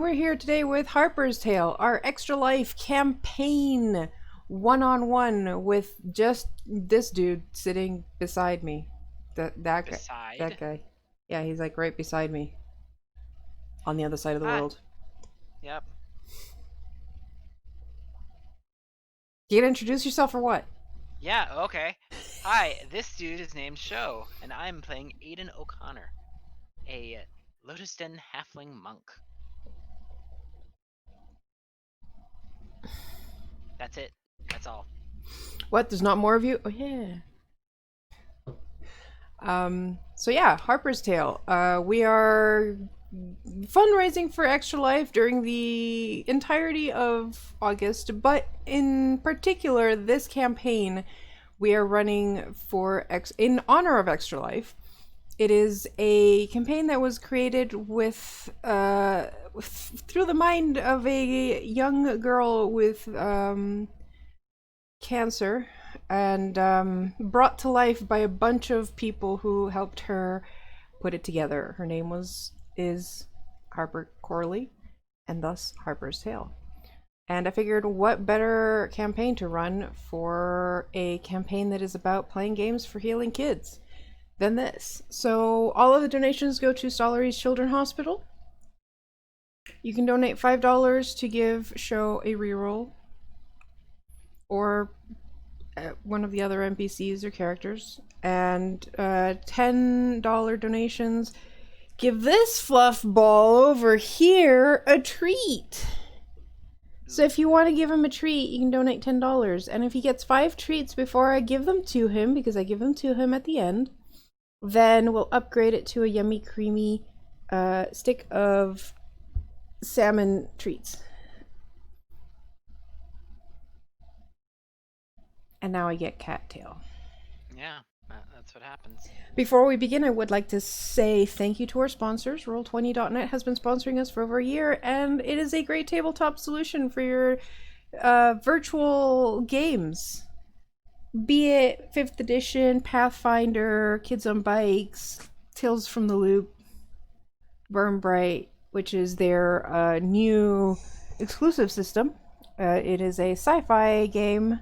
We're here today with Harper's Tale, our Extra Life campaign, one-on-one with just this dude sitting beside me. That guy. That Beside. guy. Yeah, he's like right beside me on the other side of the Hi. world. Yep. You gonna introduce yourself or what? Yeah, okay. Hi, this dude is named Sho, and I'm playing Aodhan O'Connor, a Lotus Den halfling monk. That's it. That's all. What? There's not more of you? Oh yeah. So yeah, Harper's Tale. We are fundraising for Extra Life during the entirety of August, but in particular, this campaign we are running for in honor of Extra Life. It is a campaign that was created through the mind of a young girl with cancer and brought to life by a bunch of people who helped her put it together. Her name is Harper Corley, and thus Harper's Tale. And I figured what better campaign to run for a campaign that is about playing games for healing kids than this. So all of the donations go to Stollery Children's Hospital. You can donate $5 to give Show a reroll, or one of the other NPCs or characters, and $10 donations give this fluff ball over here a treat. So if you want to give him a treat, you can donate $10. And if he gets 5 treats before I give them to him, because I give them to him at the end, then we'll upgrade it to a yummy, creamy stick of salmon treats. And now I get cattail. Yeah, that's what happens. Before we begin, I would like to say thank you to our sponsors. Roll20.net has been sponsoring us for over a year, and it is a great tabletop solution for your virtual games. Be it 5th edition, Pathfinder, Kids on Bikes, Tales from the Loop, Burn Bright, which is their new exclusive system. It is a sci-fi game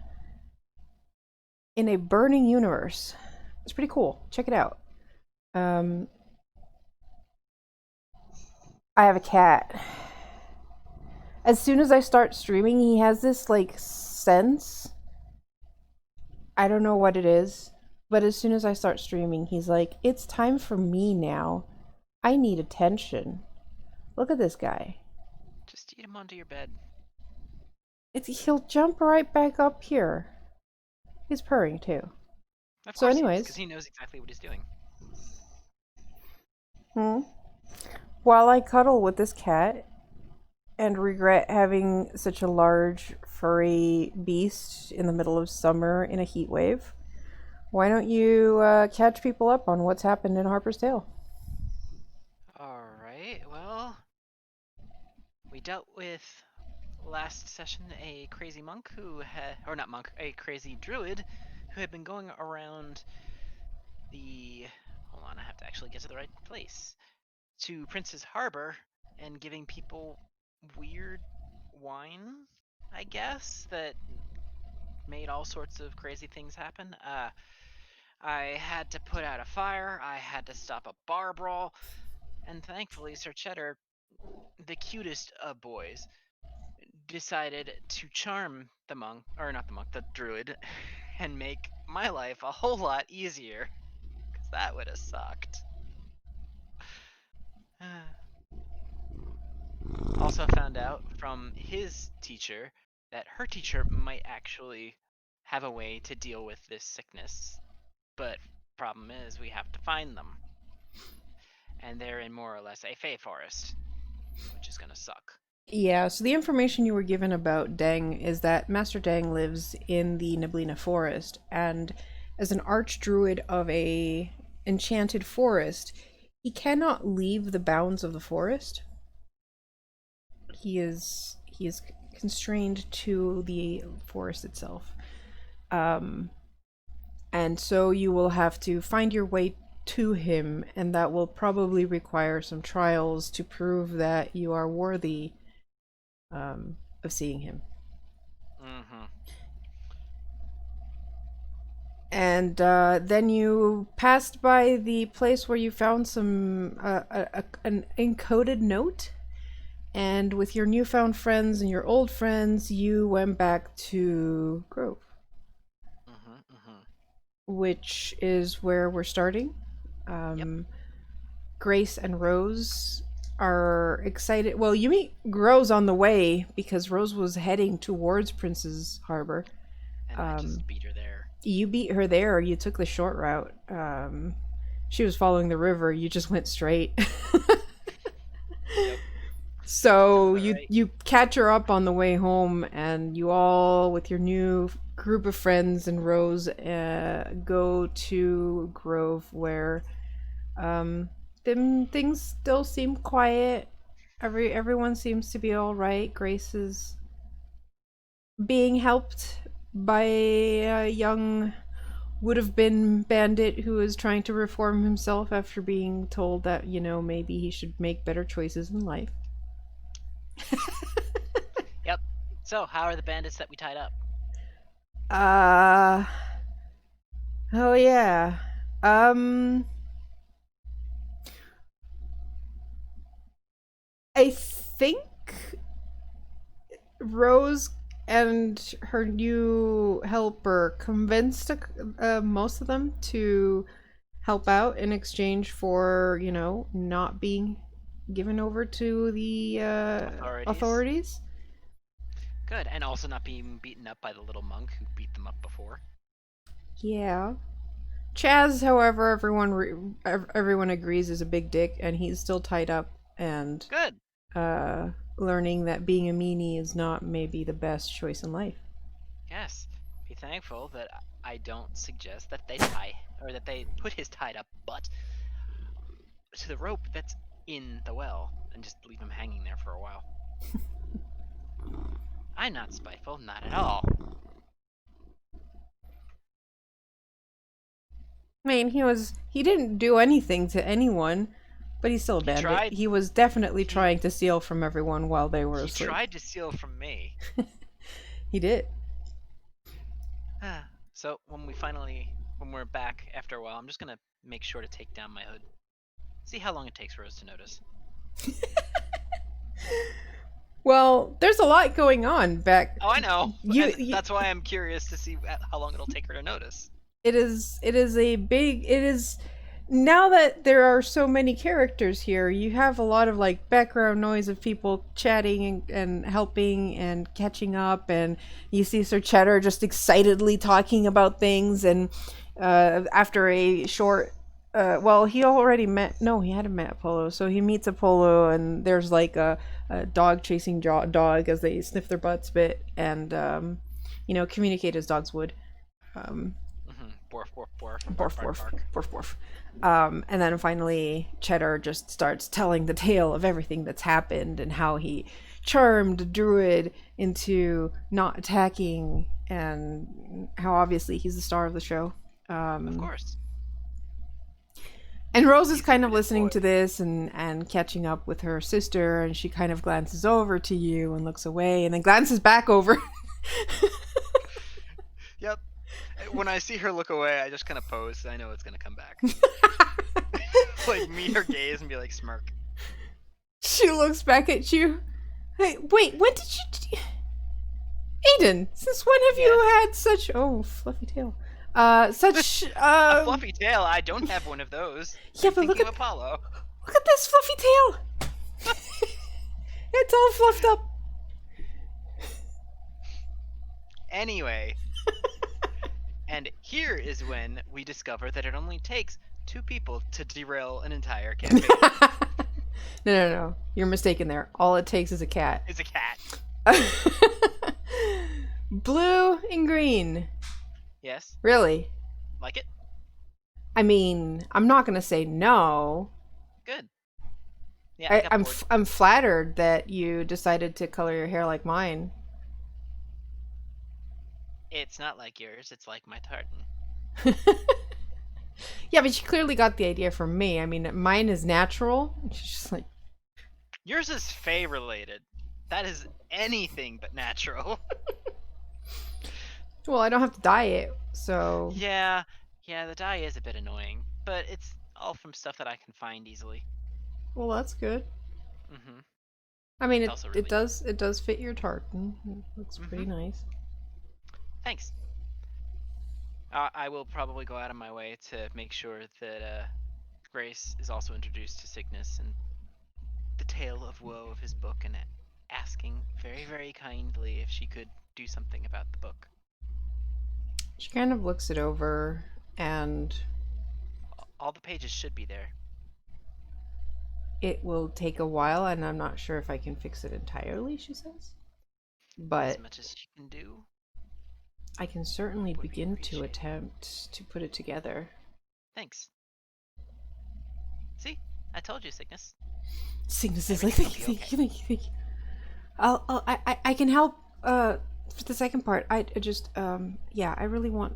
in a burning universe. It's pretty cool. Check it out. I have a cat. As soon as I start streaming, he has this like sense. I don't know what it is, but as soon as I start streaming, he's like, "It's time for me now. I need attention." Look at this guy. Just eat him onto your bed. He'll jump right back up here. He's purring too. Of So, course he is, because anyways, he knows exactly what he's doing. while I cuddle with this cat and regret having such a large furry beast in the middle of summer in a heat wave, why don't you catch people up on what's happened in Harper's Tale? Alright, well, we dealt with last session a crazy monk who had, or not monk, a crazy druid who had been going around the, hold on, I have to actually get to the right place, to Prince's Harbor and giving people weird wine, I guess, that made all sorts of crazy things happen. I had to put out a fire, I had to stop a bar brawl, and thankfully Sir Cheddar, the cutest of boys, decided to charm the monk, or not the monk, the druid, and make my life a whole lot easier, because that would have sucked. Also found out from his teacher that her teacher might actually have a way to deal with this sickness, but problem is we have to find them, and they're in more or less a fey forest, which is gonna suck. Yeah, so the information you were given about Deng is that Master Deng lives in the Neblina Forest, and as an archdruid of a enchanted forest, he cannot leave the bounds of the forest. He is constrained to the forest itself. And so you will have to find your way to him, and that will probably require some trials to prove that you are worthy of seeing him. Mm-hmm. And then you passed by the place where you found an encoded note, and with your newfound friends and your old friends, you went back to Grove, Mm-hmm. Mm-hmm. which is where we're starting. Yep. Grace and Rose are excited. Well, you meet Rose on the way because Rose was heading towards Prince's Harbor. And I just beat her there. You beat her there. You took the short route. She was following the river. You just went straight. Yep. So Sounds about right. you catch her up on the way home, and you all, with your new group of friends and Rose, go to Grove, where them things still seem quiet. Everyone seems to be all right. Grace is being helped by a young would have been bandit who is trying to reform himself after being told that, maybe he should make better choices in life. Yep. So, how are the bandits that we tied up? Uh oh yeah. I think Rose and her new helper convinced most of them to help out in exchange for, not being given over to the authorities. Good, and also not being beaten up by the little monk who beat them up before. Yeah. Chaz, however, everyone agrees is a big dick, and he's still tied up and Good. learning that being a meanie is not maybe the best choice in life. Yes. Be thankful that I don't suggest that they put his tied up butt to the rope that's in the well and just leave him hanging there for a while. I'm not spiteful, not at all. I mean, he didn't do anything to anyone, but he's still a bandit. tried. He was definitely trying to steal from everyone while they were He asleep. tried to steal from me. He did. So when we're back after a while, I'm just gonna make sure to take down my hood. See how long it takes Rose to notice. Well, there's a lot going on back. Oh, I know. That's why I'm curious to see how long it'll take her to notice. It is now that there are so many characters here, you have a lot of like background noise of people chatting and helping and catching up, and you see Sir Cheddar just excitedly talking about things, and after a short he already he hadn't met Apollo, so he meets Apollo, and there's like a dog chasing dog as they sniff their butts bit and communicate as dogs would. Borf, borf, borf. Borf, borf, borf, borf. And then finally, Cheddar just starts telling the tale of everything that's happened and how he charmed a druid into not attacking, and how obviously he's the star of the show. Of course. And Rose is kind of listening to this and catching up with her sister, and she kind of glances over to you and looks away and then glances back over. Yep. When I see her look away, I just kind of pose. I know it's going to come back. Like, meet her gaze and be like, smirk. She looks back at you. Hey, wait, when did you... Aodhan, since when have you had such... Oh, fluffy tail. Such... A fluffy tail? I don't have one of those. Yeah, but look at... Apollo. Look at this fluffy tail! It's all fluffed up. Anyway... And here is when we discover that it only takes 2 people to derail an entire campaign. No. You're mistaken there. All it takes is a cat. It's a cat. Blue and green. Yes. Really? Like it? I mean, I'm not going to say no. Good. Yeah, I'm flattered that you decided to color your hair like mine. It's not like yours, it's like my tartan. Yeah, but she clearly got the idea from me. I mean, mine is natural. She's just like, Yours is Fey related. That is anything but natural. well, I don't have to dye it, so. Yeah, the dye is a bit annoying, but it's all from stuff that I can find easily. Well, that's good. Mm-hmm. I mean, It's it also it really does fit your tartan. It looks Mm-hmm. pretty nice. Thanks. I will probably go out of my way to make sure that Grace is also introduced to Cygnus and the tale of woe of his book, and asking very, very kindly if she could do something about the book. She kind of looks it over, and All the pages should be there. it will take a while, and I'm not sure if I can fix it entirely, she says. As But much as you can do I can certainly would be begin to appreciated. attempt to put it together. Thanks. See? I told you, Cygnus. Cygnus is like, Everything will thank you, be thank okay. you, thank you, thank you. I can help, for the second part. I just, yeah, I really want,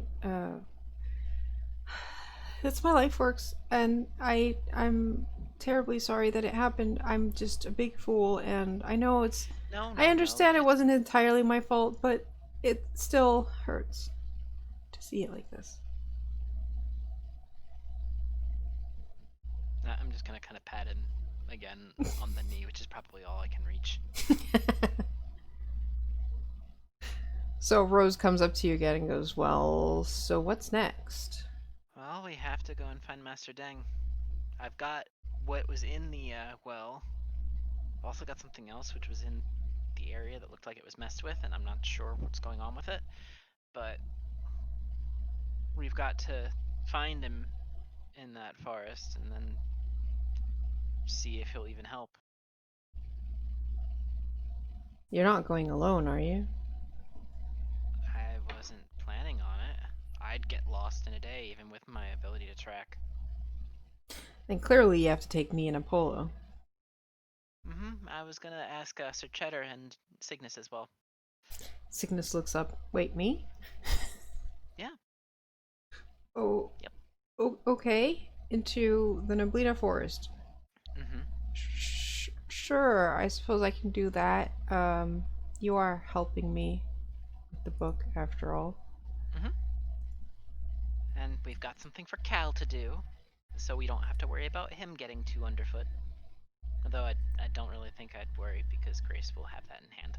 that's my life works, and I'm terribly sorry that it happened. I'm just a big fool, and I know it's, No, I no, no. understand it wasn't entirely my fault, but it still hurts to see it like this. I'm just gonna kind of pat him again on the knee, which is probably all I can reach. So Rose comes up to you again and goes, well, so what's next? Well, we have to go and find Master Deng. I've got what was in the well. I've also got something else which was in the area that looked like it was messed with, and I'm not sure what's going on with it. But we've got to find him in that forest and then see if he'll even help. You're not going alone, are you? I wasn't planning on it. I'd get lost in a day, even with my ability to track. And clearly you have to take me and Apollo. I was gonna ask Sir Cheddar and Cygnus as well. Cygnus looks up. Wait, me? Yeah. Oh, Yep. okay. Into the Neblina Forest. Mm-hmm. Sure, I suppose I can do that. You are helping me with the book, after all. Mm-hmm. And we've got something for Cal to do, so we don't have to worry about him getting too underfoot. Although I don't really think I'd worry because Grace will have that in hand.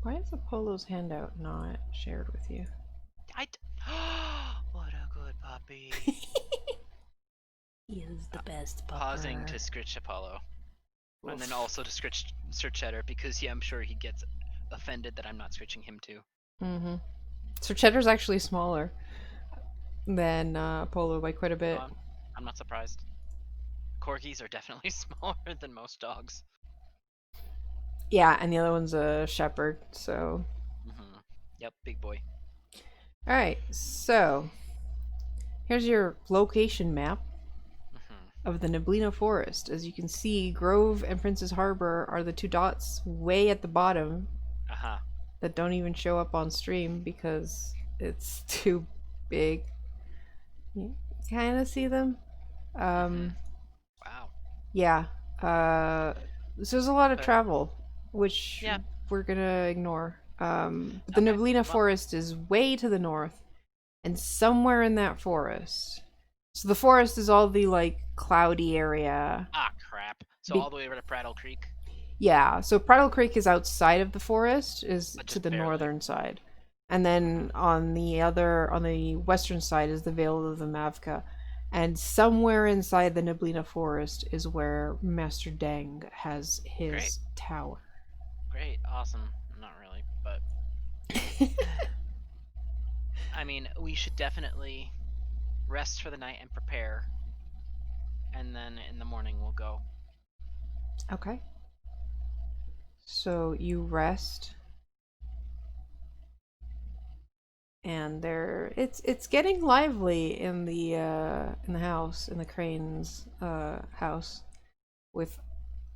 Why is Apollo's handout not shared with you? What a good puppy. He is the best pupper. Pausing to scritch Apollo. Oof. And then also to scritch Sir Cheddar because, yeah, I'm sure he gets offended that I'm not scritching him too. Mm-hmm. So Cheddar's actually smaller than Apollo by quite a bit. I'm not surprised. Corgis are definitely smaller than most dogs. Yeah, and the other one's a shepherd, so. Mm-hmm. Yep, big boy. Alright, so. Here's your location map Mm-hmm. of the Neblina Forest. As you can see, Grove and Princess Harbor are the two dots way at the bottom Uh-huh. that don't even show up on stream because it's too big. You kind of see them. Mm-hmm. Wow. Yeah. So there's a lot of But travel, which yeah. we're gonna ignore. But the Okay. Neblina Well, Forest is way to the north, and somewhere in that forest. So the forest is all the like cloudy area. crap. So Be- all the way over to Prattle Creek, yeah. So Prattle Creek is outside of the forest, is but to just the barely. northern side, and Mm-hmm. then on the western side is the Vale of the Mavka. And somewhere inside the Neblina Forest is where Master Deng has Great. his tower. Great. Awesome. Not really, but I mean, we should definitely rest for the night and prepare, and then in the morning we'll go. Okay. So you rest, and it's getting lively in the house, in the Crane's house, with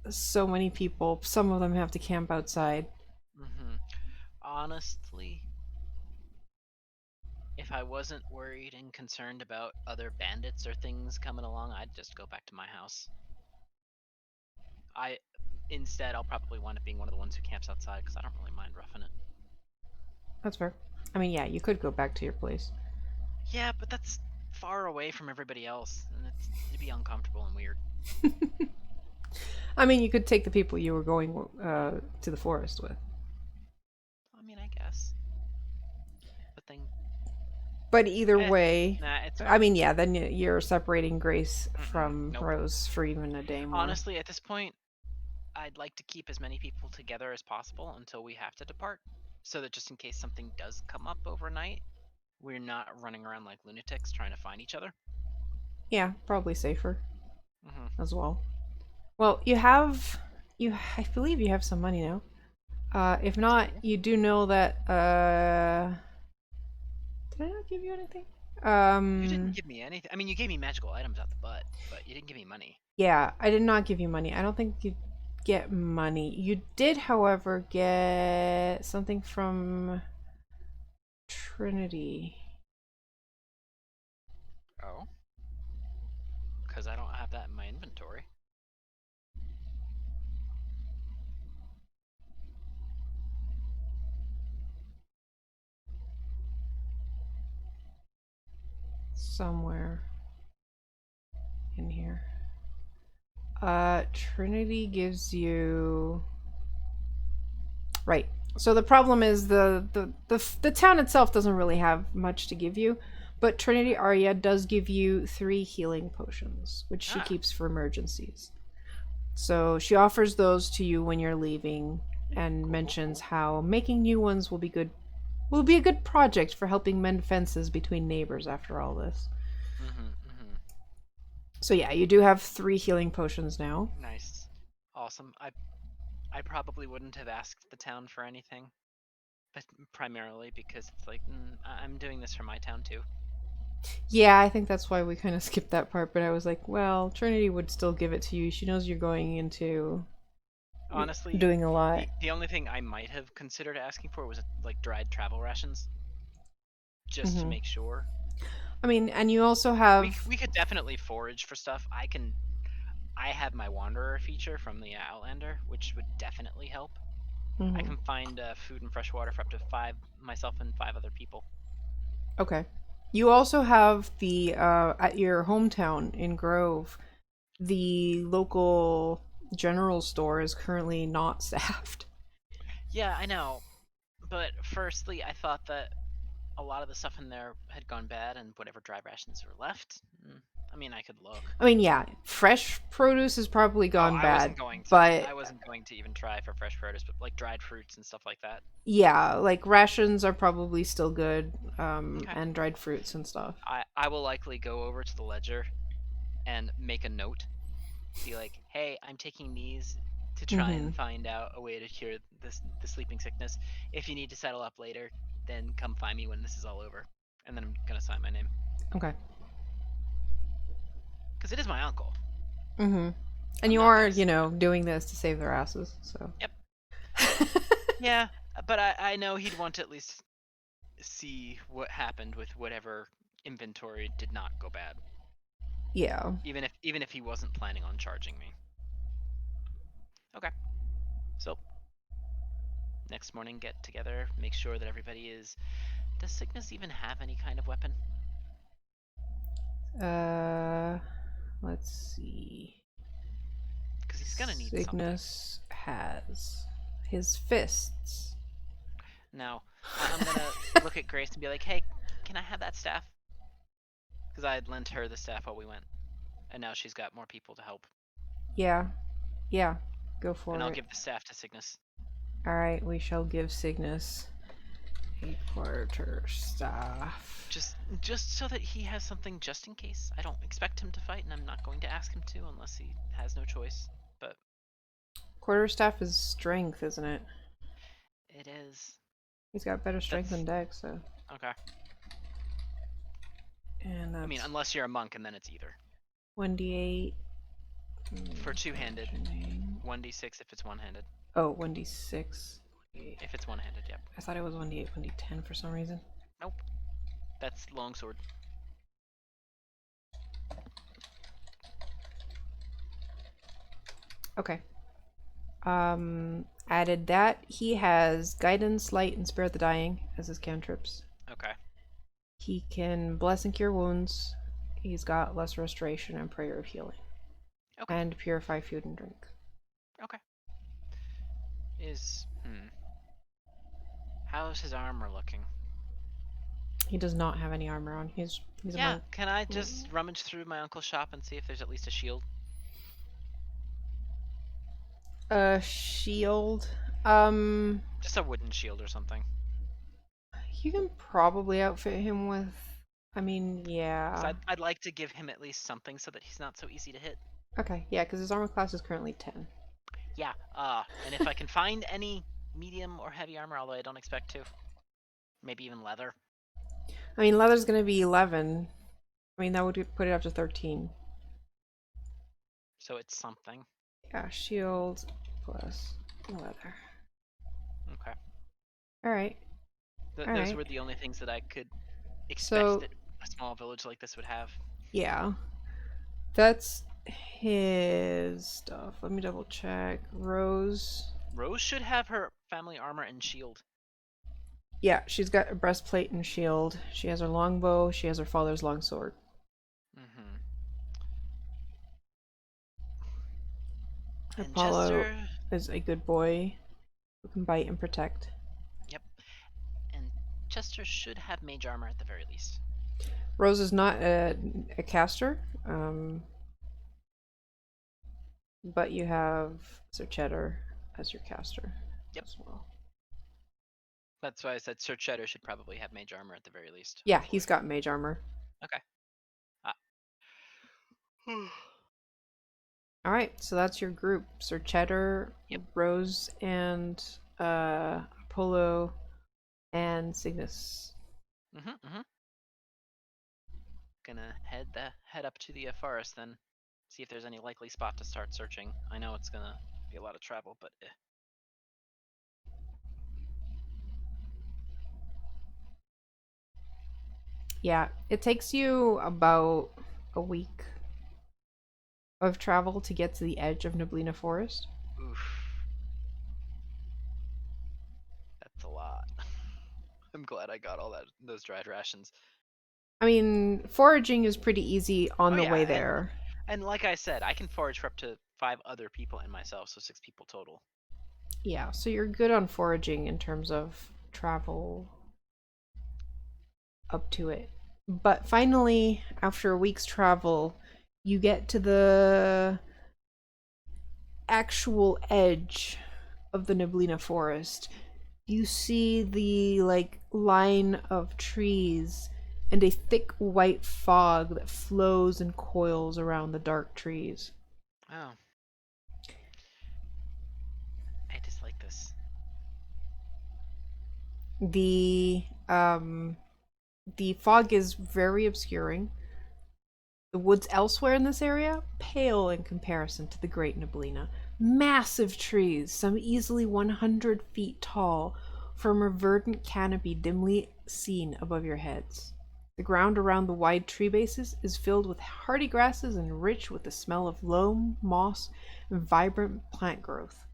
so many people. Some of them have to camp outside. Mm-hmm. Honestly, If I wasn't worried and concerned about other bandits or things coming along, I'd just go back to my house. Instead, I'll probably wind up being one of the ones who camps outside because I don't really mind roughing it. That's fair. I mean, yeah, you could go back to your place. Yeah, but that's far away from everybody else, and it'd be uncomfortable and weird. I mean, you could take the people you were going to the forest with. I mean, I guess. But then, But either way, nah, it's I fine. mean, yeah, then you're separating Grace from Nope. Rose for even a day more. Honestly, at this point, I'd like to keep as many people together as possible until we have to depart, so that just in case something does come up overnight, we're not running around like lunatics trying to find each other. Yeah, probably safer Mm-hmm. as well. Well, I believe you have some money now. If not, you do know that, did I not give you anything? You didn't give me anything. I mean, you gave me magical items out the butt, but you didn't give me money. Yeah, I did not give you money. I don't think you get money. You did, however, get something from Trinity. Oh? Because I don't have that in my inventory. Somewhere in here. Trinity gives you... Right. So the problem is the town itself doesn't really have much to give you, but Trinity Arya does give you 3 healing potions, which she Ah, keeps for emergencies. So she offers those to you when you're leaving and mentions how making new ones will be a good project for helping mend fences between neighbors after all this. Mm-hmm. So yeah, you do have 3 healing potions now. Nice. Awesome. I probably wouldn't have asked the town for anything, but primarily because it's like, I'm doing this for my town too. Yeah, I think that's why we kind of skipped that part, but I was like, well, Trinity would still give it to you. She knows you're going into Honestly, doing a lot. the only thing I might have considered asking for was like dried travel rations, just to Hmm. make sure. I mean, and you also We have... we could definitely forage for stuff. I have my wanderer feature from the Outlander, which would definitely help. I Mhm. can find food and fresh water for up to 5 myself and 5 other people. Okay. You also have the at your hometown in Grove, the local general store is currently not staffed. Yeah, I know. But firstly, I thought that a lot of the stuff in there had gone bad, and whatever dry rations were left. I mean, I could look. I mean, yeah, fresh produce has probably Oh, gone bad, but I wasn't going to even try for fresh produce, but like dried fruits and stuff like that. yeah, like rations are probably still good, Okay. and dried fruits and stuff. I will likely go over to the ledger and make a note. Be like, hey, I'm taking these to try Hmm. and find out a way to cure the sleeping sickness. If you need to settle up later, then come find me when this is all over. And then I'm gonna sign my name. Okay. Because it is my uncle. Hmm. And I'm you not are, gonna doing this to save their asses, so. Yep. Yeah, but I know he'd want to at least see what happened with whatever inventory did not go bad. Yeah. Even if he wasn't planning on charging me. Okay. So next morning get together, make sure that everybody is. Does Cygnus even have any kind of weapon? Uh, let's see. Because he's gonna need something. Cygnus has his fists. Now, I'm gonna look at Grace and be like, "Hey, can I have that staff?" Because I had lent her the staff while we went, and now she's got more people to help. Yeah. Yeah. Go And for I'll it. give the staff to Cygnus. Alright, we shall give Cygnus a quarter staff. Just so that he has something just in case. I don't expect him to fight, and I'm not going to ask him to unless he has no choice. But Quarter staff is strength, isn't it? it is. He's got better strength That's than Dex, so. okay. And I mean, that's unless you're a monk, and then it's either 1d8. for two-handed, 1d6 if it's one-handed. Oh, 1d6. If it's one-handed, yep. I thought it was 1d8, 1d10 for some reason. Nope. That's longsword. Okay. Added that. He has Guidance, Light, and Spare the Dying as his cantrips. Okay. He can bless and cure wounds. He's got Lesser Restoration and Prayer of Healing. Okay. And Purify Food and Drink. Okay. How's his armor looking? He does not have any armor on. He's a Yeah, monk. can I just rummage through my uncle's shop and see if there's at least a shield? A shield. Just a wooden shield or something. You can probably outfit him with. I mean, Because yeah. I'd like to give him at least something so that he's not so easy to hit. Okay, yeah, because his armor class is currently 10. Yeah, and if I can find any medium or heavy armor, although I don't expect to, maybe even leather. I mean, leather's gonna be 11. I mean, that would put it up to 13. So it's something. Yeah, shield plus leather. Okay. Alright. Those were the only things that I could expect So, that a small village like this would have. yeah. That's his stuff. Let me double check. Rose. Rose should have her family armor and shield. Yeah, she's got a breastplate and shield. She has her longbow. She has her father's longsword. Mm-hmm. And Apollo Chester... is a good boy who can bite and protect. Yep. And Chester should have mage armor at the very least. Rose is not a caster, but you have Sir Cheddar as your caster. Yep. As well. That's why I said Sir Cheddar should probably have mage armor at the very least. Yeah, Hopefully. he's got mage armor. Okay. All right, so that's your group: Sir Cheddar, Yep. Rose, and Apollo, and Cygnus. Gonna head up to the forest then, see if there's any likely spot to start searching. I know it's gonna be a lot of travel, but Yeah, it takes you about a week of travel to get to the edge of Neblina Forest. Oof. That's a lot. I'm glad I got all those dried rations. I mean, foraging is pretty easy on the way there. And like I said, I can forage for up to 5 other people and myself, so 6 people total. Yeah, so you're good on foraging in terms of travel up to it. But finally, after a week's travel, you get to the actual edge of the Neblina Forest. You see the line of trees and a thick white fog that flows and coils around the dark trees. Oh. I dislike this. The fog is very obscuring. The woods elsewhere in this area pale in comparison to the Great Neblina. Massive trees, some easily 100 feet tall, form a verdant canopy dimly seen above your heads. The ground around the wide tree bases is filled with hardy grasses and rich with the smell of loam, moss, and vibrant plant growth.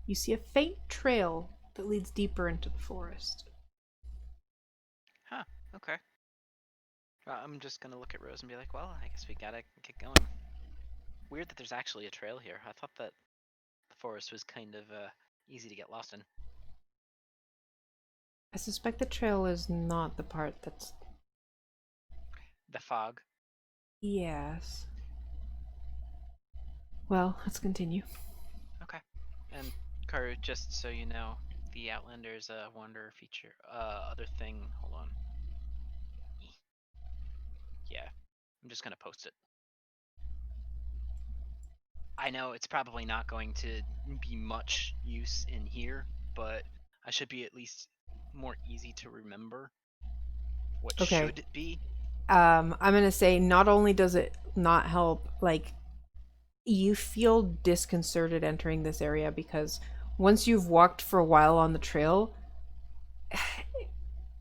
You see a faint trail that leads deeper into the forest. Huh, okay. I'm just gonna look at Rose and be like, well, I guess we gotta get going. Weird that there's actually a trail here. I thought that the forest was kind of easy to get lost in. I suspect the trail is not the part that's... The fog. Yes. Well, let's continue. Okay. And Karu, just so you know, the Outlander's Wanderer feature, other thing, hold on. Yeah, I'm just gonna post it. I know it's probably not going to be much use in here, but I should be at least more easy to remember what should be. I'm gonna say not only does it not help, you feel disconcerted entering this area because once you've walked for a while on the trail,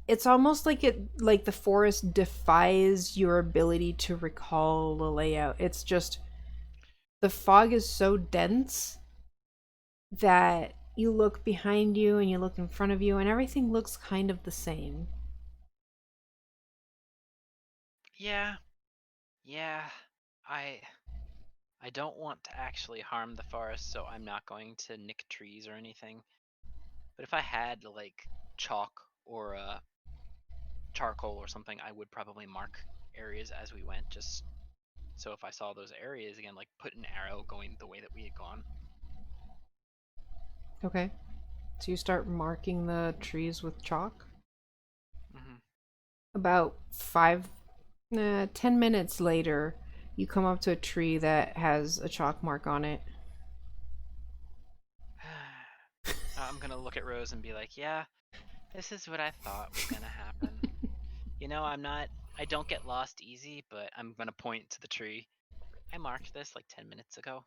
it's almost like the forest defies your ability to recall the layout. It's just the fog is so dense that you look behind you and you look in front of you and everything looks kind of the same. Yeah, yeah. I I don't want to actually harm the forest, so I'm not going to nick trees or anything. But if I had like chalk or charcoal or something, I would probably mark areas as we went, just so if I saw those areas again, like put an arrow going the way that we had gone. Okay. So you start marking the trees with chalk. Mm-hmm. About 10 minutes later, you come up to a tree that has a chalk mark on it. I'm gonna look at Rose and be like, yeah, this is what I thought was gonna happen. You know, I don't get lost easy, but I'm gonna point to the tree. I marked this like 10 minutes ago.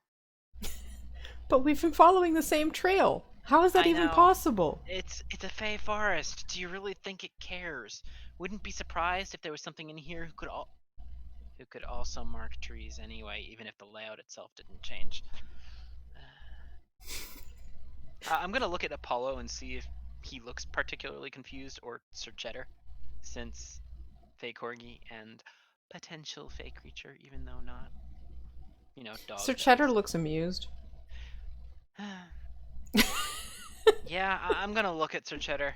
But we've been following the same trail. How is that I even know. possible? It's a fey forest. Do you really think it cares? Wouldn't be surprised if there was something in here who could also mark trees anyway, even if the layout itself didn't change. I'm gonna look at Apollo and see if he looks particularly confused, or Sir Cheddar, since fey corgi and potential fey creature, even though not, Sir dog Cheddar dice. looks amused. Yeah, I'm gonna look at Sir Cheddar.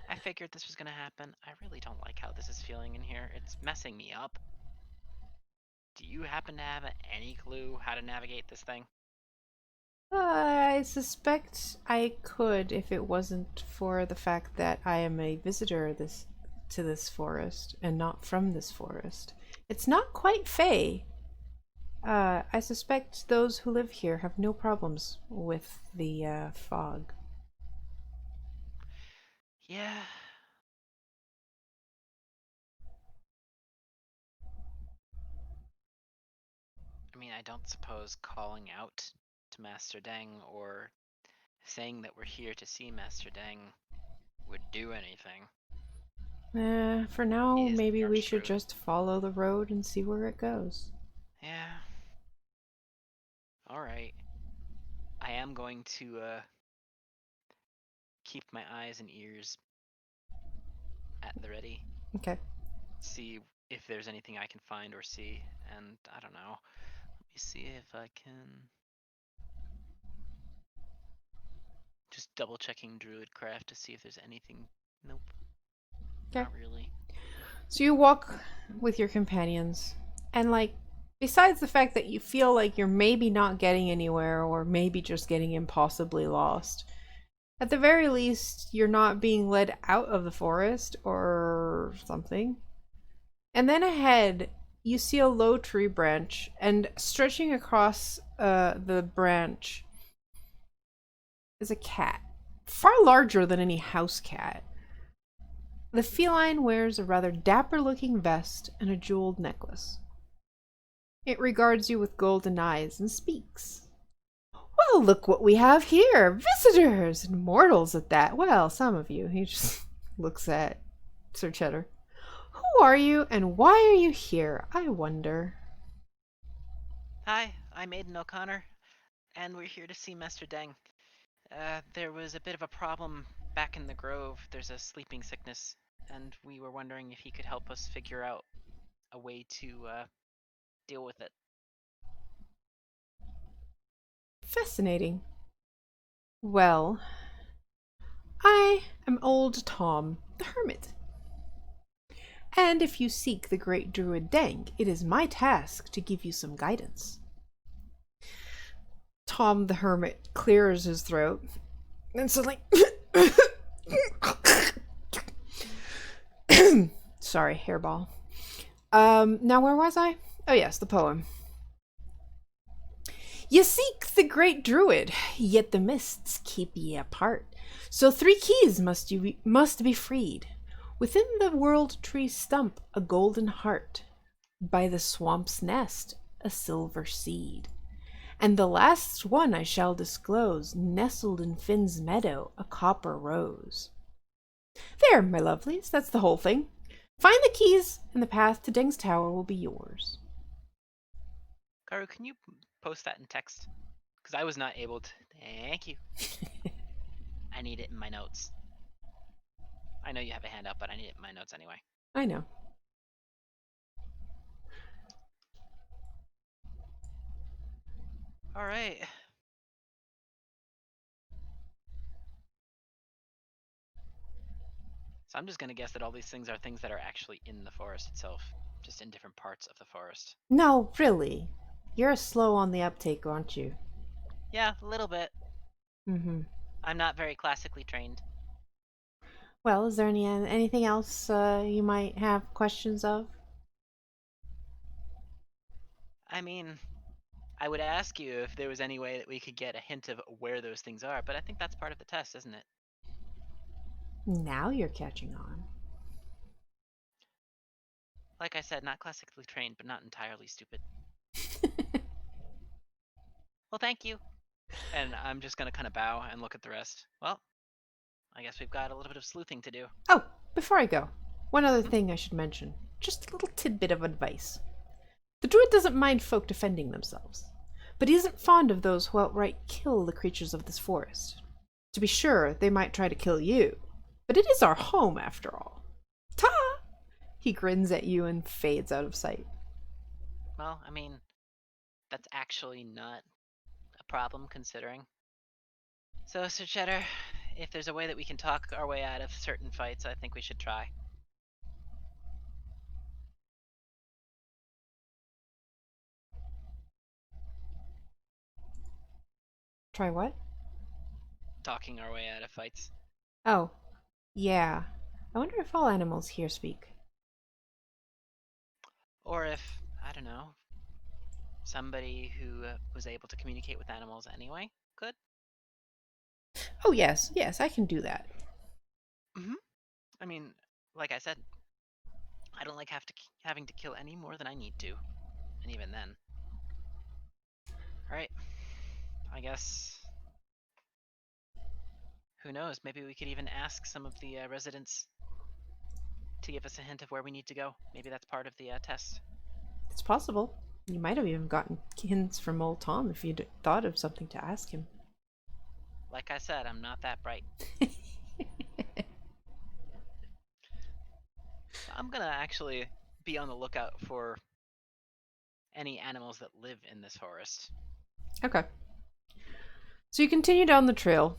I figured this was gonna happen. I really don't like how this is feeling in here. It's messing me up. Do you happen to have any clue how to navigate this thing? I suspect I could if it wasn't for the fact that I am a visitor to this forest and not from this forest. It's not quite fey. I suspect those who live here have no problems with the fog. Yeah. I mean, I don't suppose calling out to Master Deng or saying that we're here to see Master Deng would do anything. For now, He is the maybe we should Archdruid. just follow the road and see where it goes. Yeah. All right. I am going to keep my eyes and ears at the ready. Okay. See if there's anything I can find or see, and I don't know. Let me see if I can. Just double checking Druidcraft to see if there's anything. Nope, Okay. not really. So you walk with your companions, and besides the fact that you feel like you're maybe not getting anywhere or maybe just getting impossibly lost, at the very least, you're not being led out of the forest or something. And then ahead, you see a low tree branch, and stretching across the branch is a cat, far larger than any house cat. The feline wears a rather dapper looking vest and a jeweled necklace. It regards you with golden eyes and speaks. Well, look what we have here! Visitors! And mortals at that. Well, some of you. He just looks at Sir Cheddar. Who are you, and why are you here, I wonder? Hi, I'm Aiden O'Connor, and we're here to see Master Deng. There was a bit of a problem back in the grove. There's a sleeping sickness, and we were wondering if he could help us figure out a way to deal with it. Fascinating. Well, I am old Tom, the hermit. And if you seek the great Druid Deng, it is my task to give you some guidance. Tom the hermit clears his throat and suddenly. Sorry, hairball. Now where was I? Oh, yes, the poem. Ye seek the great druid, yet the mists keep ye apart. So 3 keys must be freed. Within the world tree stump, a golden heart. By the swamp's nest, a silver seed. And the last one I shall disclose, nestled in Finn's meadow, a copper rose. There, my lovelies, that's the whole thing. Find the keys, and the path to Deng's tower will be yours. Karu, can you post that in text? Because I was not able to. Thank you. I need it in my notes. I know you have a handout, but I need it in my notes anyway. I know. All right. So I'm just going to guess that all these things are things that are actually in the forest itself, just in different parts of the forest. No, really. You're slow on the uptake, aren't you? Yeah, a little bit. Mm-hmm. I'm not very classically trained. Well, is there anything else you might have questions of? I mean, I would ask you if there was any way that we could get a hint of where those things are, but I think that's part of the test, isn't it? Now you're catching on. Like I said, not classically trained, but not entirely stupid. Well, thank you. And I'm just going to kind of bow and look at the rest. Well, I guess we've got a little bit of sleuthing to do. Oh, before I go, one other thing I should mention. Just a little tidbit of advice. The druid doesn't mind folk defending themselves, but he isn't fond of those who outright kill the creatures of this forest. To be sure, they might try to kill you, but it is our home after all. Ta! He grins at you and fades out of sight. Well, I mean, that's actually not a problem considering. So, Sir Cheddar, if there's a way that we can talk our way out of certain fights, I think we should try. Try what? Talking our way out of fights. Oh, yeah. I wonder if all animals here speak. Or if, I don't know, somebody who was able to communicate with animals anyway could. Oh, yes, yes, I can do that. Mm-hmm. I mean, like I said, I don't like having to kill any more than I need to. And even then. Alright. I guess. Who knows? Maybe we could even ask some of the residents to give us a hint of where we need to go. Maybe that's part of the test. It's possible. You might have even gotten hints from old Tom if you'd thought of something to ask him. Like I said, I'm not that bright. So I'm gonna actually be on the lookout for any animals that live in this forest. Okay. So you continue down the trail,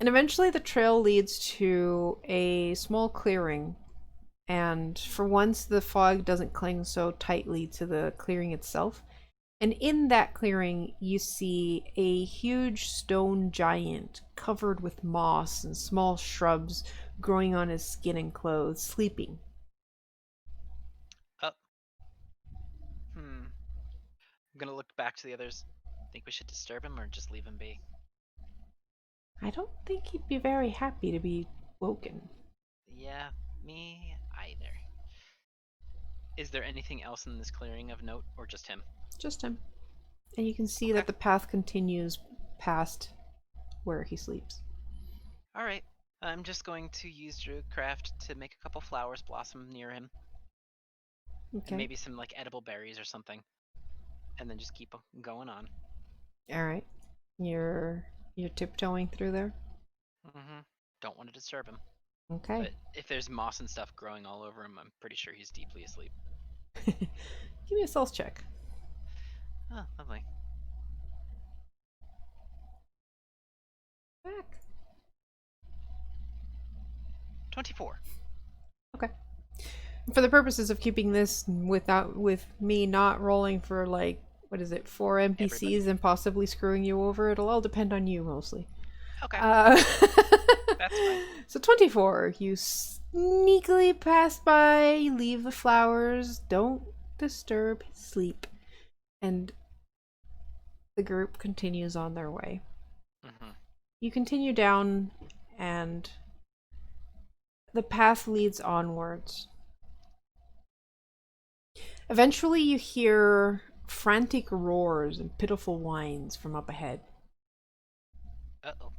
and eventually the trail leads to a small clearing. And for once, the fog doesn't cling so tightly to the clearing itself. And in that clearing, you see a huge stone giant covered with moss and small shrubs growing on his skin and clothes, sleeping. Oh. I'm gonna look back to the others. Think we should disturb him or just leave him be? I don't think he'd be very happy to be woken. Yeah, me either. Is there anything else in this clearing of note, or just him? Just him. And you can see Okay. that the path continues past where he sleeps. Alright. I'm just going to use Druidcraft to make a couple flowers blossom near him. Okay. And maybe some like edible berries or something. And then just keep going on. All right. You're tiptoeing through there. Mm-hmm. Don't want to disturb him. Okay. But if there's moss and stuff growing all over him, I'm pretty sure he's deeply asleep. Give me a stealth check. Oh, lovely. Back. 24. Okay. For the purposes of keeping this with me not rolling for like what is it, 4 NPCs Everybody. and possibly screwing you over, it'll all depend on you mostly. Okay. That's fine. So 24, you sneakily pass by, leave the flowers, don't disturb his sleep, and the group continues on their way. Mm-hmm. You continue down, and the path leads onwards. Eventually, you hear frantic roars and pitiful whines from up ahead. Uh-oh.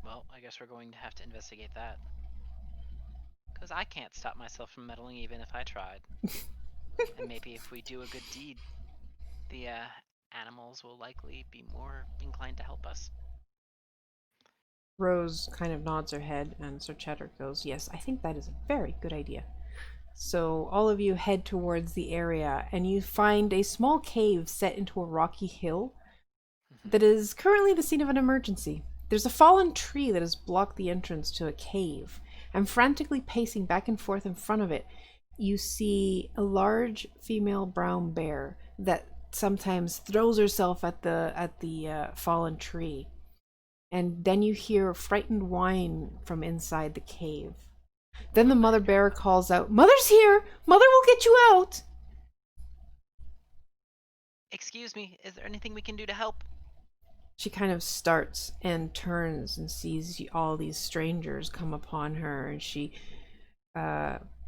Well, I guess we're going to have to investigate that. Because I can't stop myself from meddling even if I tried. And maybe if we do a good deed, the animals will likely be more inclined to help us. Rose kind of nods her head, and Sir Cheddar goes, "Yes, I think that is a very good idea." So all of you head towards the area, and you find a small cave set into a rocky hill that is currently the scene of an emergency. There's a fallen tree that has blocked the entrance to a cave, and frantically pacing back and forth in front of it, you see a large female brown bear that sometimes throws herself at the fallen tree. And then you hear frightened whine from inside the cave. Then the mother bear calls out, "Mother's here! Mother will get you out!" Excuse me, is there anything we can do to help? She kind of starts and turns and sees all these strangers come upon her, and she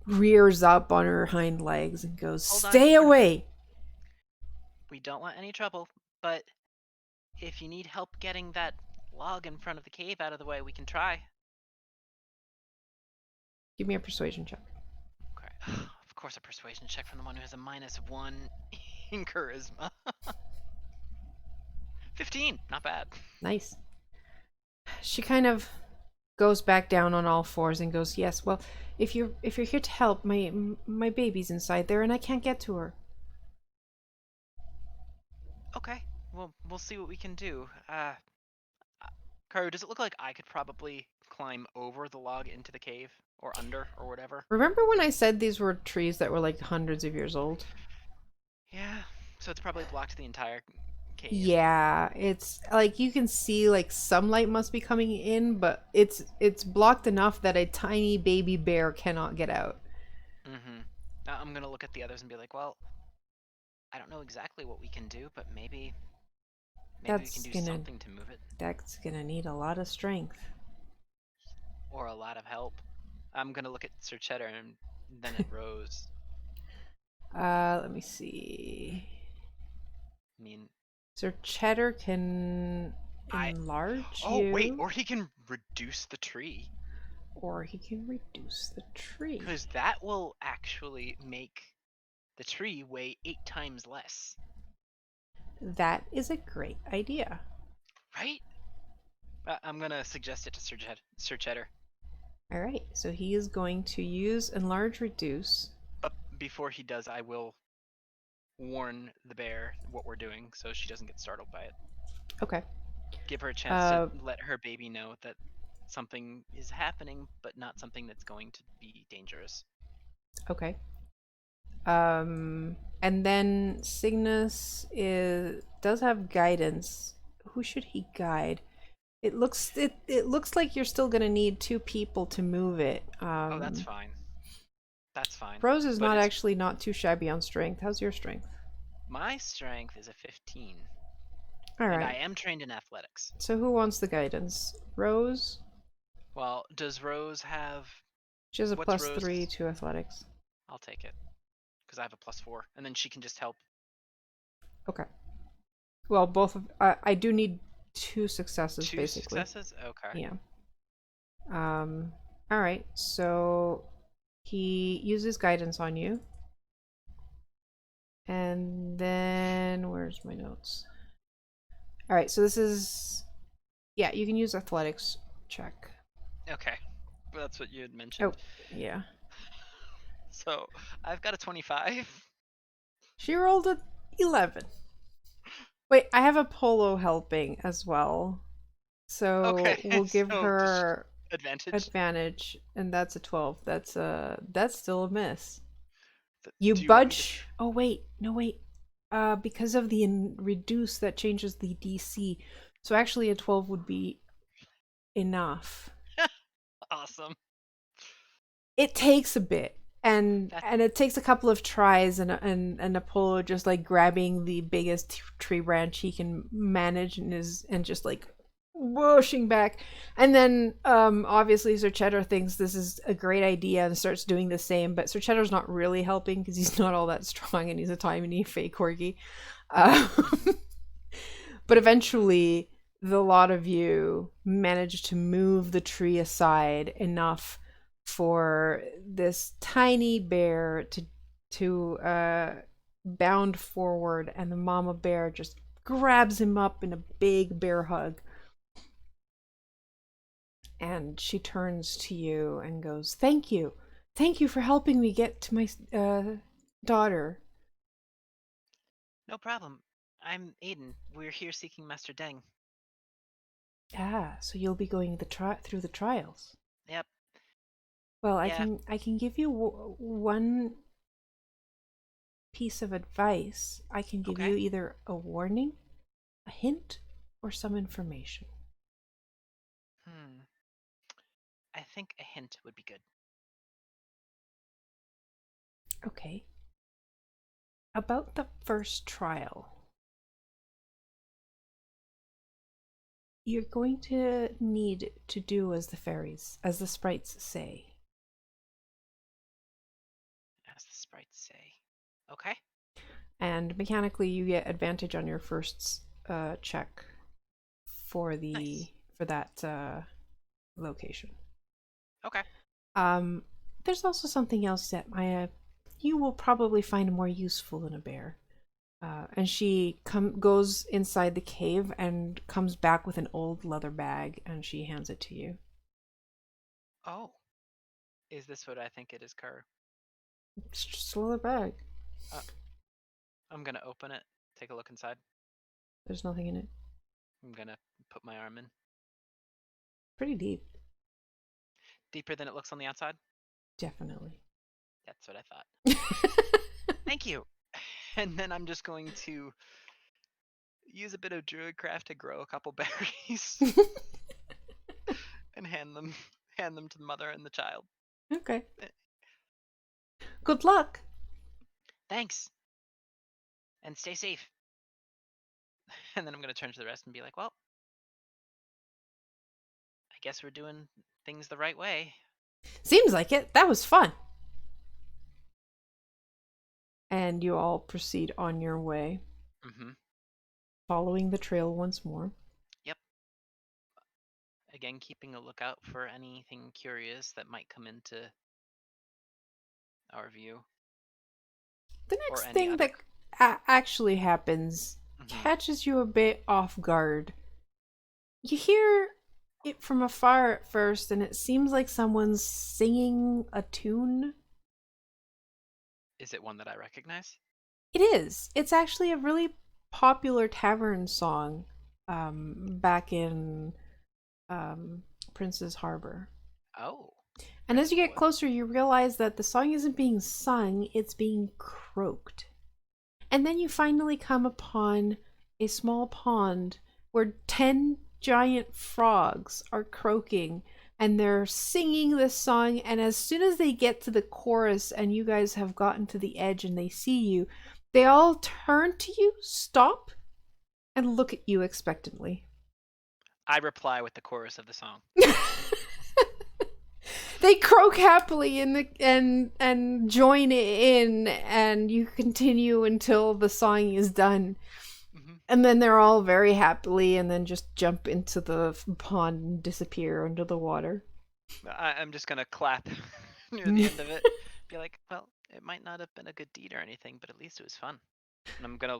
rears up on her hind legs and goes, Hold on. "Stay away!" We don't want any trouble, but if you need help getting that log in front of the cave out of the way, we can try. Give me a persuasion check. Okay. Of course, a persuasion check from the one who has a -1 in charisma. 15, not bad. Nice. She kind of goes back down on all fours and goes, "Yes, well, if you're here to help, my baby's inside there and I can't get to her." Okay, well, we'll see what we can do. Karu, does it look like I could probably climb over the log into the cave or under or whatever? Remember when I said these were trees that were like hundreds of years old? Yeah, so it's probably blocked the entire cave. Yeah, it's like you can see like some light must be coming in, but it's blocked enough that a tiny baby bear cannot get out. I'm gonna look at the others and be like, well, I don't know exactly what we can do, but maybe we can do something to move it. That's gonna need a lot of strength. Or a lot of help. I'm gonna look at Sir Cheddar and then at Rose. Let me see. I mean, Sir Cheddar can enlarge you. Oh, wait, or he can reduce the tree. Or he can reduce the tree. Because that will actually make the tree weigh 8 times less. That is a great idea. Right? I'm gonna suggest it to Sir Cheddar. Alright, so he is going to use enlarge reduce. But before he does, I will warn the bear what we're doing so she doesn't get startled by it. Okay. Give her a chance to let her baby know that something is happening, but not something that's going to be dangerous. Okay. And then Cygnus does have guidance. Who should he guide? It looks like you're still gonna need 2 people to move it. Oh, that's fine. That's fine. Rose is not too shabby on strength. How's your strength? My strength is a 15. All right. And I am trained in athletics. So who wants the guidance? Rose? Well, does Rose have... She has a +3 to athletics. I'll take it. Because I have a +4. And then she can just help. Okay. Well, both of... I do need 2 successes, basically. 2 successes? Okay. Yeah. Alright, so... he uses guidance on you. And then... where's my notes? Alright, so this is... yeah, you can use athletics check. Okay. Well, that's what you had mentioned. Oh, yeah. So, I've got a 25. She rolled a 11. Wait, I have a polo helping as well. So okay, we'll give her advantage, and that's a 12. That's still a miss. You budge. Oh wait, no wait. Because of the reduce, that changes the DC. So actually a 12 would be enough. Awesome. It takes a bit. And it takes a couple of tries and Apollo just like grabbing the biggest tree branch he can manage and just like whooshing back. And then obviously Sir Cheddar thinks this is a great idea and starts doing the same, but Sir Cheddar's not really helping because he's not all that strong and he's a tiny fake corgi. But eventually the lot of you manage to move the tree aside enough for this tiny bear to bound forward, and the mama bear just grabs him up in a big bear hug. And she turns to you and goes, "Thank you. Thank you for helping me get to my daughter." No problem. I'm Aodhan. We're here seeking Master Deng. Ah, so you'll be going through the trials. Yep. Well, Yeah. I can give you one piece of advice. I can give Okay. you either a warning, a hint, or some information. Hmm. I think a hint would be good. Okay. About the first trial, you're going to need to do as the sprites say. As the sprites say. Okay. And mechanically, you get advantage on your first check for Nice. that location. Okay. Um, there's also something else that you will probably find more useful than a bear. And she goes inside the cave and comes back with an old leather bag, and she hands it to you. Oh. Is this what I think it is, Kerr? It's just a leather bag. Uh, I'm gonna open it. Take a look inside. There's nothing in it. I'm gonna put my arm in. Pretty deep, Deeper than it looks on the outside? definitely. That's what I thought. Thank you. And then I'm just going to use a bit of druidcraft to grow a couple berries and hand them to the mother and the child. Okay. Good luck. Thanks. And stay safe. And then I'm gonna turn to the rest and be like, well, I guess we're doing things the right way. Seems like it. That was fun. And you all proceed on your way, Mm-hmm. following the trail once more. Yep. Again, keeping a lookout for anything curious that might come into our view. The Or next any thing other. that actually happens Mm-hmm. catches you a bit off guard. You hear it from afar at first, and it seems like someone's singing a tune. Is it one that I recognize? It is. It's actually a really popular tavern song back in um, Prince's Harbor. Oh. And as you get What? closer, you realize that the song isn't being sung, it's being croaked. And then you finally come upon a small pond where 10 giant frogs are croaking, and they're singing this song. And as soon as they get to the chorus and you guys have gotten to the edge and they see you, they all turn to you, stop, and look at you expectantly. I reply with the chorus of the song. They croak happily and join in, and you continue until the song is done. Mm-hmm. And then they're all very happily, and then just jump into the pond and disappear under the water. I'm just gonna clap near the end of it. Be like, well, it might not have been a good deed or anything, but at least it was fun. And I'm gonna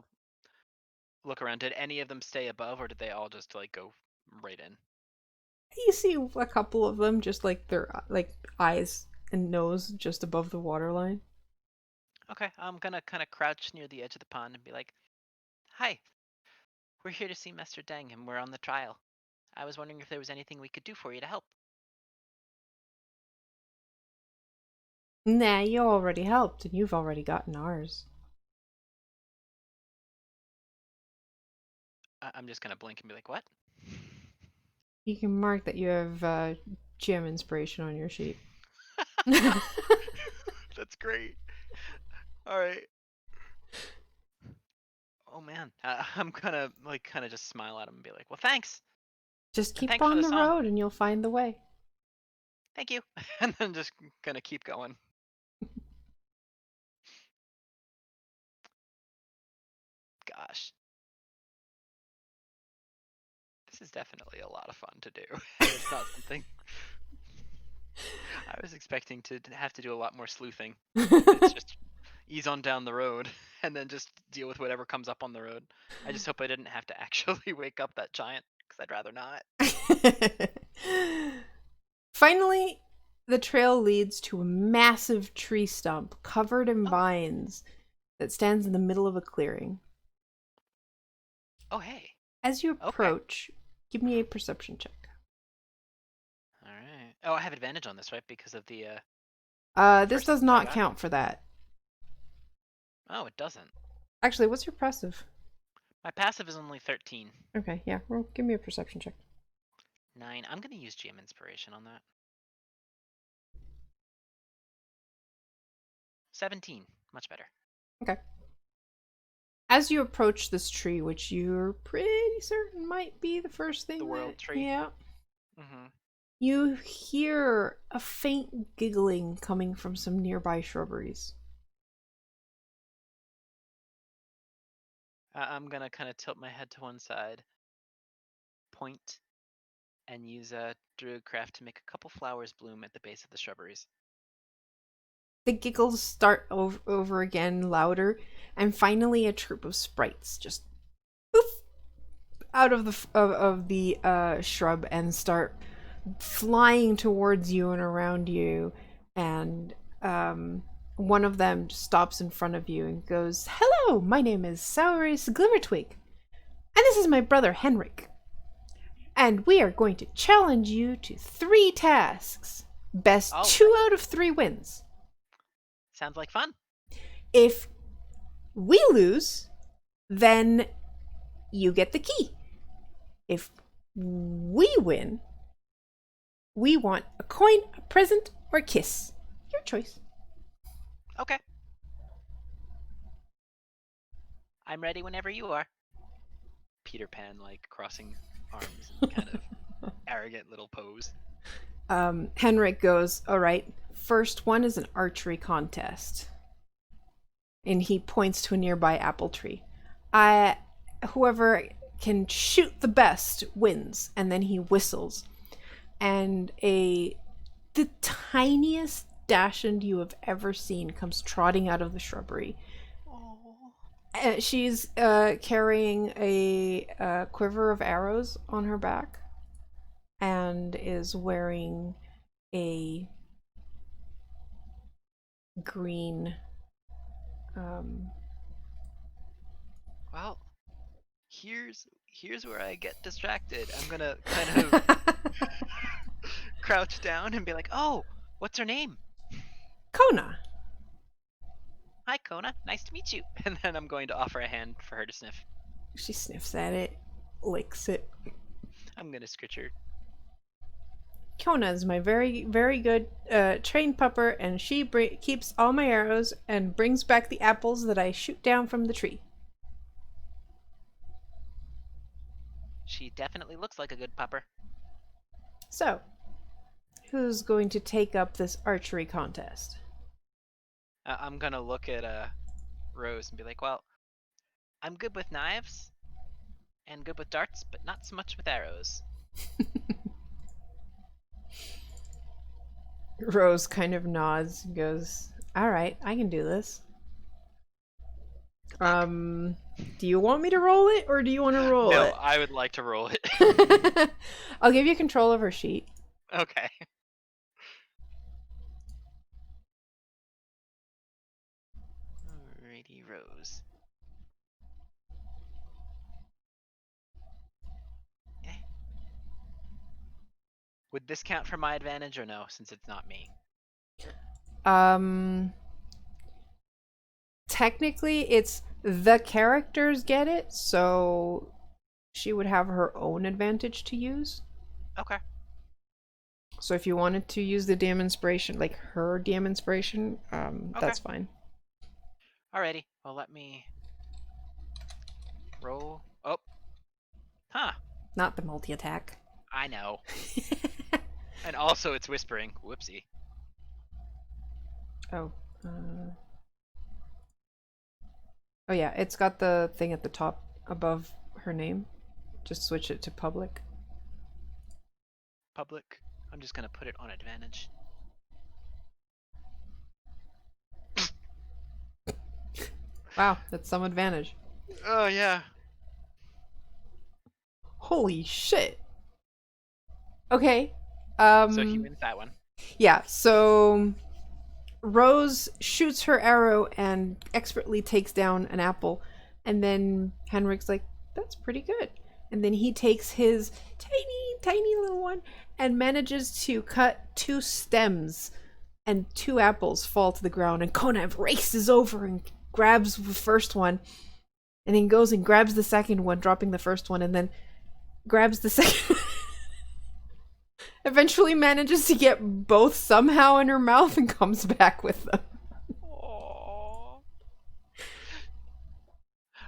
look around. Did any of them stay above, or did they all just like go right in? You see a couple of them, just like their eyes and nose just above the waterline. Okay, I'm gonna kind of crouch near the edge of the pond and be like, "Hi, we're here to see Master Deng, and we're on the trial. I was wondering if there was anything we could do for you to help." Nah, you already helped, and you've already gotten ours. I'm just gonna blink and be like, "What?" You can mark that you have gem inspiration on your sheet. That's great. All right. Oh man, I'm gonna like kind of just smile at him and be like, "Well, thanks, Just and keep thanks for on the the song. road, and you'll find the way. Thank you." And then just gonna keep going. Gosh, this is definitely a lot of fun to do, and it's not something was expecting to have to do a lot more sleuthing. It's just ease on down the road and then just deal with whatever comes up on the road. I just hope I didn't have to actually wake up that giant, because I'd rather not. Finally, the trail leads to a massive tree stump covered in Oh. vines that stands in the middle of a clearing. Oh, hey. As you Okay. approach, give me a perception check. All right. Oh, I have advantage on this, right? Because of the This first does I not got. count for that. Oh, it doesn't. Actually, what's your passive? My passive is only 13. Okay, yeah, well, give me a perception check. 9. I'm gonna use GM inspiration on that. 17. Much better. Okay. As you approach this tree, which you're pretty certain might be the first thing The world tree. Yeah. Mm-hmm. You hear a faint giggling coming from some nearby shrubberies. I'm gonna kind of tilt my head to one side, point, and use a Druidcraft to make a couple flowers bloom at the base of the shrubberies. The giggles start over again, louder, and finally a troop of sprites just poof out of the shrub and start flying towards you and around you. And one of them stops in front of you and goes, "Hello, my name is Sauris Glimmertwig, and this is my brother Henrik. And we are going to challenge you to 3 tasks. Best Oh. 2 out of 3 wins. Sounds like fun. If we lose, then you get the key. If we win, we want a coin, a present, or a kiss. Your choice." Okay. I'm ready whenever you are. Peter Pan, like, crossing arms in kind of arrogant little pose. Henrik goes, "All right, first one is an archery contest." And he points to a nearby apple tree. Whoever can shoot the best wins. And then he whistles. And the tiniest dachshund you have ever seen comes trotting out of the shrubbery. Oh. She's carrying a quiver of arrows on her back and is wearing a green Well, here's where I get distracted. I'm gonna kind of crouch down and be like, "Oh, what's her name?" Kona. "Hi, Kona. Nice to meet you." And then I'm going to offer a hand for her to sniff. She sniffs at it, licks it. I'm gonna scritch her. Kona is my very, very good trained pupper, and she keeps all my arrows and brings back the apples that I shoot down from the tree. She definitely looks like a good pupper. So, who's going to take up this archery contest? I'm gonna look at Rose and be like, "Well, I'm good with knives and good with darts, but not so much with arrows." Rose kind of nods and goes, "All right, I can do this." Do you want me to roll it, or do you want to roll No, it? I would like to roll it. I'll give you control of her sheet. Okay. Alrighty, Rose. Would this count for my advantage or no, since it's not me? Technically, it's the characters get it, so she would have her own advantage to use. Okay. So if you wanted to use the DM inspiration, like her DM inspiration, that's fine. Alrighty. Well, let me roll. Oh. Huh. Not the multi-attack. I know. And also it's whispering. Whoopsie. Oh. Oh yeah, it's got the thing at the top above her name. Just switch it to public. Public. I'm just gonna put it on advantage. Wow, that's some advantage. Oh yeah. Holy shit. Okay. So he wins that one. Yeah, so Rose shoots her arrow and expertly takes down an apple. And then Henrik's like, that's pretty good. And then he takes his tiny little one and manages to cut 2 stems, and 2 apples fall to the ground. And Konev races over and grabs the first one, and then goes and grabs the second one, dropping the first one, and then grabs the second. Eventually manages to get both somehow in her mouth and comes back with them. Aww.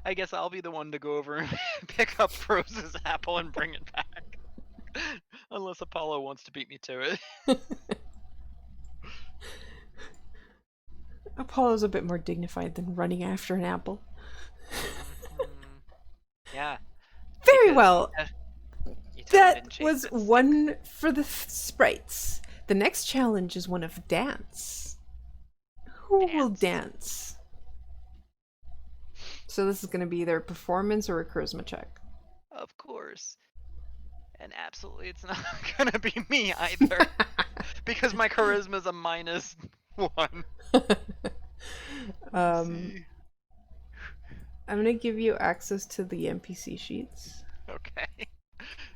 I guess I'll be the one to go over and pick up Rose's apple and bring it back. Unless Apollo wants to beat me to it. Apollo's a bit more dignified than running after an apple. Yeah. Very well. You totally That didn't chase was it. one for the sprites. The next challenge is one of dance. Who will dance? So this is going to be either a performance or a charisma check. Of course. And absolutely it's not gonna be me either. Because my charisma is a -1. I'm going to give you access to the NPC sheets. Okay.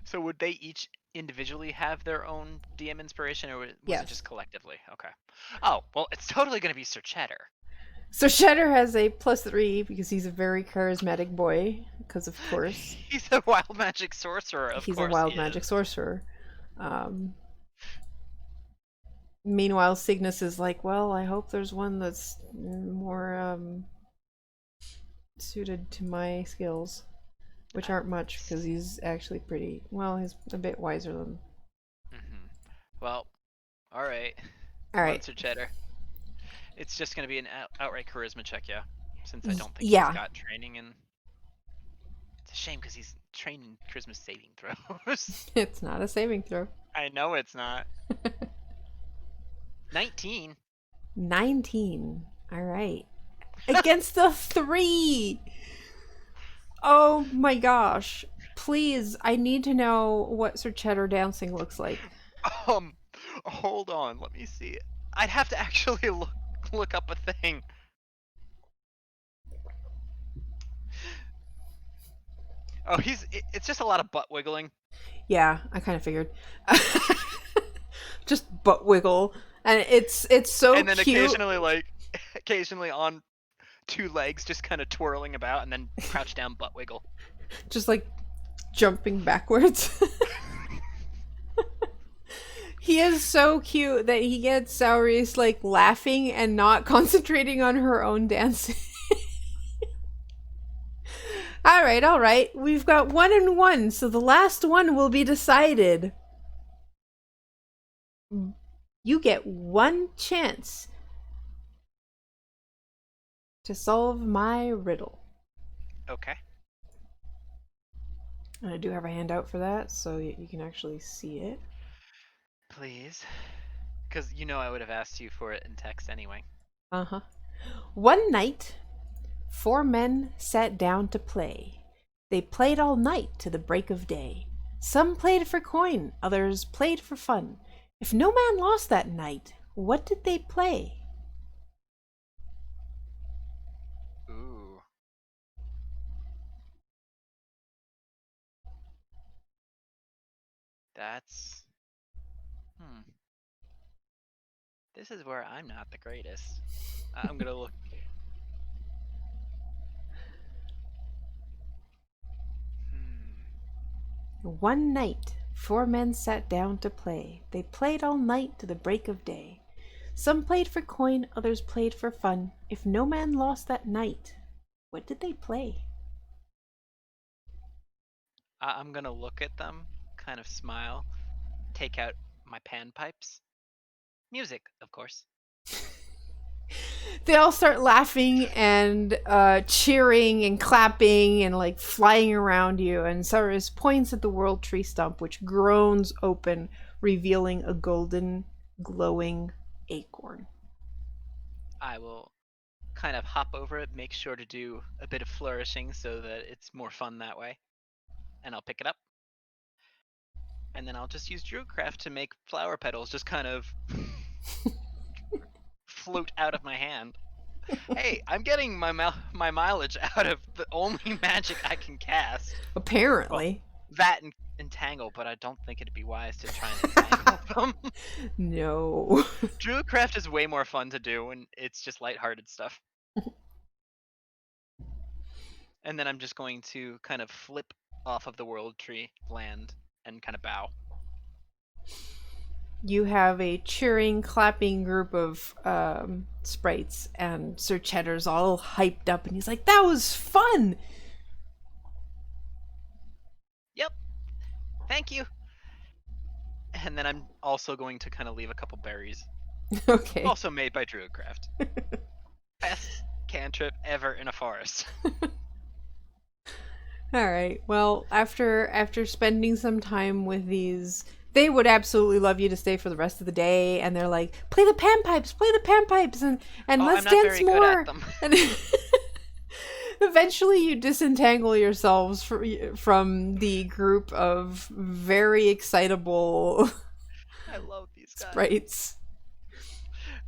So would they each individually have their own DM inspiration, or was Yes. it just collectively? Okay. Oh, well, it's totally going to be Sir Cheddar. So Cheddar has a +3 because he's a very charismatic boy, because of course. He's a wild magic sorcerer, He's a wild magic sorcerer. Meanwhile, Cygnus is like, well, I hope there's one that's more suited to my skills, which aren't much because he's actually pretty, well, he's a bit wiser than. Well, alright. Alright. Sir Cheddar. It's just going to be an outright charisma check, yeah? Since I don't think he's got training in... It's a shame because he's trained in charisma saving throws. It's not a saving throw. I know it's not. 19. 19. Alright. Against the 3! Oh my gosh. Please, I need to know what Sir Cheddar dancing looks like. Hold on, let me see. I'd have to actually look up a thing. Oh, it's just a lot of butt wiggling. Yeah, I kind of figured. Just butt wiggle, and it's so cute. And then occasionally on 2 legs, just kind of twirling about, and then crouch down butt wiggle. Just like jumping backwards. He is so cute that he gets Saoirse like laughing and not concentrating on her own dancing. All right. We've got 1 and 1, so the last one will be decided. You get 1 chance to solve my riddle. Okay. And I do have a handout for that, so you can actually see it. Please. Because you know I would have asked you for it in text anyway. Uh-huh. One night, 4 men sat down to play. They played all night to the break of day. Some played for coin, others played for fun. If no man lost that night, what did they play? Ooh. That's... This is where I'm not the greatest. I'm gonna look... One night, 4 men sat down to play. They played all night to the break of day. Some played for coin, others played for fun. If no man lost that night, what did they play? I'm gonna look at them, kind of smile, take out my panpipes. Music, of course. They all start laughing and cheering and clapping and like flying around you, and Cyrus points at the world tree stump, which groans open, revealing a golden, glowing acorn. I will kind of hop over it, make sure to do a bit of flourishing so that it's more fun that way. And I'll pick it up. And then I'll just use Druidcraft to make flower petals just kind of float out of my hand. Hey, I'm getting my mileage out of the only magic I can cast. Apparently. Well, that and entangle, but I don't think it'd be wise to try and entangle them. No. Druidcraft is way more fun to do, and it's just lighthearted stuff. And then I'm just going to kind of flip off of the world tree, land, and kind of bow. You have a cheering, clapping group of sprites, and Sir Cheddar's all hyped up, and he's like, "That was fun!" Yep, thank you. And then I'm also going to kind of leave a couple berries. Okay. Also made by Druidcraft. Best cantrip ever in a forest. All right. Well, after spending some time with these, they would absolutely love you to stay for the rest of the day. And they're like, play the panpipes, and Oh, let's I'm not dance very more. good at them. And eventually, you disentangle yourselves from the group of very excitable I love these guys. sprites.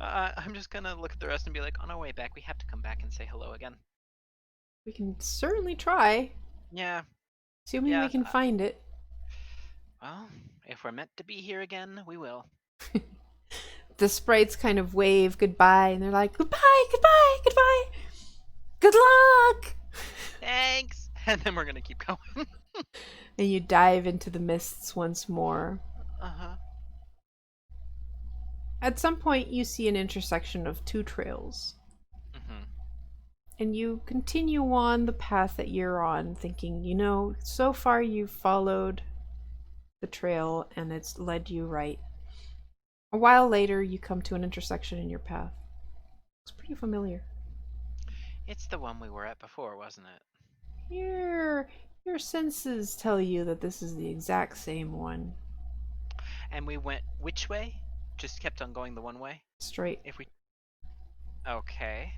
I'm just gonna look at the rest and be like, on our way back, we have to come back and say hello again. We can certainly try, Yeah. assuming Yeah, we can find it. Well, if we're meant to be here again, we will. The sprites kind of wave goodbye, and they're like, goodbye, goodbye, goodbye. Good luck! Thanks! And then we're gonna keep going. And you dive into the mists once more. Uh-huh. At some point, you see an intersection of two trails. Mm-hmm. And you continue on the path that you're on, thinking, so far you've followed the trail and it's led you right. A while later, you come to an intersection in your path. It's pretty familiar. It's the one we were at before, wasn't it? Your senses tell you that this is the exact same one. And we went which way? Just kept on going the one way? Straight. Okay.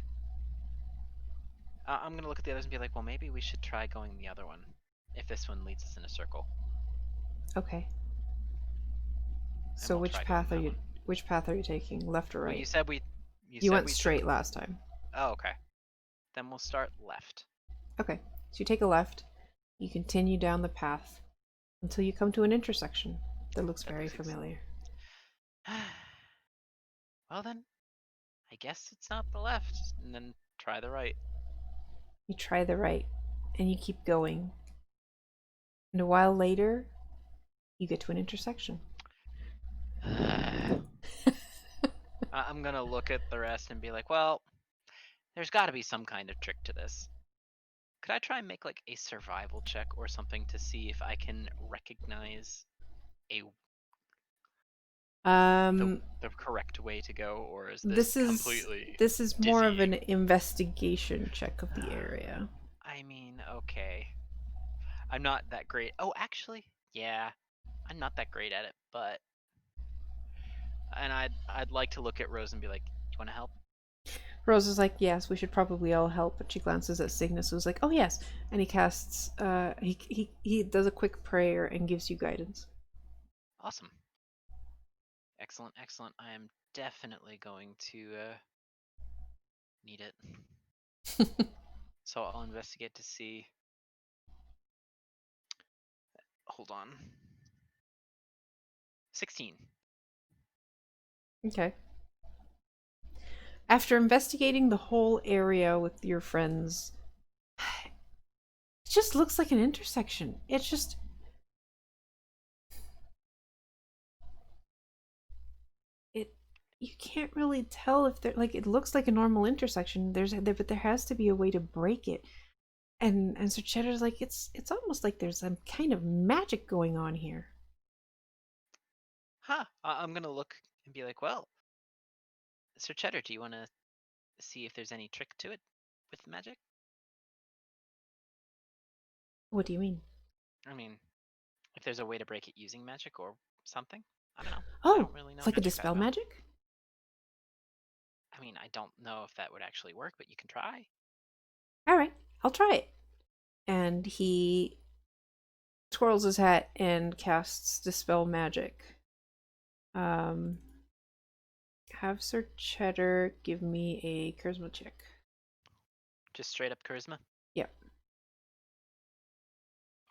I'm gonna look at the others and be like, well, maybe we should try going the other one. If this one leads us in a circle. Okay. And So we'll which try path going are that you one. which path are you taking? Left or right? Well, you said we went took- straight last time. Oh, okay. Then we'll start left. Okay. So you take a left. You continue down the path until you come to an intersection that looks very familiar. Well then, I guess it's not the left, and then try the right. You try the right, and you keep going. And a while later, you get to an intersection. I'm gonna look at the rest and be like, well, there's gotta be some kind of trick to this. Could I try and make like a survival check or something to see if I can recognize the correct way to go, or is this completely this is more of an dizzying? investigation check of the area. I mean, okay. I'm not that great. Oh, actually, yeah. I'm not that great at it, but I'd like to look at Rose and be like, "Do you want to help?" Rose is like, yes, we should probably all help. But she glances at Cygnus, who's like, oh yes, and he casts. He does a quick prayer and gives you guidance. Awesome. Excellent, excellent. I am definitely going to need it. So I'll investigate to see. Hold on. 16. Okay. After investigating the whole area with your friends, it just looks like an intersection. It's just. You can't really tell if they're like, it looks like a normal intersection. But there has to be a way to break it. And Sir Cheddar's like, it's almost like there's some kind of magic going on here. Huh. I'm gonna look and be like, well, Sir Cheddar, do you want to see if there's any trick to it with magic? What do you mean? I mean, if there's a way to break it using magic or something. I don't know. I Oh, don't really know like a magic that dispel well. magic? I mean, I don't know if that would actually work, but you can try. All right, I'll try it. And he twirls his hat and casts Dispel Magic. Um, have Sir Cheddar give me a charisma check. Just straight up charisma. Yep.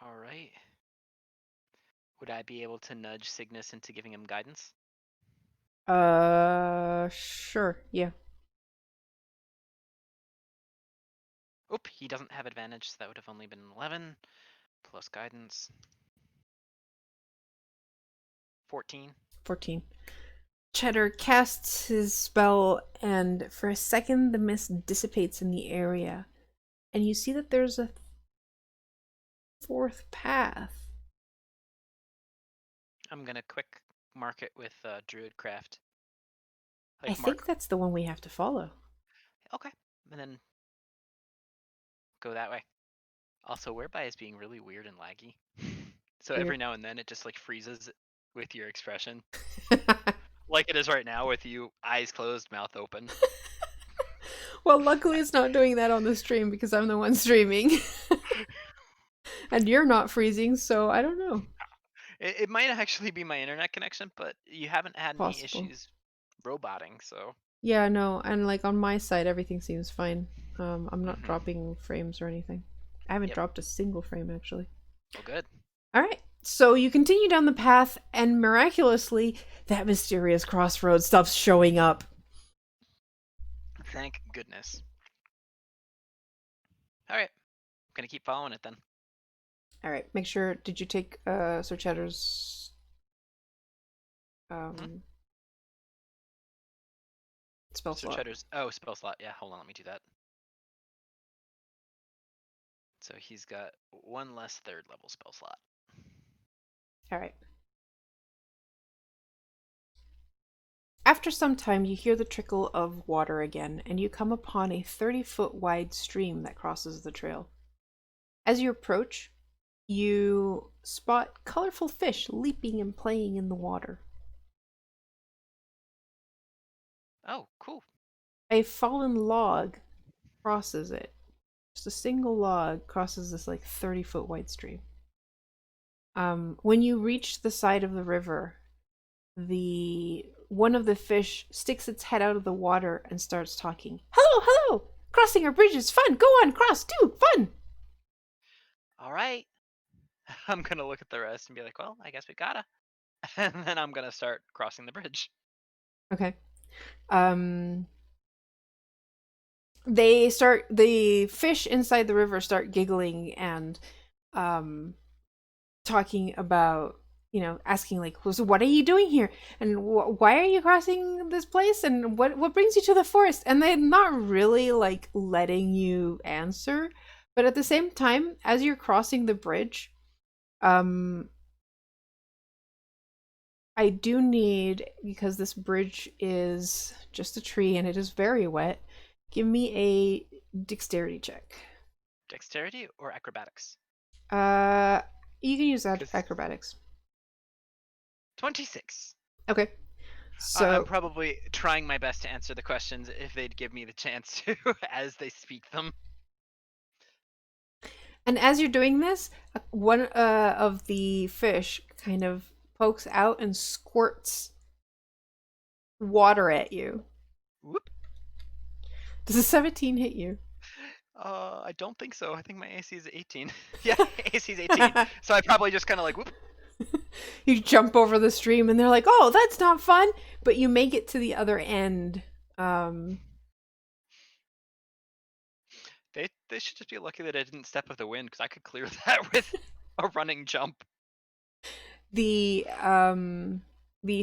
All right. Would I be able to nudge Cygnus into giving him guidance? Sure. Yeah. Oop, he doesn't have advantage, so that would have only been 11 plus guidance. 14. 14. Cheddar casts his spell, and for a second, the mist dissipates in the area. And you see that there's a fourth path. I'm gonna quick mark it with Druidcraft. I think that's the one we have to follow. Okay, and then go that way. Also, whereby is being really weird and laggy. So Weird. every now and then it just like freezes with your expression. Like it is right now with you eyes closed, mouth open. Well, luckily it's not doing that on the stream because I'm the one streaming. And you're not freezing, so I don't know. It might actually be my internet connection, but you haven't had any Possible. issues roboting, so. Yeah, no, and like on my side, everything seems fine. I'm not dropping frames or anything. I haven't dropped a single frame actually. Well, good. All right. So you continue down the path, and miraculously, that mysterious crossroad stops showing up. Thank goodness. All right, I'm gonna keep following it then. All right. Make sure. Did you take Sir Cheddar's spell Sir slot? Cheddar's spell slot. Yeah, hold on, let me do that. So he's got one less third level spell slot. All right. After some time, you hear the trickle of water again, and you come upon a 30-foot wide stream that crosses the trail. As you approach, you spot colorful fish leaping and playing in the water. Oh, cool. A fallen log crosses it. Just a single log crosses this like 30-foot wide stream. When you reach the side of the river, one of the fish sticks its head out of the water and starts talking. Hello, hello! Crossing our bridge is fun! Go on, cross too! Fun! All right. I'm gonna look at the rest and be like, well, I guess we gotta. And then I'm gonna start crossing the bridge. Okay. The fish inside the river start giggling and talking about, asking like, so what are you doing here, and why are you crossing this place, and what brings you to the forest, and they're not really like letting you answer. But at the same time, as you're crossing the bridge, I do need, because this bridge is just a tree and it is very wet, give me a dexterity check. Dexterity or acrobatics? You can use acrobatics. 26. Okay. So I'm probably trying my best to answer the questions if they'd give me the chance to as they speak them. And as you're doing this, one of the fish kind of pokes out and squirts water at you. Whoop. Does a 17 hit you? I don't think so. I think my AC is 18. Yeah, AC is 18. So I probably just kind of like, whoop. You jump over the stream and they're like, oh, that's not fun. But you make it to the other end. They should just be lucky that I didn't step with the wind, because I could clear that with a running jump. The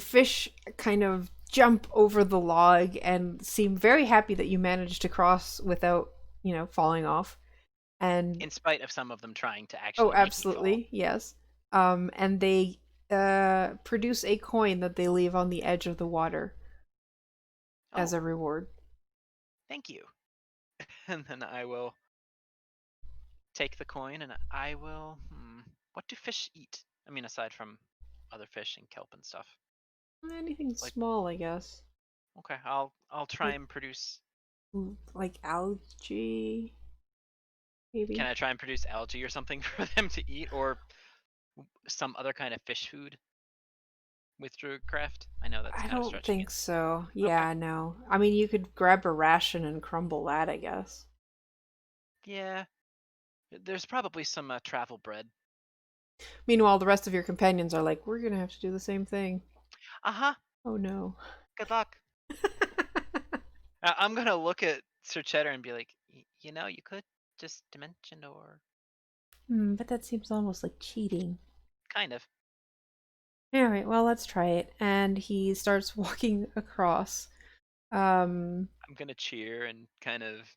fish kind of jump over the log and seem very happy that you managed to cross without, falling off. And in spite of some of them trying to actually make absolutely, me fall. yes. And they produce a coin that they leave on the edge of the water as a reward. Thank you. And then I will take the coin and I will. What do fish eat? I mean, aside from other fish and kelp and stuff. Anything small, I guess. Okay, I'll try and produce. Like algae, Can maybe. I try and produce algae or something for them to eat, or some other kind of fish food with Druidcraft? I know that's I kind of don't stretching it. think so. Okay. Yeah, no. I mean, you could grab a ration and crumble that, I guess. Yeah, there's probably some travel bread. Meanwhile, the rest of your companions are like, we're gonna have to do the same thing. Uh-huh. Oh no. Good luck. I'm gonna look at Sir Cheddar and be like, you know, you could just dimension door. But that seems almost like cheating. Kind of. Alright, well, let's try it. And he starts walking across. Um, I'm gonna cheer and kind of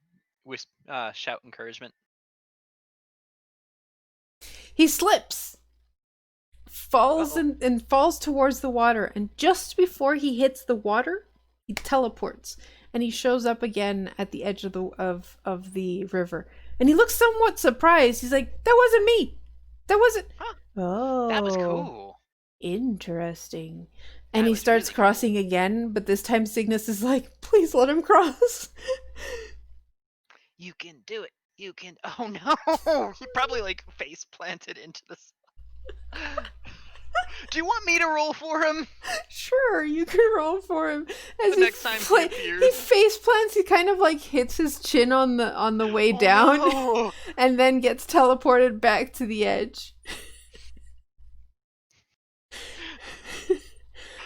shout encouragement. he slips, falls Uh-oh. and falls towards the water, and just before he hits the water, he teleports and he shows up again at the edge of the river. And he looks somewhat surprised. He's like, "That wasn't me. That wasn't." Huh. That was Oh, cool. interesting. And That he was starts really cool. crossing again, but this time Cygnus is like, "Please let him cross." You can do it. You can. Oh no! He probably like face planted into this. Do you want me to roll for him Sure, you can roll for him as the next time he he appears? face plants. He kind of like hits his chin on the way Oh down, no! and then gets teleported back to the edge.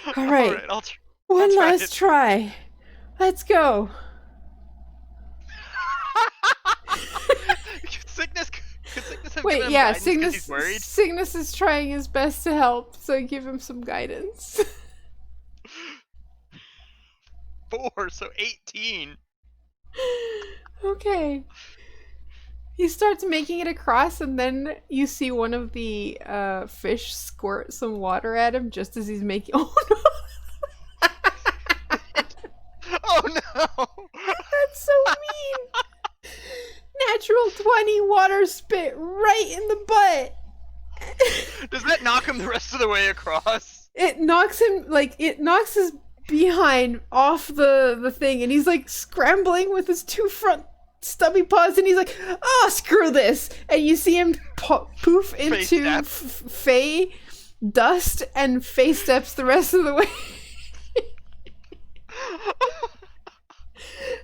All All right, right, I'll one try last it. try. Let's go. Sickness. Could Sickness have Wait, given him yeah, guidance because he's worried? Cygnus is trying his best to help, so give him some guidance. 4, so 18. Okay. He starts making it across, and then you see one of the fish squirt some water at him just as he's making. Oh no! Oh no! That's so mean! Natural 20 water spit right in the butt! Does that knock him the rest of the way across? It knocks him, like, it knocks his behind off the thing, and he's like scrambling with his two front stubby paws, and he's like, "Oh, screw this!" And you see him poof into Fey dust and face steps the rest of the way.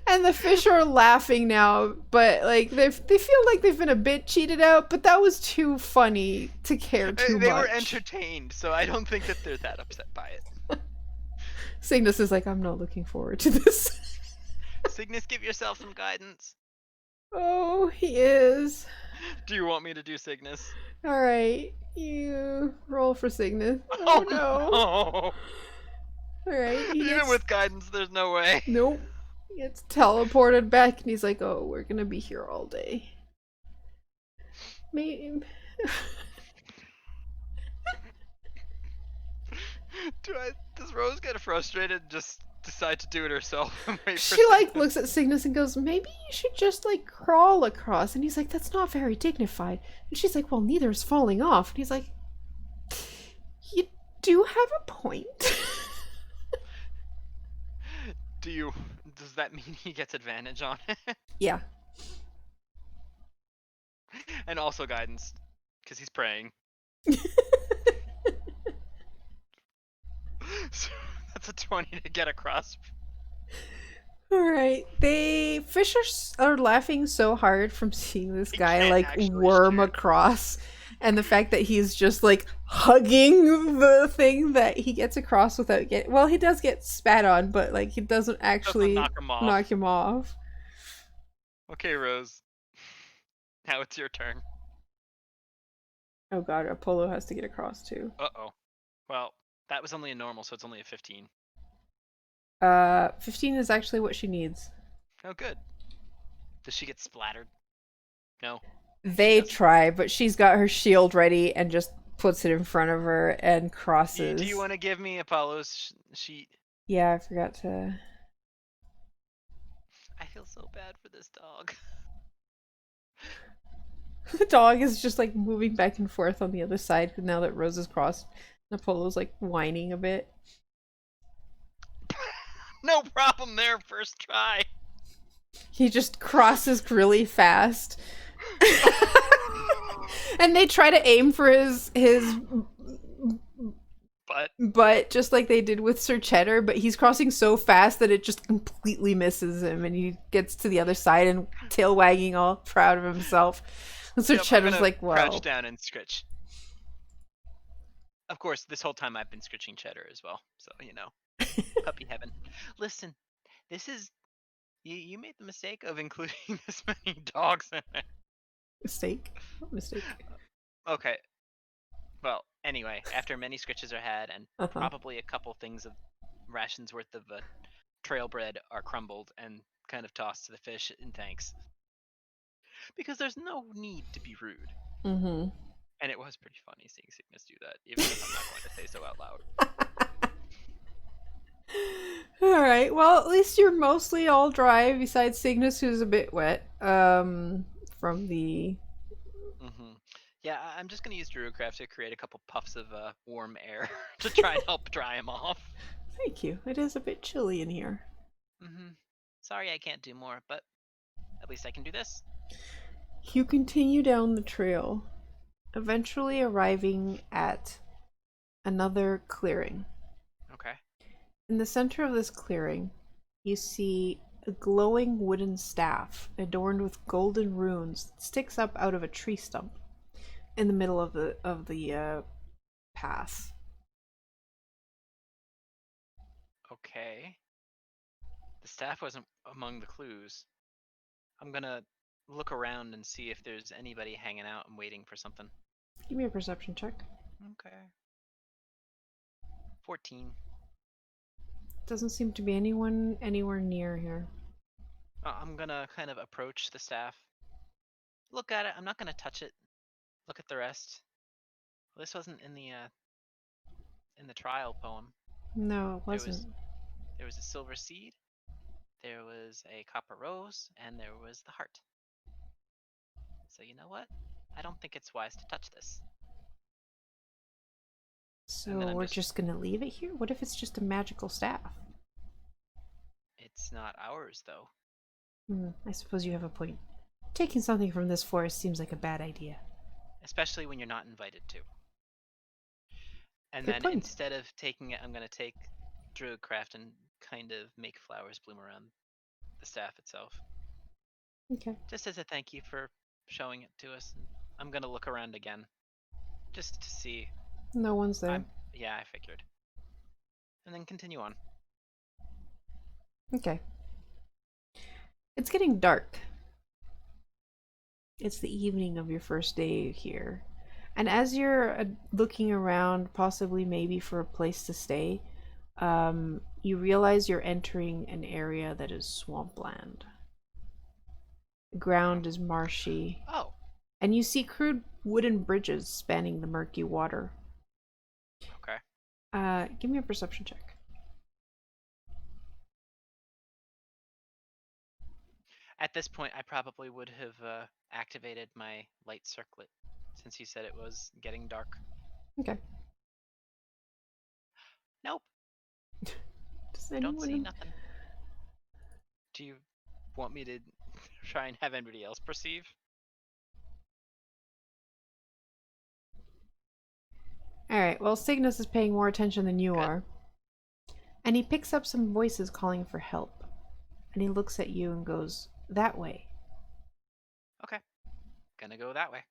And the fish are laughing now, but like they feel like they've been a bit cheated out, but that was too funny to care too much. They were entertained, so I don't think that they're that upset by it. Cygnus is like, "I'm not looking forward to this." Cygnus, give yourself some guidance. Oh, he is. Do you want me to do Cygnus? All right, you roll for Cygnus. Oh no! No. All right, Even with guidance, there's no way. Nope. He gets teleported back, and he's like, "Oh, we're gonna be here all day." Maybe. Does Rose get frustrated and just decide to do it herself and wait for She like Cygnus? looks at Cygnus and goes, "Maybe you should just like crawl across." And he's like, "That's not very dignified." And she's like, "Well, neither is falling off." And he's like, "You do have a point." Does that mean he gets advantage on it? Yeah. And also guidance, because he's praying. So that's a 20 to get across. All right. They fish are laughing so hard from seeing this guy like worm across, and the fact that he's just like hugging the thing that he gets across without getting. Well, he does get spat on, but like he doesn't actually knock him off. Okay, Rose. Now it's your turn. Oh god, Apollo has to get across too. Uh-oh. Well, that was only a normal, so it's only a 15. 15 is actually what she needs. Oh, good. Does she get splattered? No. They try, but she's got her shield ready and just puts it in front of her and crosses. Do you want to give me Apollo's sheet? Yeah, I forgot to. I feel so bad for this dog. The dog is just like moving back and forth on the other side now that Rose is crossed. And Apollo's like whining a bit. No problem there, first try. He just crosses really fast. And they try to aim for his butt, just like they did with Sir Cheddar, but he's crossing so fast that it just completely misses him, and he gets to the other side and tail wagging all proud of himself. And Sir Cheddar's like, "Wow." Crouch down and scritch. Of course, this whole time I've been scritching Cheddar as well, so you know, puppy heaven. Listen, this is you made the mistake of including this many dogs in it. Mistake? What mistake? Okay. Well, anyway, after many scritches are had and probably a couple things of rations worth of trail bread are crumbled and kind of tossed to the fish in thanks. Because there's no need to be rude. Mm-hmm. And it was pretty funny seeing Cygnus do that, even if I'm not going to say so out loud. Alright, well, at least you're mostly all dry, besides Cygnus, who's a bit wet. From the... Yeah, I'm just going to use Druidcraft to create a couple puffs of warm air to try and help dry him off. Thank you. It is a bit chilly in here. Sorry I can't do more, but at least I can do this. You continue down the trail, eventually arriving at another clearing. Okay. In the center of this clearing, you see a glowing wooden staff adorned with golden runes that sticks up out of a tree stump in the middle of the path. Okay. The staff wasn't among the clues. I'm gonna look around and see if there's anybody hanging out and waiting for something. Give me a perception check. Okay. 14. Doesn't seem to be anyone anywhere near here. I'm gonna kind of approach the staff. Look at it. I'm not gonna touch it. Look at the rest. Well, this wasn't in the trial poem. No, it wasn't. There was a silver seed, there was a copper rose, and there was the heart. So you know what? I don't think it's wise to touch this. So we're just gonna leave it here? What if it's just a magical staff? It's not ours, though. I suppose you have a point. Taking something from this forest seems like a bad idea. Especially when you're not invited to. And Good then point. Instead of taking it, I'm going to take Druidcraft and kind of make flowers bloom around the staff itself. Okay. Just as a thank you for showing it to us. I'm going to look around again. Just to see. No one's there. Yeah, I figured. And then continue on. Okay. It's getting dark. It's the evening of your first day here. And as you're looking around, possibly maybe for a place to stay, you realize you're entering an area that is swampland. The ground is marshy. Oh. And you see crude wooden bridges spanning the murky water. Okay. Give me a perception check. At this point, I probably would have activated my light circlet, since you said it was getting dark. Okay. Nope. Does Don't see nothing. Do you want me to try and have anybody else perceive? Alright, well, Cygnus is paying more attention than you Good. are. And he picks up some voices calling for help. And he looks at you and goes, "That way." Okay. Gonna go that way.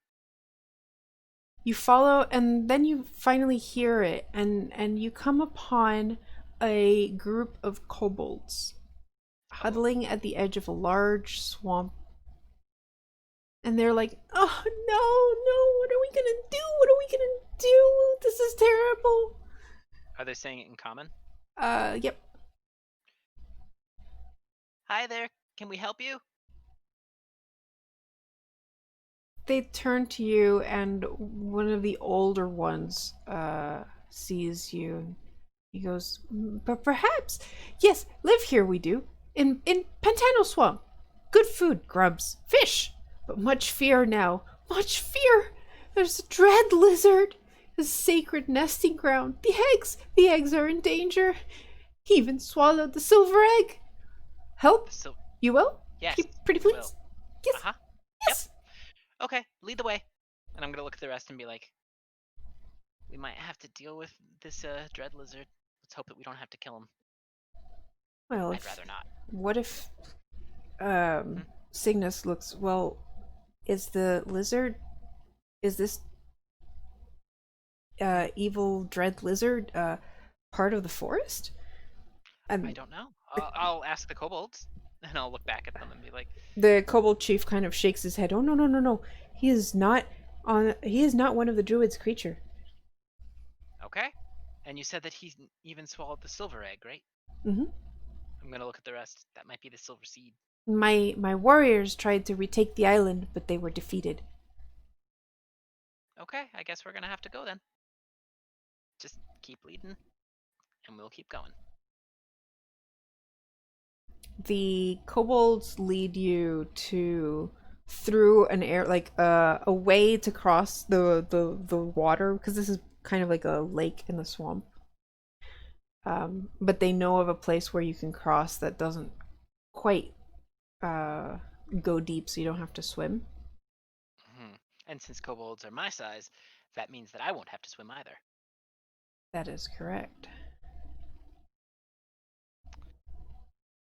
You follow, and then you finally hear it, and you come upon a group of kobolds huddling at the edge of a large swamp. And they're like, "Oh no, what are we gonna do? What are we gonna do? This is terrible." Are they saying it in common? Yep. Hi there, can we help you? They turn to you, and one of the older ones sees you. He goes, "But perhaps, yes, live here we do, in Pantano Swamp. Good food, grubs, fish, but much fear now, much fear. There's a dread lizard, a sacred nesting ground. The eggs are in danger. He even swallowed the silver egg. Help? So, You will? yes, Pretty I will. please? Yes. Uh-huh. Yep. Yes. Okay, lead the way. And I'm gonna look at the rest and be like, we might have to deal with this dread lizard. Let's hope that we don't have to kill him. Well, I'd rather not. what if Hmm? Cygnus looks well? Is the lizard? Is this Hmm? evil dread lizard part of the forest? I And don't know. I'll ask the kobolds, and I'll look back at them and be like, the kobold chief kind of shakes his head. Oh no no no no! He is not on. He is not one of the druids' creature. okay. And you said that he even swallowed the silver egg, right? Hmm. I'm gonna look at the rest. That might be the silver seed. My warriors tried to retake the island, but they were defeated. Okay, I guess we're gonna have to go then. Just keep leading, and we'll keep going. The kobolds lead you to through an air like a way to cross the water because this is kind of like a lake in the swamp. But they know of a place where you can cross that doesn't quite uh, go deep, so you don't have to swim. Hmm. And since kobolds are my size, that means that I won't have to swim either. That is correct.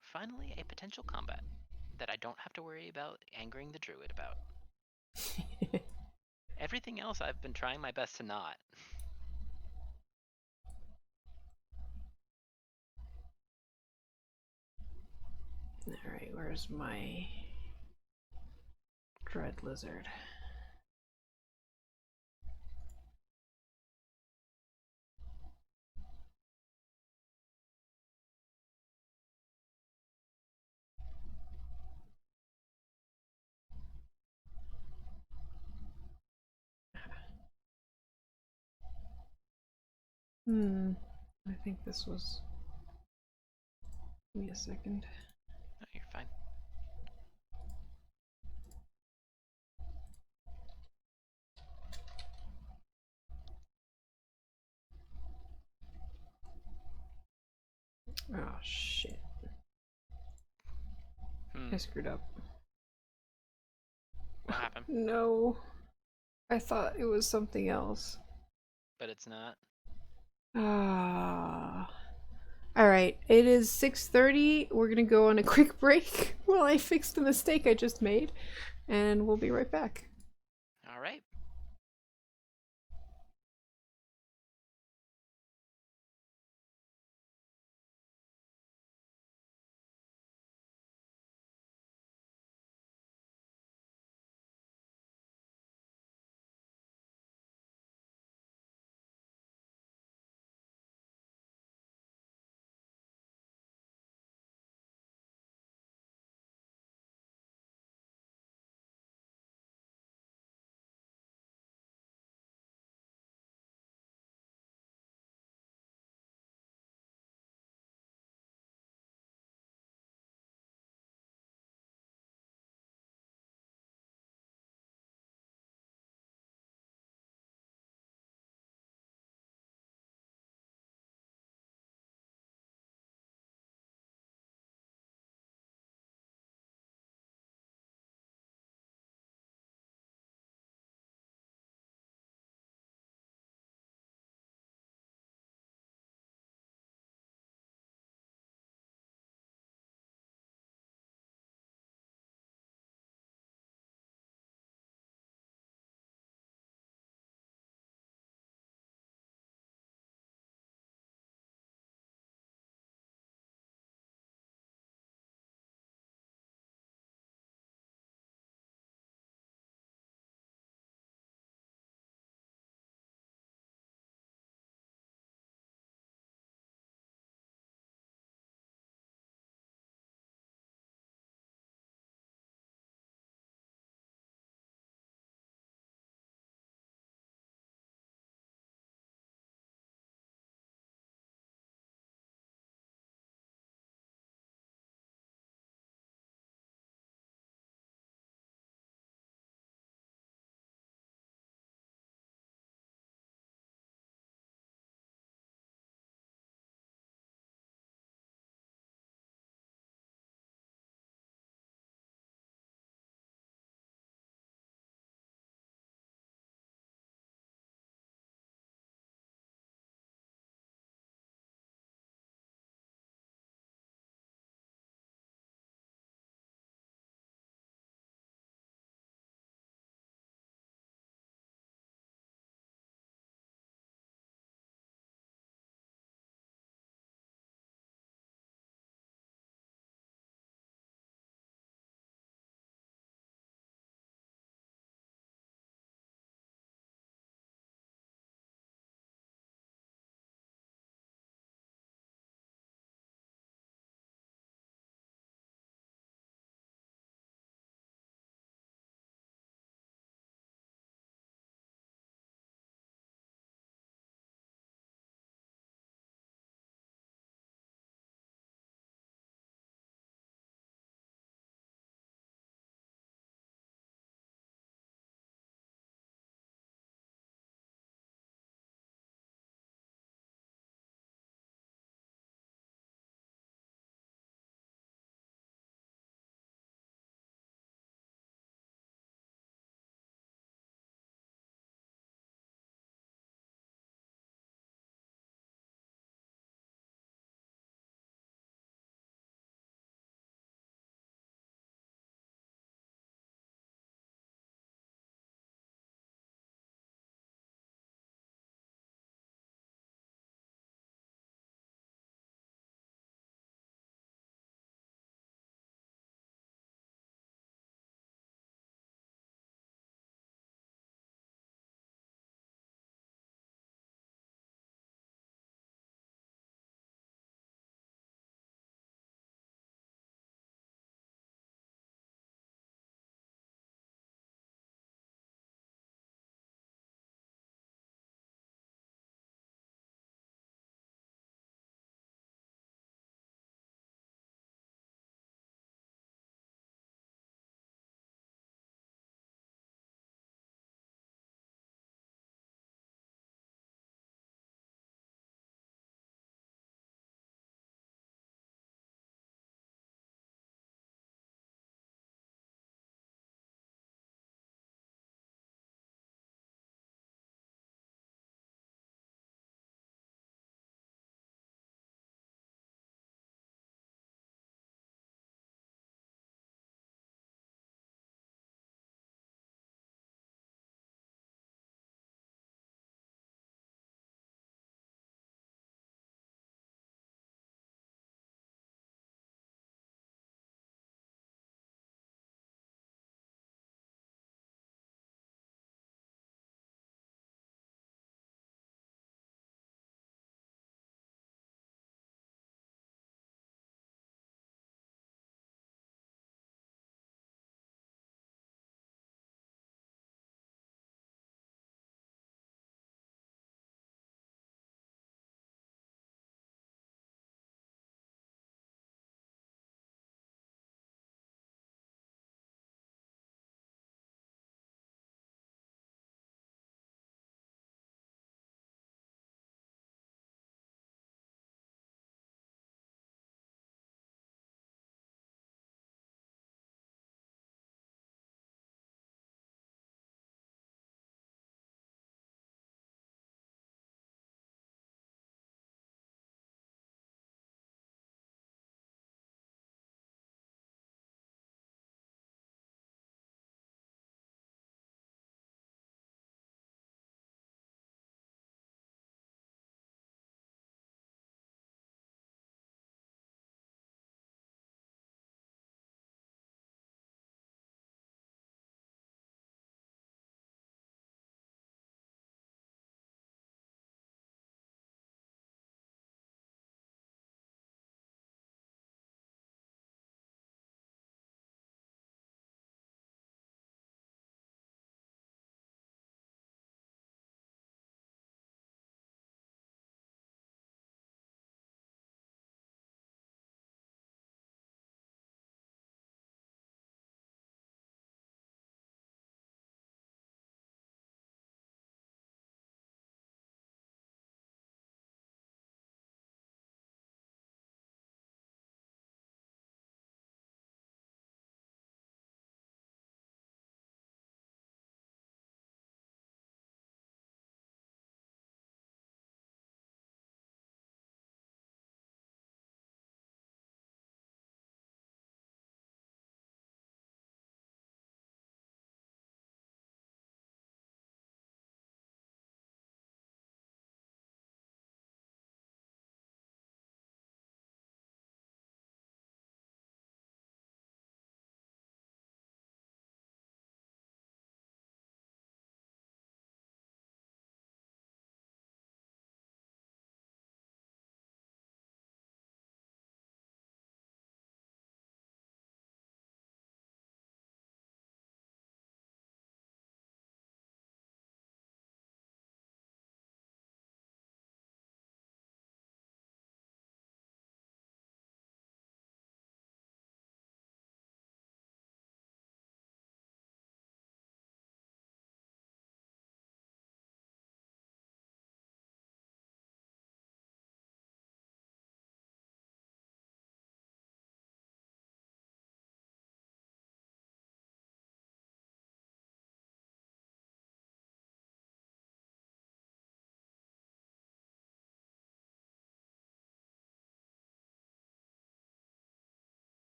Finally, a potential combat that I don't have to worry about angering the druid about. Everything else I've been trying my best to not. All right, where's my dread lizard? I think this was. Give me a second. No, you're fine. Oh shit! Hmm. I screwed up. What happened? No, I thought it was something else. But it's not. Ah. All right, it is 6:30. We're going to go on a quick break while I fix the mistake I just made, and we'll be right back. All right.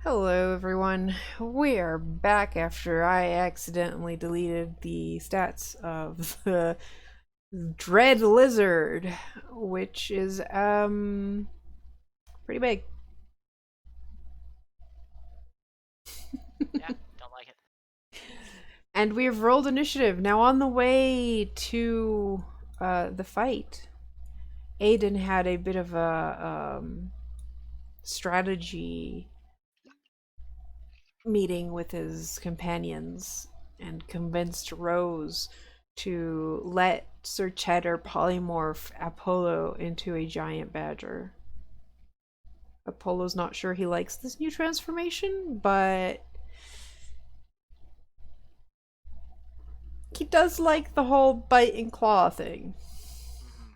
Hello, everyone. We are back after I accidentally deleted the stats of the Dread Lizard, which is pretty big. Yeah, don't like it. And we've rolled initiative. Now on the way to the fight, Aodhan had a bit of a strategy meeting with his companions and convinced Rose to let Sir Cheddar polymorph Apollo into a giant badger. Apollo's not sure he likes this new transformation, but he does like the whole bite and claw thing. Mm-hmm.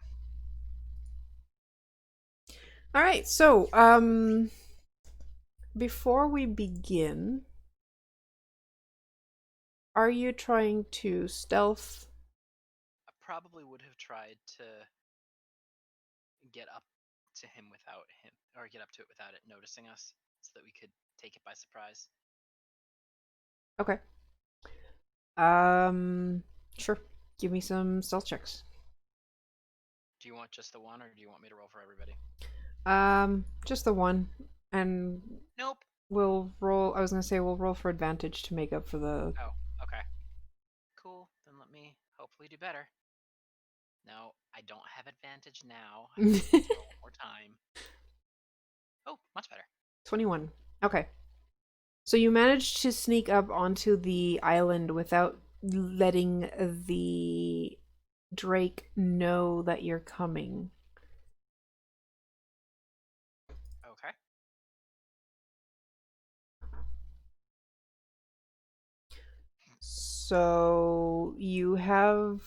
All right, so before we begin, are you trying to stealth? I probably would have tried to get up to him without him, or get up to it without it noticing us, so that we could take it by surprise. Okay. Um, sure. Give me some stealth checks. Do you want just the one, or do you want me to roll for everybody? Just the one, and Nope. we'll roll. I was gonna say we'll roll for advantage to make up for the. Oh, okay. Cool. Then let me hopefully do better. No, I don't have advantage now. I need to roll one more time. Oh, much better. 21. Okay. So you managed to sneak up onto the island without letting the Drake know that you're coming. Okay. So you have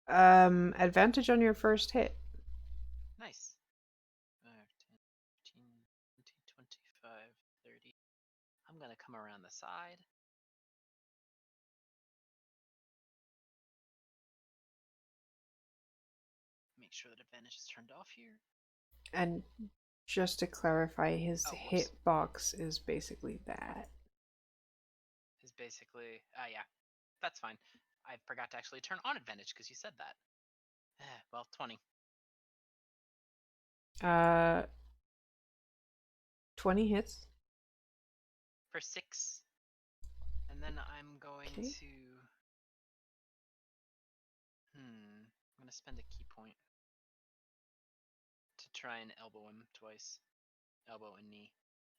advantage on your first hit. Nice. 5, 10, 15, 20, 25, 30. I'm gonna come around the side. Make sure that advantage is turned off here. And just to clarify, his Oh, whoops. hitbox is basically that. Is basically, yeah, that's fine. I forgot to actually turn on advantage because you said that. Well, 20 Uh, 20 hits. for 6. And then I'm going Okay. to, I'm gonna spend a key point to try and elbow him twice. Elbow and knee.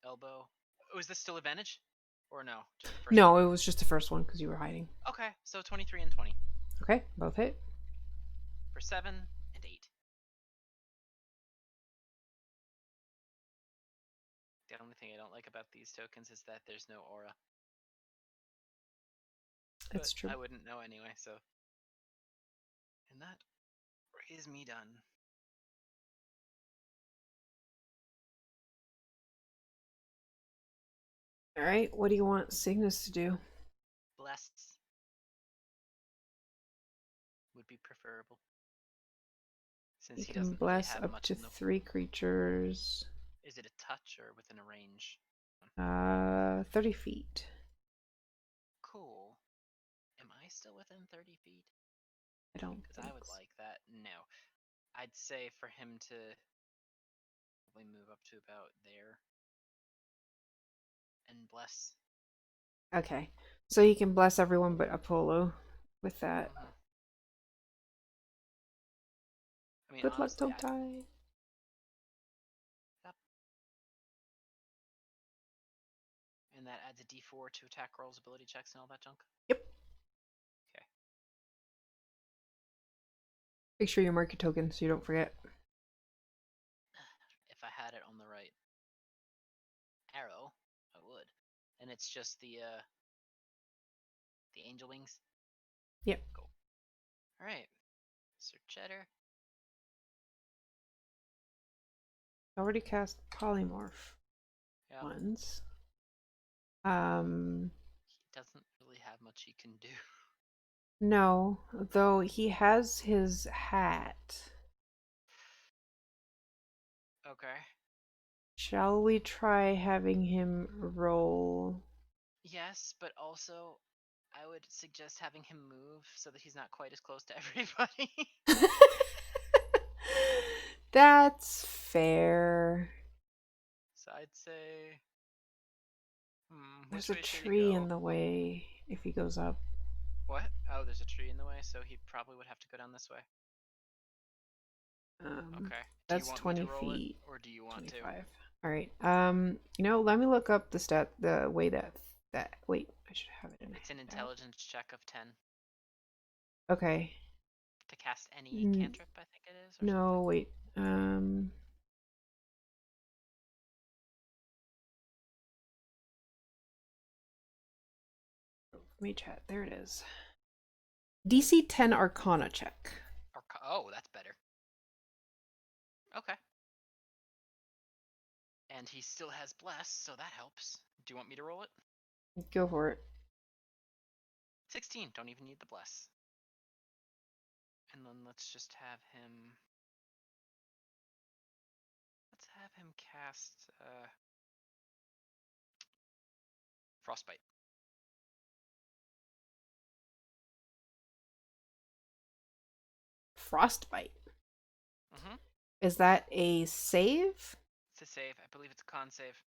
Elbow. Oh, is this still advantage? Or no? Just the first No, one? it was just the first one because you were hiding. Okay, so 23 and 20 Okay, both hit. for 7 and 8. The only thing I don't like about these tokens is that there's no aura. But It's true. I wouldn't know anyway, so. And that is me done. All right, what do you want Cygnus to do? Blessed would be preferable. Since He he can doesn't really bless have up much to in the. 3 creatures. Is it a touch or within a range? 30 feet. Cool. Am I still within 30 feet? I don't Because think I would so. like that. No. I'd say for him to probably move up to about there and bless. Okay, so he can bless everyone but Apollo with that. Mm-hmm. I mean, Good luck, honestly, toe tie. yep. And that adds a d4 to attack rolls, ability checks, and all that junk. Yep. Okay. Make sure you mark your token so you don't forget. If I had it on the right arrow, I would. And it's just the angel wings. Yep. Cool. All right, Sir Cheddar. Already cast polymorph Yep. once. He doesn't really have much he can do. No, though he has his hat. Okay. Shall we try having him roll? Yes, but also I would suggest having him move so that he's not quite as close to everybody. That's fair. So I'd say, There's which a way should he tree in go? the way if he goes up. What? Oh, there's a tree in the way, so he probably would have to go down this way. Okay. Do you That's want me 20 to roll it, feet. or do you want to? 25. All right. Let me look up the way wait, I should have it in my It's an head. intelligence check of 10 Okay. to cast any cantrip, I think it is, or No, something. wait. Let me chat. There it is. DC 10 Arcana check. Oh, that's better. Okay. And he still has Bless, so that helps. Do you want me to roll it? Go for it. 16. Don't even need the Bless. And then let's just have him... Let's have him cast... Frostbite. Frostbite. Mm-hmm. Is that a save? It's a save. I believe it's a con save.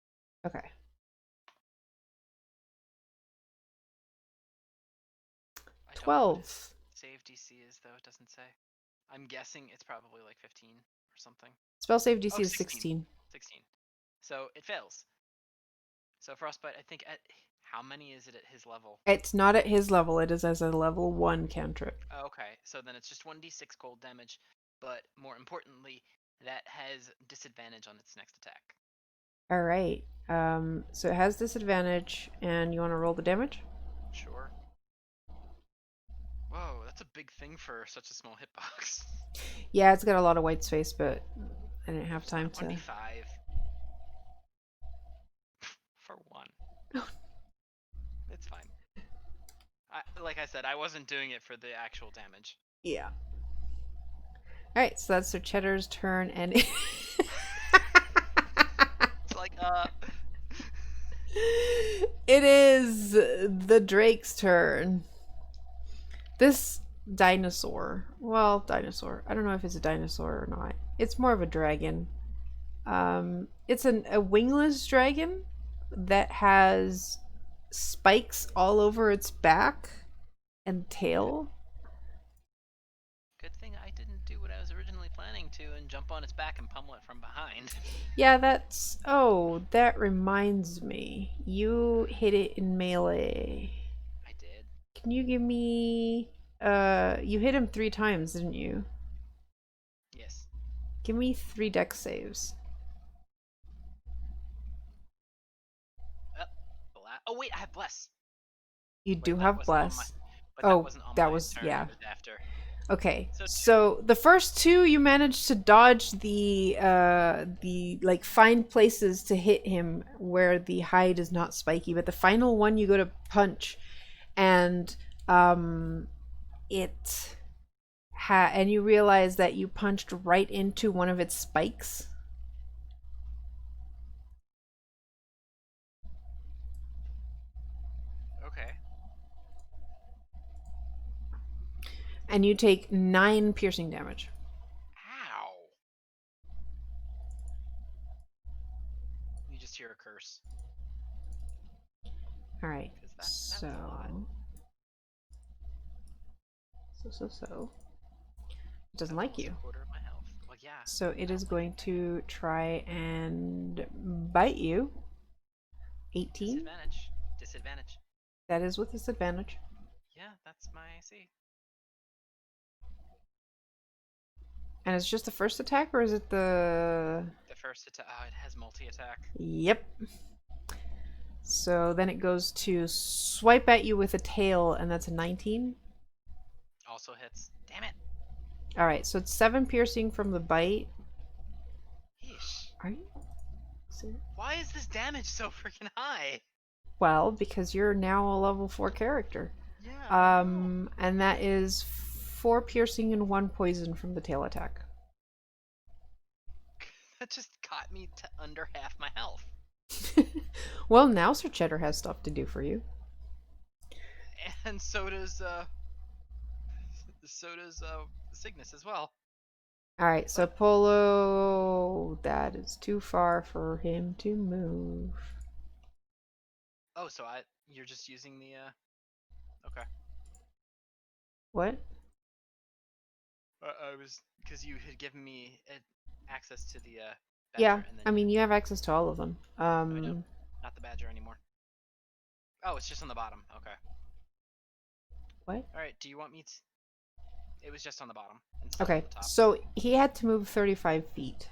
Okay. I 12. Don't know what his save DC is, though. It doesn't say. I'm guessing it's probably like 15 or something. Spell save DC Oh, is 16. 16. So it fails. So Frostbite, I think at... How many is it at his level? It's not at his level. It is as a level 1 cantrip. Okay, so then it's just 1d6 cold damage, but more importantly, that has disadvantage on its next attack. All right. So it has disadvantage, and you want to roll the damage? Sure. Whoa, that's a big thing for such a small hitbox. Yeah, it's got a lot of white space, but I didn't have time to. 1d5 for 1. It's fine. Like I said, I wasn't doing it for the actual damage. Yeah. All right, so that's Sir Cheddar's turn, and It's like, it is the Drake's turn. This dinosaur. Well, dinosaur. I don't know if it's a dinosaur or not. It's more of a dragon. It's a wingless dragon that has spikes all over its back and tail. Good thing I didn't do what I was originally planning to and jump on its back and pummel it from behind. Yeah, that's... Oh, that reminds me. You hit it in melee. I did. Can you give me... You hit him 3 times, didn't you? Yes. Give me 3 dex saves. Oh wait, I have Bless. You do have Bless. But that wasn't on my turn, yeah. it was after. Okay, so the first 2 you managed to dodge the like find places to hit him where the hide is not spiky, but the final one you go to punch, and and you realize that you punched right into one of its spikes. Okay. And you take 9 piercing damage. Ow. You just hear a curse. All right. That's a lot. So. It doesn't like you. A quarter of my health. Well, yeah. So it is going to try and bite you. 18. Disadvantage. That is with disadvantage. Yeah, that's my AC. And it's just the first attack, or is it the... The first attack. Oh, it has multi-attack. Yep. So then it goes to swipe at you with a tail, and that's a 19. Also hits. Damn it. Alright, so it's 7 piercing from the bite. Yeesh. Are you serious? Why is this damage so freaking high? Well, because you're now a level 4 character. Yeah. And that is 4 piercing and 1 poison from the tail attack. That just got me to under half my health. Well, now Sir Cheddar has stuff to do for you. And so does Cygnus as well. Alright, so But Polo, that is too far for him to move. oh, so you're just using the okay. What? I was because you had given me access to the Yeah, badger, and then I mean, you have access to all of them. I know, not the badger anymore. Oh, it's just on the bottom. Okay. What? All right. Do you want me to? It was just on the bottom instead Okay, of the top. so he had to move 35 feet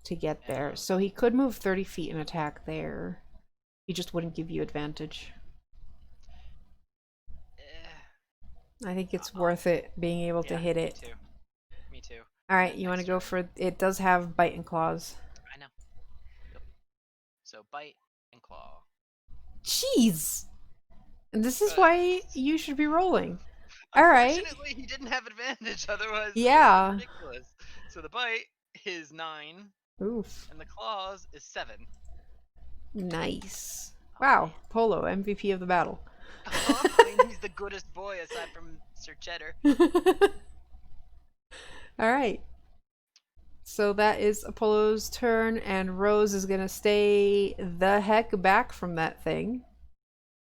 to get there. So he could move 30 feet and attack there. He just wouldn't give you advantage. I think it's worth it being able to hit it. Me too. Me too. Alright, you want to go for... It does have bite and claws. I know. Yep. So bite and claw. Jeez! And this is why you should be rolling. Alright. Unfortunately, he didn't have advantage, otherwise Yeah. it would be ridiculous. So the bite is 9. Oof. And the claws is 7. Nice. Wow, Polo, MVP of the battle. I mean, he's the goodest boy aside from Sir Cheddar. Alright. So that is Apollo's turn, and Rose is gonna stay the heck back from that thing.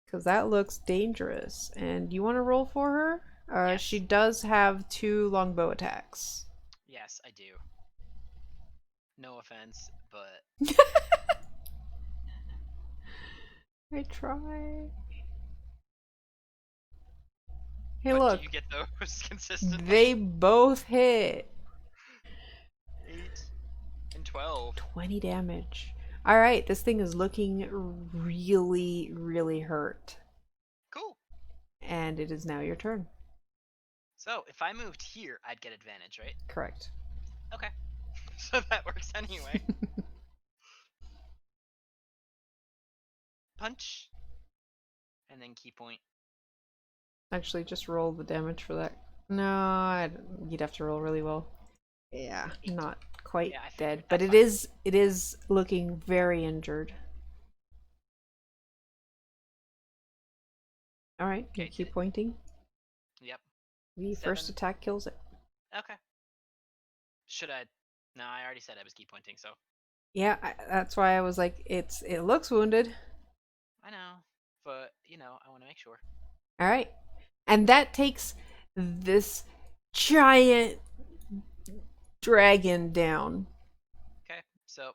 Because that looks dangerous. And you want to roll for her? Yes. She does have 2 longbow attacks. Yes, I do. No offense, but... I try. Hey, but look. Do you get those consistently? They both hit. 8 and 12. 20 damage. Alright, this thing is looking really, really hurt. Cool. And it is now your turn. So, if I moved here, I'd get advantage, right? Correct. Okay. So that works anyway. Punch. And then key point. Actually, just roll the damage for that. No, you'd have to roll really well. Yeah, 8. not quite Yeah, dead, but fine. it is looking very injured. All right, you keep pointing. Yep. The 7. first attack kills it. Okay. Should I? No, I already said I was key pointing, so. Yeah, that's why I was like, it looks wounded. I know, but you know, I want to make sure. All right, and that takes this giant dragon down. Okay, so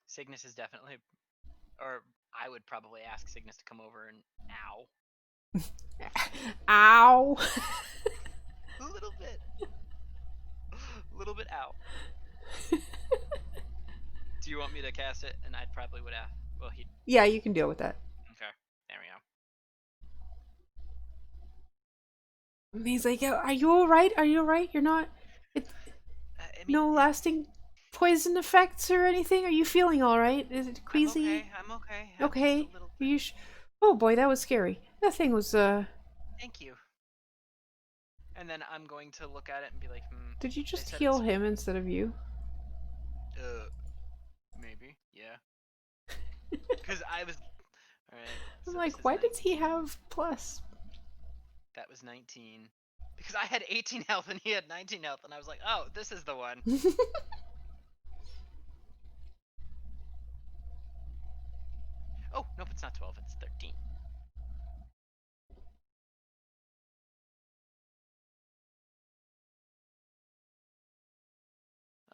Cygnus is definitely, or I would probably ask Cygnus to come over and ow. Ow. A little bit. A little bit ow. Do you want me to cast it? And I probably would ask. Well, he. Yeah, you can deal with that. Okay, there we go. And he's like, "Are you all right? Are you all right? You're not. No lasting poison effects or anything? Are you feeling all right? Is it queasy? I'm okay. Okay. Are you oh boy, that was scary. That thing was Thank you. And then I'm going to look at it and be like, Did you just heal him instead of you? Maybe, yeah. Because I was. Alright. I'm like, why does he have plus? That was 19. Because I had 18 health and he had 19 health, and I was like, oh, this is the one. Oh, nope, it's not 12, it's 13.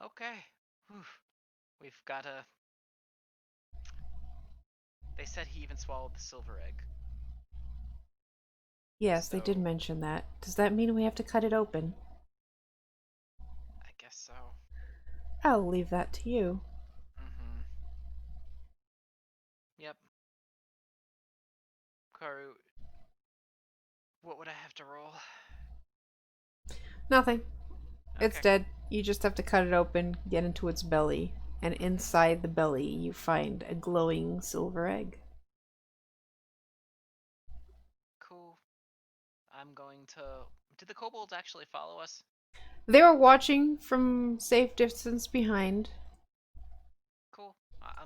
Okay. Whew. We've got a... They said he even swallowed the silver egg. Yes, they did mention that. Does that mean we have to cut it open? I guess so. I'll leave that to you. Mm-hmm. Yep. Karu, what would I have to roll? Nothing. Okay. It's dead. You just have to cut it open, get into its belly, and inside the belly you find a glowing silver egg. Cool. I'm going to... Did the kobolds actually follow us? They were watching from safe distance behind.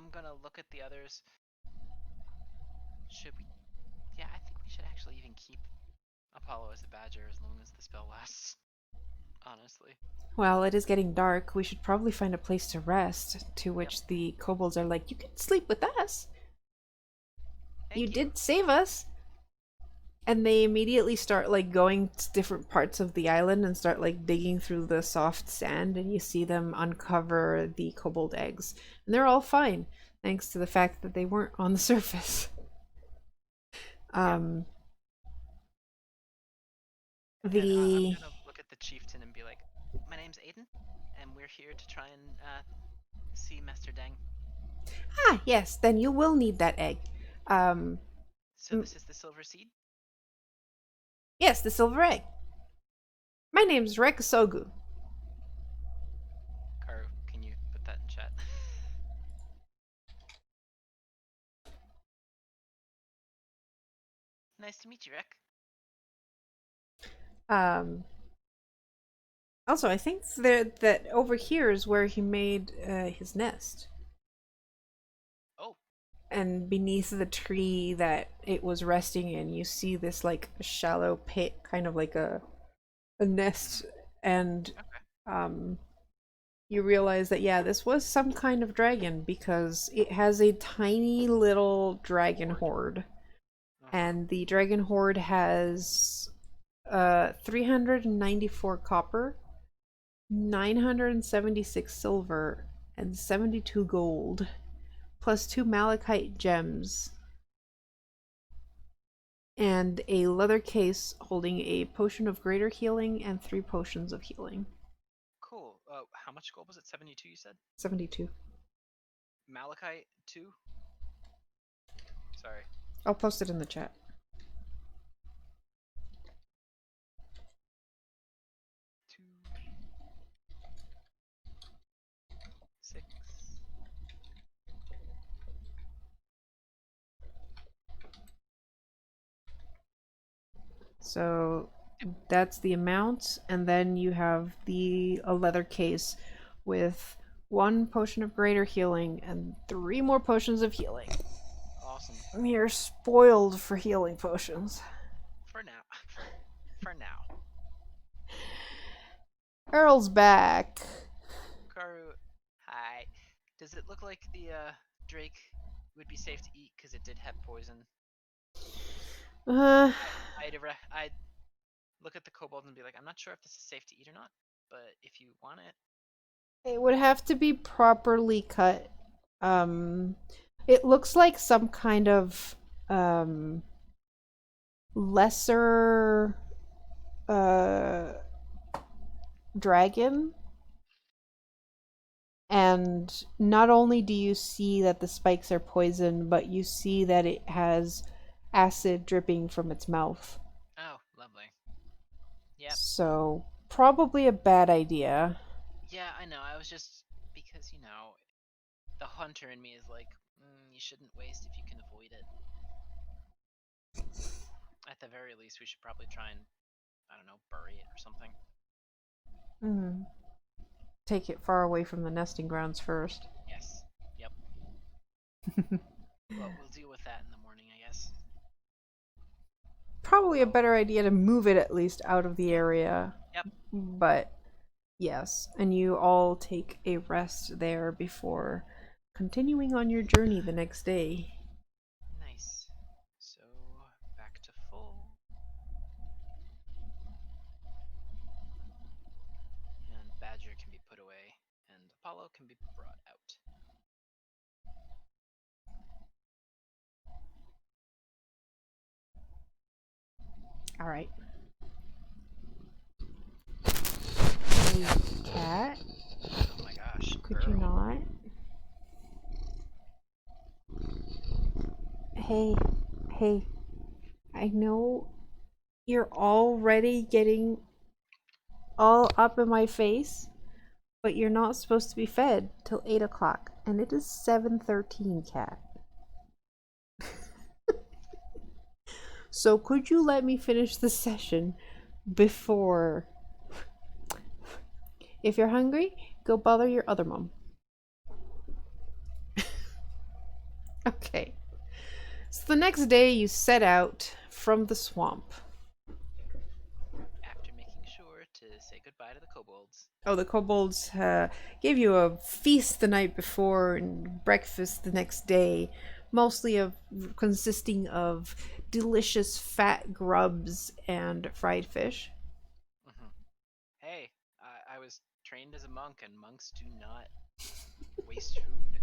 I'm gonna look at the others. Should we? Yeah, I think we should actually even keep Apollo as a badger as long as the spell lasts. Honestly. Well, it is getting dark. We should probably find a place to rest. To Yep. which the kobolds are like, "You can sleep with us. You Thank you. did save us." And they immediately start like going to different parts of the island and start like digging through the soft sand, and you see them uncover the kobold eggs. And they're all fine, thanks to the fact that they weren't on the surface. And I'm gonna look at the chieftain and be like, "My name's Aodhan, and we're here to try and see Master Deng." Yes, then you will need that egg. So this is the silver seed? Yes, the silver egg. My name's Rekasogu. Karu, can you put that in chat? Nice to meet you, Rek. Also, I think that over here is where he made his nest. Oh. And beneath the tree that it was resting in, you see this like shallow pit, kind of like a nest. And you realize that, yeah, this was some kind of dragon, because it has a tiny little dragon horde. And the dragon horde has 394 copper, 976 silver, and 72 gold, plus 2 malachite gems, and a leather case holding a potion of greater healing and 3 potions of healing. Cool. How much gold was it? 72, you said? 72. Malachite 2? Sorry. I'll post it in the chat. 2, 6. So that's the amount, and then you have a leather case with 1 potion of greater healing and 3 more potions of healing. Awesome. You're spoiled for healing potions. For now. For now. Earl's back. Karu, hi. Does it look like the drake would be safe to eat because it did have poison? I'd look at the kobold and be like, I'm not sure if this is safe to eat or not, but if you want it. It would have to be properly cut. It looks like some kind of lesser dragon. And not only do you see that the spikes are poison, but you see that it has acid dripping from its mouth. Oh, lovely. Yeah. So, probably a bad idea. Yeah, I know. I was just, because, the hunter in me is like, you shouldn't waste if you can avoid it. At the very least, we should probably try and, I don't know, bury it or something. Mm-hmm. Take it far away from the nesting grounds first. Yes. Yep. Well, we'll deal with that in the morning, I guess. Probably a better idea to move it at least out of the area. Yep. But yes, and you all take a rest there before continuing on your journey the next day. Nice. So, back to full. And Badger can be put away, and Apollo can be brought out. All right. Hey, cat. Oh my gosh. Could girl. you not? Hey. I know you're already getting all up in my face, but you're not supposed to be fed till 8 o'clock, and it is 7:13, cat. So could you let me finish the session before... If you're hungry, go bother your other mom. Okay. So the next day you set out from the swamp. After making sure to say goodbye to the kobolds. Oh, the kobolds gave you a feast the night before and breakfast the next day, mostly of consisting of delicious fat grubs and fried fish. Hmm. Hey, I was trained as a monk, and monks do not waste food,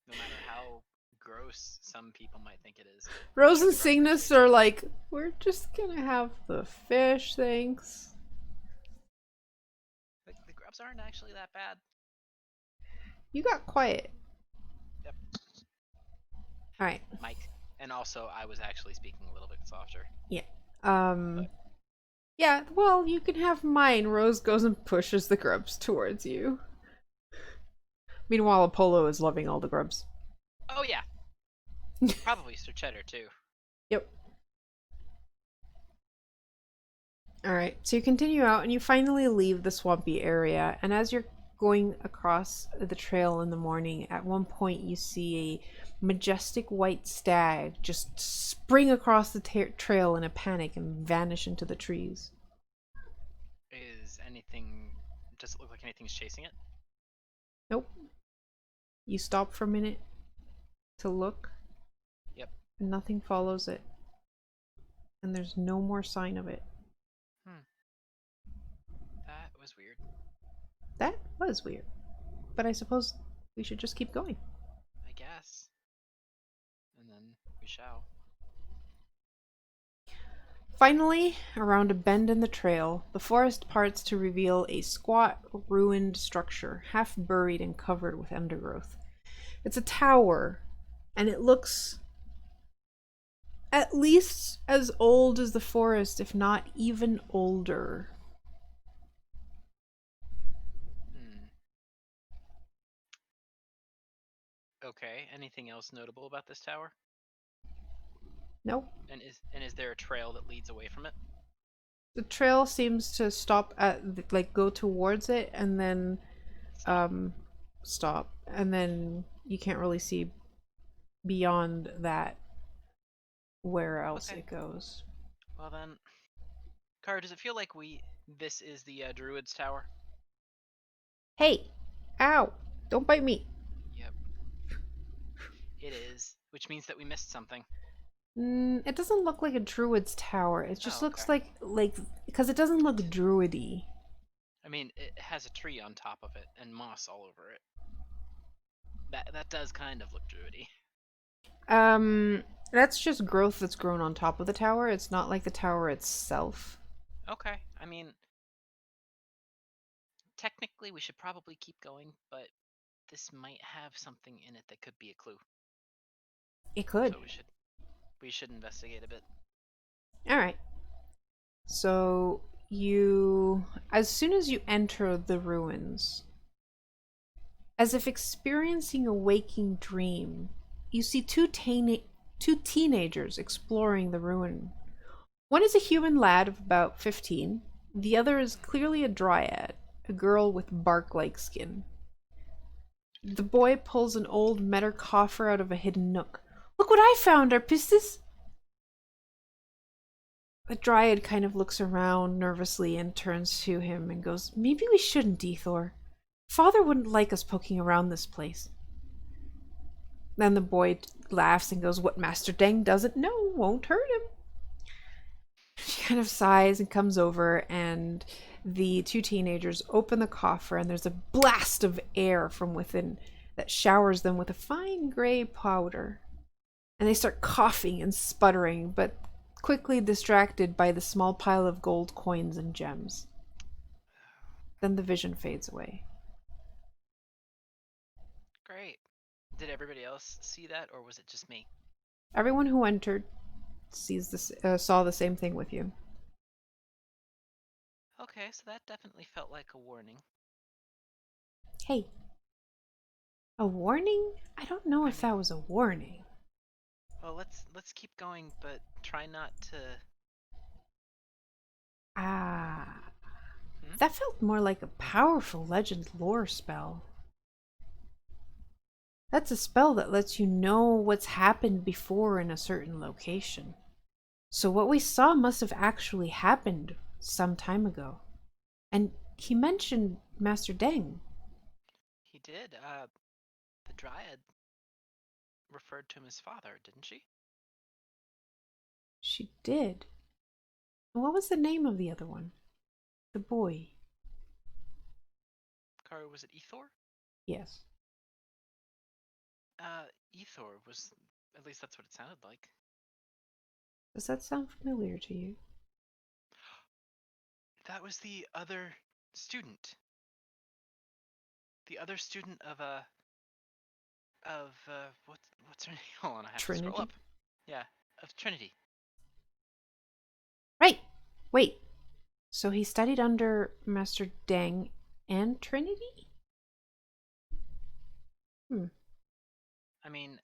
no matter how gross some people might think it is. Rose Show and the grubs Cygnus appreciation. are like, we're just gonna have the fish, thanks. The grubs aren't actually that bad. You got quiet. Yep, Alright, Mike. And also, I was actually speaking a little bit softer. yeah. Um, But yeah, well, you can have mine. Rose goes and pushes the grubs towards you. Meanwhile, Apollo is loving all the grubs. oh yeah, probably Sir Cheddar too. Yep. Alright, so you continue out and you finally leave the swampy area. And as you're going across the trail in the morning, at one point you see a majestic white stag just spring across the trail in a panic and vanish into the trees. Is anything? Does it look like anything's chasing it? Nope. You stop for a minute to look, Yep. and nothing follows it. And there's no more sign of it. Hmm. That was weird. That was weird. But I suppose we should just keep going. I guess. And then we shall. Finally, around a bend in the trail, the forest parts to reveal a squat, ruined structure, half buried and covered with undergrowth. It's a tower, and it looks at least as old as the forest, if not even older. Hmm. Okay. Anything else notable about this tower? Nope. And is there a trail that leads away from it? The trail seems to stop at, like, go towards it and then Stop. um, stop. And then you can't really see beyond that where else Okay. it goes. Well then, Car, does it feel like this is the Druids Tower? Hey! Ow! Don't bite me! Yep. It is, which means that we missed something. It doesn't look like a druid's tower. It just Oh, okay. looks like because it doesn't look druidy. I mean, it has a tree on top of it and moss all over it. That does kind of look druidy. That's just growth that's grown on top of the tower. It's not like the tower itself. Okay. I mean, technically we should probably keep going, but this might have something in it that could be a clue. It could. So we should investigate a bit. All right. So you, as soon as you enter the ruins, as if experiencing a waking dream, you see two teenagers exploring the ruin. One is a human lad of about 15. The other is clearly a dryad, a girl with bark-like skin. The boy pulls an old metal coffer out of a hidden nook. Look what I found, Arpistis! The dryad kind of looks around nervously and turns to him and goes, Maybe we shouldn't, Ethor. Father wouldn't like us poking around this place. Then the boy laughs and goes, What Master Deng doesn't know won't hurt him. She kind of sighs and comes over, and the two teenagers open the coffer, and there's a blast of air from within that showers them with a fine gray powder. And they start coughing and sputtering, but quickly distracted by the small pile of gold coins and gems. Then the vision fades away. Great. Did everybody else see that, or was it just me? Everyone who entered saw the same thing with you. Okay, so that definitely felt like a warning. Hey, a warning? I don't know I if mean, that was a warning. well, let's keep going, but try not to. Ah, Hmm? that felt more like a powerful legend lore spell. That's a spell that lets you know what's happened before in a certain location. So what we saw must have actually happened some time ago. And he mentioned Master Deng. He did. The Dryad referred to him as father, didn't she? She did. And what was the name of the other one? The boy. Or was it Ethor? Yes. Ethor was, at least that's what it sounded like. Does that sound familiar to you? That was the other student. The other student of what's her name? Hold on, I have to scroll Trinity? up. Yeah, of Trinity. Right! Wait. So he studied under Master Deng and Trinity? Hmm. I mean,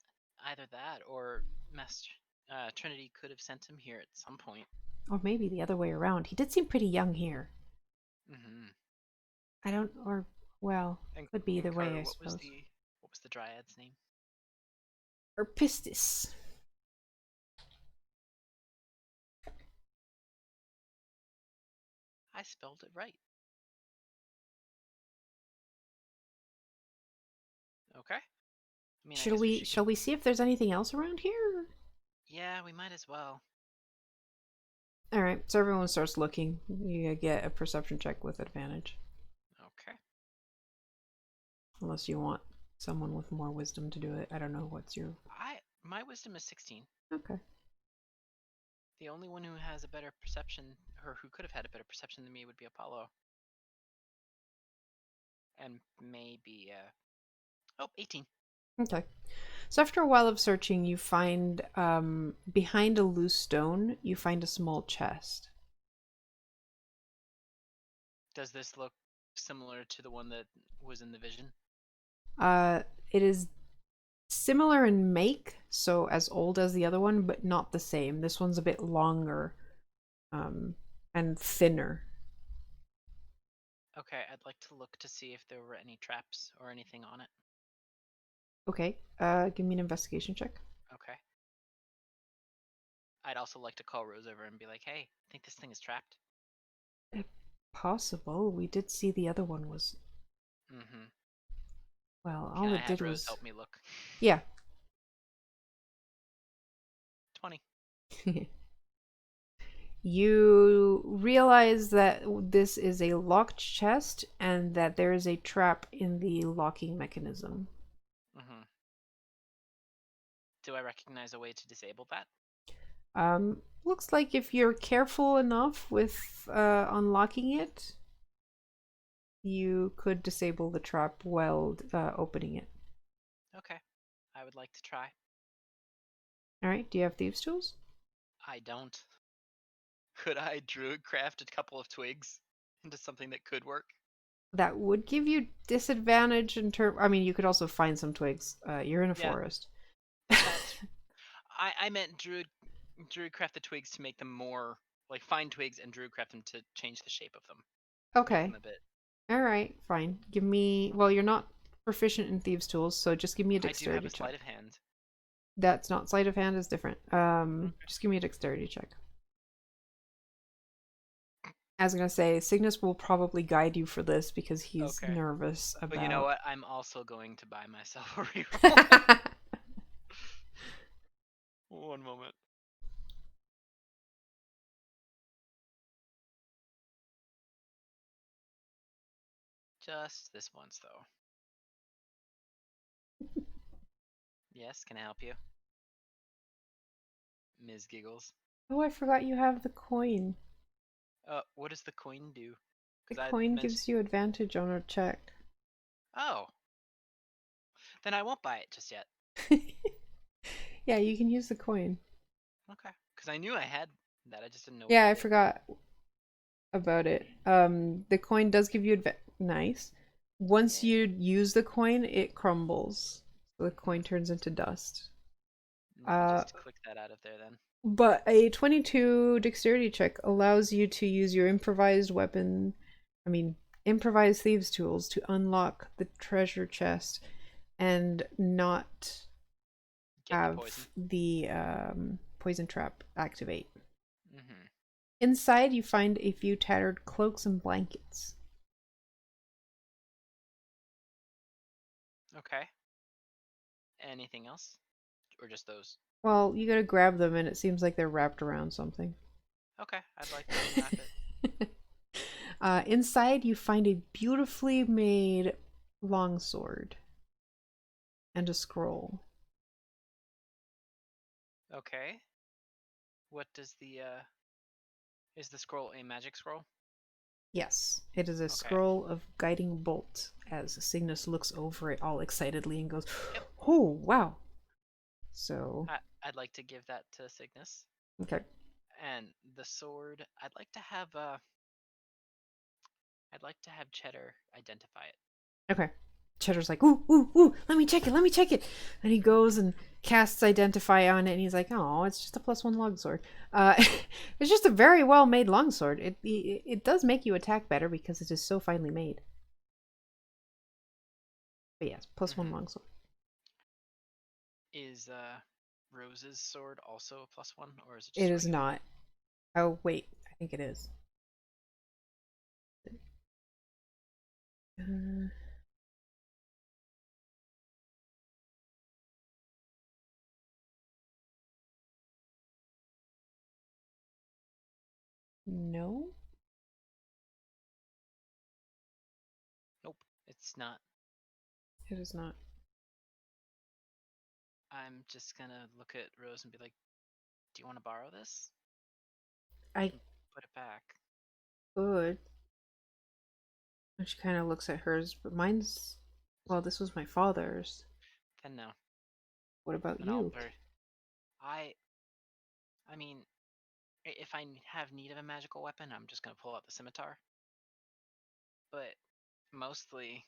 either that or Master Trinity could have sent him here at some point. Or maybe the other way around. He did seem pretty young here. Mm-hmm. I don't, or, well, could be either And way, Carter, I suppose. what was the Dryad's name? Or Pistis. I spelled it right. Okay. I mean, I guess we should. Shall we see if there's anything else around here? Yeah, we might as well. Alright, so everyone starts looking. You get a perception check with advantage. Okay. Unless you want someone with more wisdom to do it. I don't know what's your... My wisdom is 16. Okay. The only one who has a better perception, or who could have had a better perception than me, would be Apollo. And maybe, 18. Okay. So after a while of searching, you find, behind a loose stone, you find a small chest. Does this look similar to the one that was in the vision? It is similar in make, so as old as the other one, but not the same. This one's a bit longer, and thinner. Okay, I'd like to look to see if there were any traps or anything on it. Okay, give me an investigation check. Okay. I'd also like to call Rose over and be like, hey, I think this thing is trapped. Possible. We did see the other one was... Mm-hmm. Well, Can all I it have did Rose was... help me look? Yeah. 20. You realize that this is a locked chest and that there is a trap in the locking mechanism. Mm-hmm. Do I recognize a way to disable that? Looks like if you're careful enough with unlocking it, you could disable the trap while opening it. Okay. I would like to try. Alright, do you have thieves' tools? I don't. Could I druid craft a couple of twigs into something that could work? That would give you disadvantage in term. I mean, you could also find some twigs. You're in a Yeah, forest. that's. I meant druid craft the twigs to make them more like find twigs and druid craft them to change the shape of them, make them Okay. a bit. Alright, fine. Give me... Well, you're not proficient in thieves' tools, so just give me a I do have dexterity a check. sleight of hand. That's not sleight of hand, is different. Okay. Just give me a dexterity check. I was gonna say, Cygnus will probably guide you for this because he's Okay. nervous But you know about... what? I'm also going to buy myself a reroll. One moment. Just this once, though. Yes, can I help you? Ms. Giggles. Oh, I forgot you have the coin. What does the coin do? The Because I coin mentioned. gives you advantage on a check. Oh, then I won't buy it just yet. Yeah, you can use the coin. Okay. Because I knew I had that. I just didn't know what Yeah, it I did. forgot about it. The coin does give you nice. Once Yeah. you use the coin, it crumbles. So the coin turns into dust. Let me Uh, just click that out of there then. but a 22 dexterity check allows you to use your improvised weapon, I mean, improvised thieves' tools to unlock the treasure chest. and not Get the poison. have the poison trap activate. Mm-hmm. Inside, you find a few tattered cloaks and blankets. Okay. Anything else? Or just those? Well, you gotta grab them, and it seems like they're wrapped around something. Okay, I'd like to unwrap it. Inside, you find a beautifully made longsword and a scroll. Okay. What does the is the scroll a magic scroll? Yes, it is a Okay. scroll of guiding bolt. As Cygnus looks over it all excitedly and goes, Yep. "Oh wow!" So, I'd like to give that to Cygnus. okay, And the sword, I'd like to have Cheddar identify it. okay. Cheddar's like, "Ooh, ooh, ooh! Let me check it. Let me check it." And he goes and casts Identify on it, and he's like, "Oh, it's just a +1 longsword. Uh, it's just a very well made longsword. It does make you attack better because it is so finely made. But yes, +1 Mm-hmm. longsword. Is Rose's sword also a +1, or is it It just is regular? not. Oh wait, I think it is. Uh, no, Nope, it's not. it is not. I'm just gonna look at Rose and be like, "Do you want to borrow this? I I can put it back." could. And she kind of looks at hers, but mine's. Well, this was my father's. Then no. What about Then I'll you? very. I. I mean, if I have need of a magical weapon, I'm just gonna pull out the scimitar. But mostly,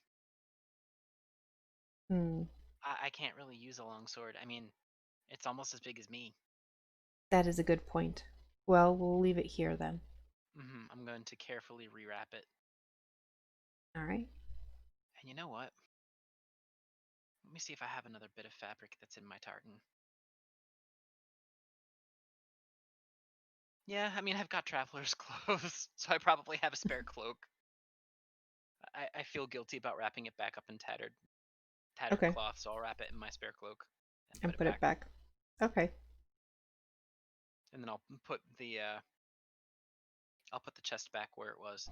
Hmm, I can't really use a longsword. I mean, it's almost as big as me. that is a good point. Well, we'll leave it here then. I'm going to carefully rewrap it. All right. And you know what? Let me see if I have another bit of fabric that's in my tartan. Yeah, I mean, I've got traveler's clothes, so I probably have a spare cloak. I feel guilty about wrapping it back up in tattered Okay. cloth, so I'll wrap it in my spare cloak and put And it put it back. back. Okay. And then I'll put the chest back where it was.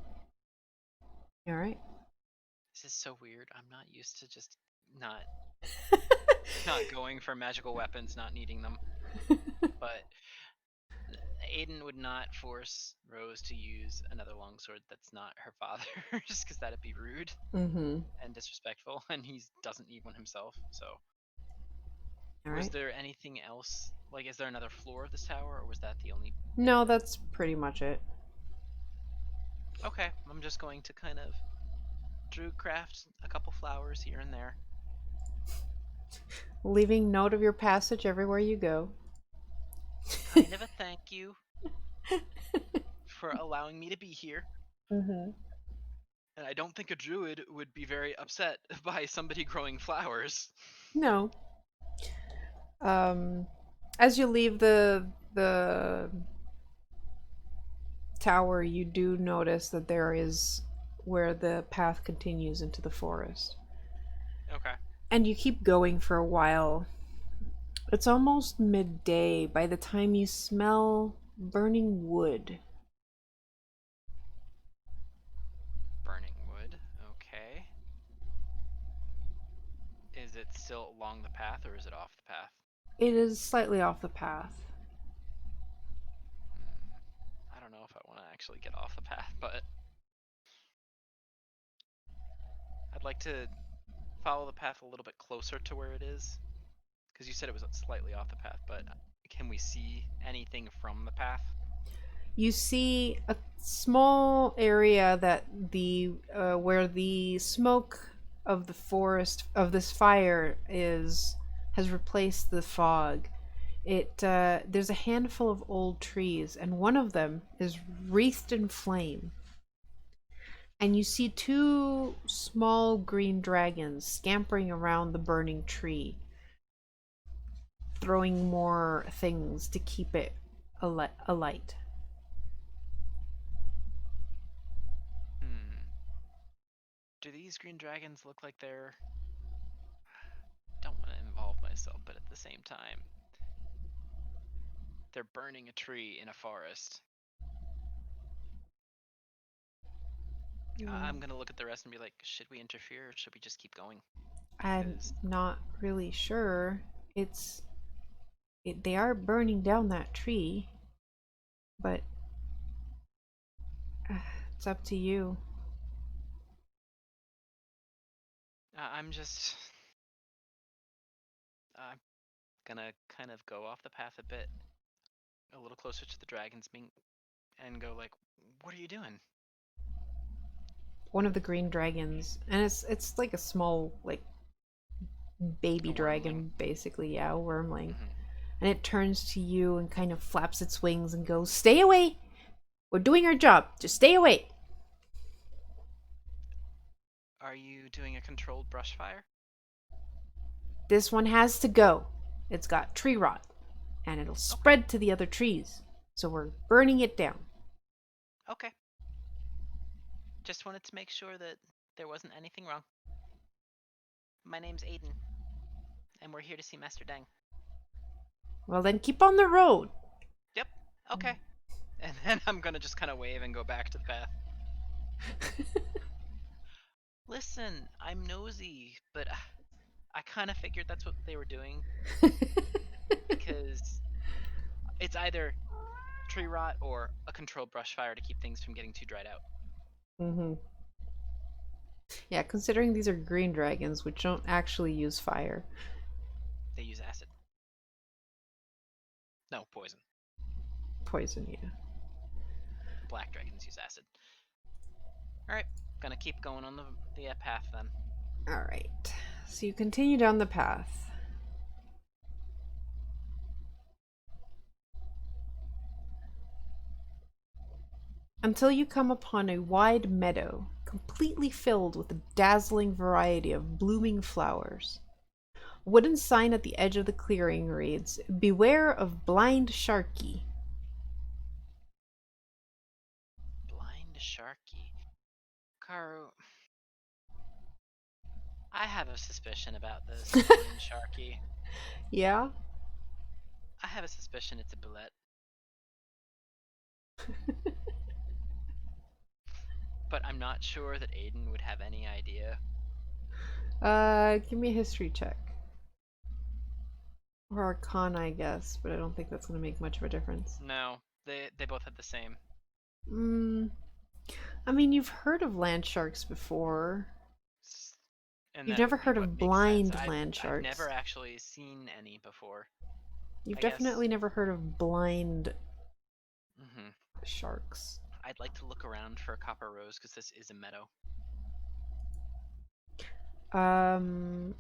All right. This is so weird. I'm not used to just not not going for magical weapons, not needing them. But Aiden would not force Rose to use another longsword that's not her father's, because that'd be rude Mm-hmm. and disrespectful, and he doesn't need one himself. So, All was right. there anything else? Like, is there another floor of this tower, or was that the only bit No, of it? that's pretty much it. Okay, I'm just going to kind of druid craft a couple flowers here and there. Leaving note of your passage everywhere you go. Kind of a thank you for allowing me to be here. Mm-hmm. And I don't think a druid would be very upset by somebody growing flowers. No. Um, as you leave the tower, you do notice that there is where the path continues into the forest. Okay. And you keep going for a while. It's almost midday by the time you smell burning wood. Burning wood. Okay. Is it still along the path or is it off the path? It is slightly off the path. I don't know if I want to actually get off the path, but I'd like to follow the path a little bit closer to where it is. Because you said it was slightly off the path, but can we see anything from the path? You see a small area that the where the smoke of the forest of this fire is has replaced the fog. It there's a handful of old trees, and one of them is wreathed in flame. And you see two small green dragons scampering around the burning tree, throwing more things to keep it alight. Hmm. Do these green dragons look like they're... Don't want to involve myself, but at the same time, they're burning a tree in a forest. I'm gonna look at the rest and be like, should we interfere or should we just keep going? I'm Because not really sure. They are burning down that tree, but it's up to you. I'm just... I'm gonna kind of go off the path a bit, a little closer to the dragon's meat, and go like, what are you doing? One of the green dragons, and it's like a small like baby A wormling? dragon, basically, yeah, a wormling. Mm-hmm. And it turns to you and kind of flaps its wings and goes, "Stay away! We're doing our job. Just stay away." Are you doing a controlled brush fire? This one has to go. It's got tree rot, and it'll Okay. spread to the other trees. So we're burning it down. Okay. Just wanted to make sure that there wasn't anything wrong. My name's Aodhan, and we're here to see Master Deng. Well, then keep on the road. Yep. Okay. And then I'm gonna just kind of wave and go back to the path. Listen, I'm nosy, but I kind of figured that's what they were doing because it's either tree rot or a controlled brush fire to keep things from getting too dried out. Mm-hmm. Yeah, considering these are green dragons, which don't actually use fire. They use acid. No, poison. Poison, yeah. Black dragons use acid. Alright, gonna keep going on the path then. Alright. So you continue down the path. Until you come upon a wide meadow, completely filled with a dazzling variety of blooming flowers. A wooden sign at the edge of the clearing reads, "Beware of blind sharky." Blind Sharky. Karu, I have a suspicion about this Blind Sharky. Yeah? I have a suspicion it's a bullet. But I'm not sure that Aodhan would have any idea. Give me a history check. Or Arcana, I guess, but I don't think that's going to make much of a difference. No, they both have the same. Mm, I mean, you've heard of land sharks before. And You've that never would be heard what of makes sense. blind land I've sharks. never actually seen any before. You've I guess. definitely never heard of blind Hmm. sharks. I'd like to look around for a copper rose because this is a meadow. Um,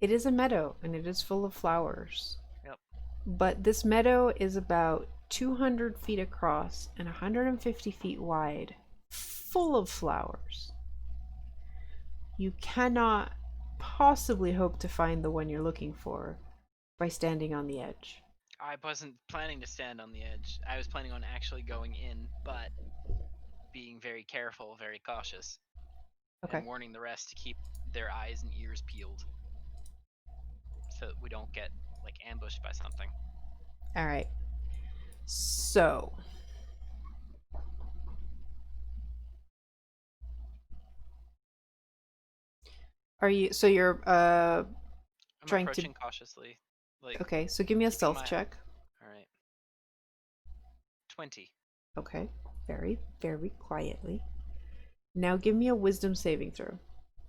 it is a meadow and it is full of flowers. Yep. But this meadow is about 200 feet across and 150 feet wide, full of flowers. You cannot possibly hope to find the one you're looking for by standing on the edge. I wasn't planning to stand on the edge. I was planning on actually going in, but being very careful, very cautious, Okay. and warning the rest to keep their eyes and ears peeled so that we don't get like ambushed by something. All right. So, you're I'm trying to approaching cautiously. Like, okay, so give me a keeping stealth my... check. Alright. 20. Okay. Very, very quietly. Now give me a wisdom saving throw.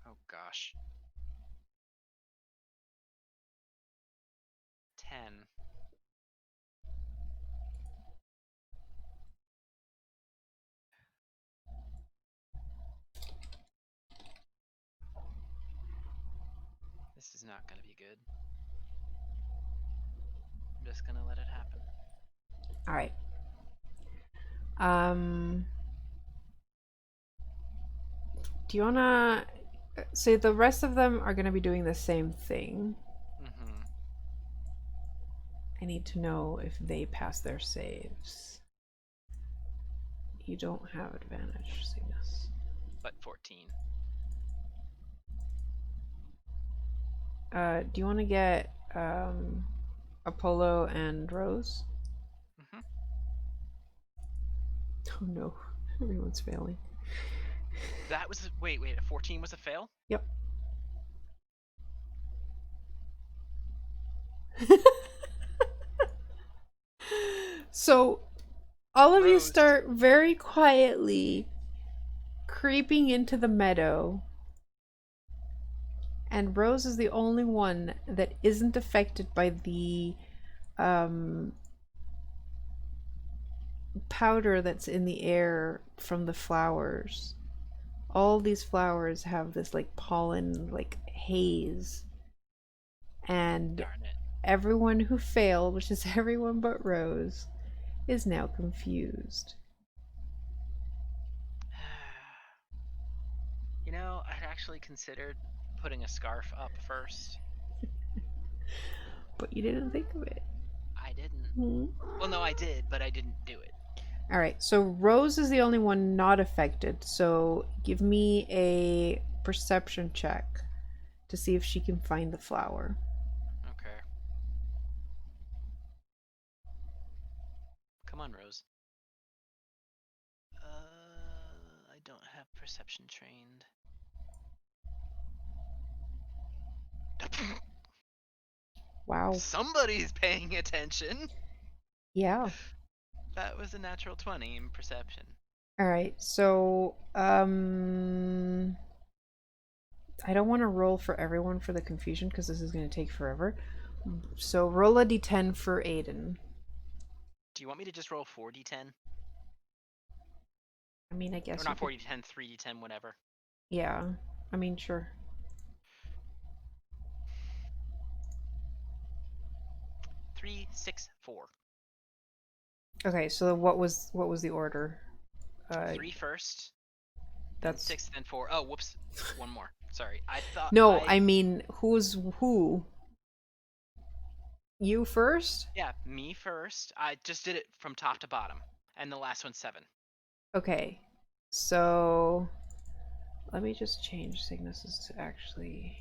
Oh gosh. 10. This is not gonna be good. I'm just gonna let it happen. All right. Um Do you wanna say the rest of them are gonna be doing the same thing? Mm-hmm. I need to know if they pass their saves. You don't have advantage, Cygnus. But 14. Do you want to get Apollo and Rose? Mm-hmm. Oh no, everyone's failing. That was wait. A 14 was a fail. Yep. So all of you Rose. start very quietly creeping into the meadow, and Rose is the only one that isn't affected by the um, powder that's in the air from the flowers. All these flowers have this like pollen, like haze, and Darn it. everyone who failed, which is everyone but Rose, is now confused. You know, I'd actually considered putting a scarf up first. But you didn't think of it. I didn't. Hmm. Well, no, I did, but I didn't do it. All right, so Rose is the only one not affected. So give me a perception check to see if she can find the flower. Okay. Come on, Rose. I don't have perception trained. Wow. Somebody's paying attention. Yeah. That was a natural 20 in perception. All right, so I don't want to roll for everyone for the confusion because this is going to take forever. So roll a d10 for Aodhan. Do you want me to just roll 4d10? I mean, I guess Or you not could. 4d10, 3d10, whatever. Yeah. I mean, sure. 3, 6, 4. Okay, so what was the order? 3 first, then That's 6, then 4. Oh, whoops. One more. Sorry. I thought no. I mean, who's who? You first? Yeah, me first. I just did it from top to bottom. And the last one's 7. Okay. So let me just change Cygnus's to actually.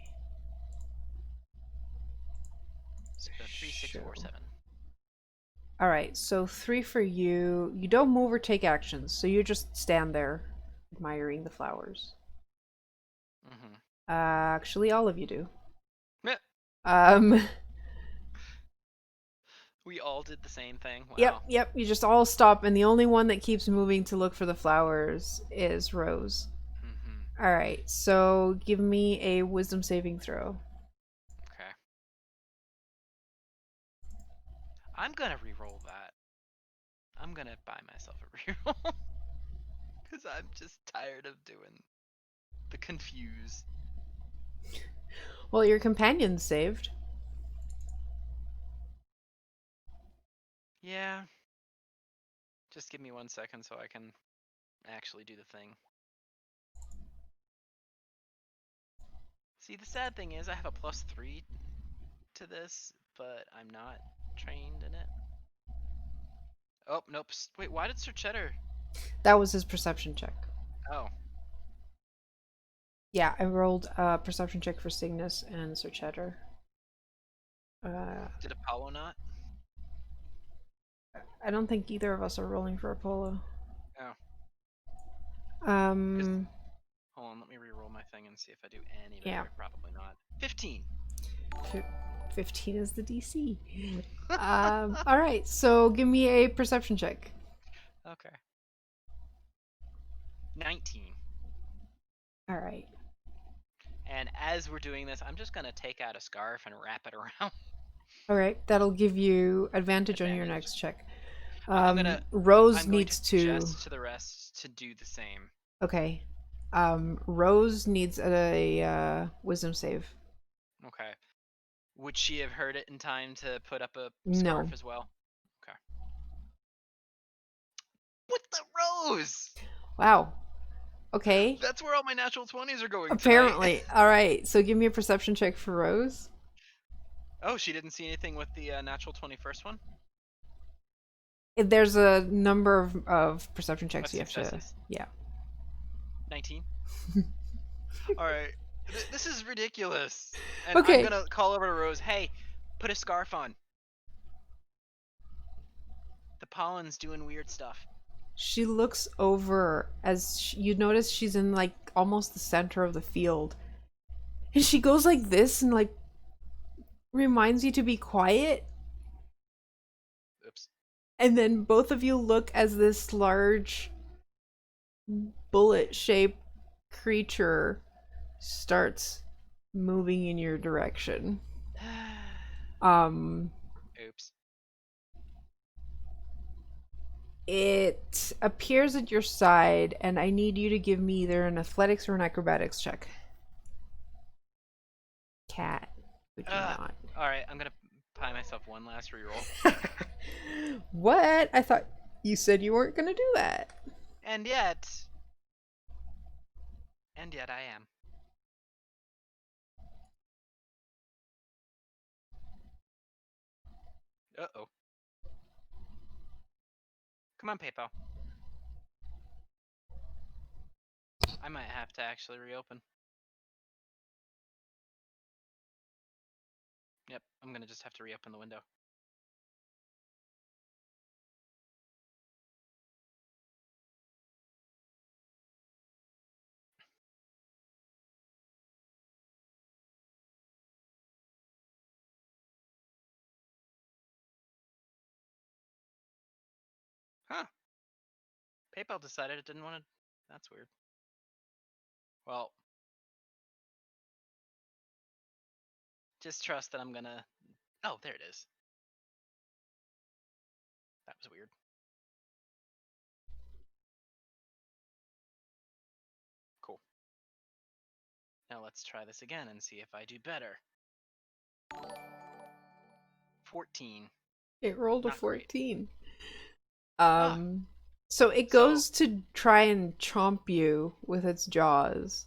So 3, 6, 4, 7. All right, so 3 for you. You don't move or take actions, so you just stand there, admiring the flowers. Mm-hmm. Actually, all of you do. Yeah. Um. We all did the same thing. Wow. Yep. You just all stop, and the only one that keeps moving to look for the flowers is Rose. Mm-hmm. All right, so give me a wisdom saving throw. Okay. I'm gonna re-roll that. I'm gonna buy myself a re-roll. Because I'm just tired of doing the confuse. Well, your companion saved. Yeah. Just give me 1 second so I can actually do the thing. See, the sad thing is I have a +3 to this, but I'm not trained in it. Oh, nope. Wait, why did Sir Cheddar? That was his perception check. Oh. Yeah, I rolled a perception check for Cygnus and Sir Cheddar. Did Apollo not? I don't think either of us are rolling for Apollo. Oh. Um. Hold on, let me re-roll my thing and see if I do any better. Yeah. Probably not. 15. 15 is the DC. All right, so give me a perception check. Okay. 19. All right. And as we're doing this, I'm just gonna take out a scarf and wrap it around. All right, that'll give you advantage on your Advantage. next check. I'm going Rose to needs to suggest to the rest to do the same. Okay. Rose needs a wisdom save. Okay. Would she have heard it in time to put up a No. scarf as well? Okay. With the rose! Wow. Okay. That's where all my natural 20s are going tonight. Apparently. All right. So give me a perception check for Rose. Oh, she didn't see anything with the natural 21st one? There's a number of perception checks With you have to. successes? Yeah. 19? Alright. This is ridiculous. And I'm Okay. gonna call over to Rose, hey, put a scarf on. The pollen's doing weird stuff. She looks over as you notice she's in like almost the center of the field. And she goes like this and like reminds you to be quiet. Oops. And then both of you look as this large bullet shaped creature starts moving in your direction. Um Oops. it appears at your side and I need you to give me either an athletics or an acrobatics check. Cat, would you not? Alright, I'm gonna pie myself one last reroll. What? I thought you said you weren't gonna do that. And yet I am. Uh-oh. Come on, PayPal. I might have to actually reopen. Yep, I'm gonna just have to reopen the window. Huh. PayPal decided it didn't want to... That's weird. Well, just trust that I'm gonna... Oh, there it is. That was weird. Cool. Now let's try this again and see if I do better. 14. It rolled a Not great. 14. Ah, So it so goes to try and chomp you with its jaws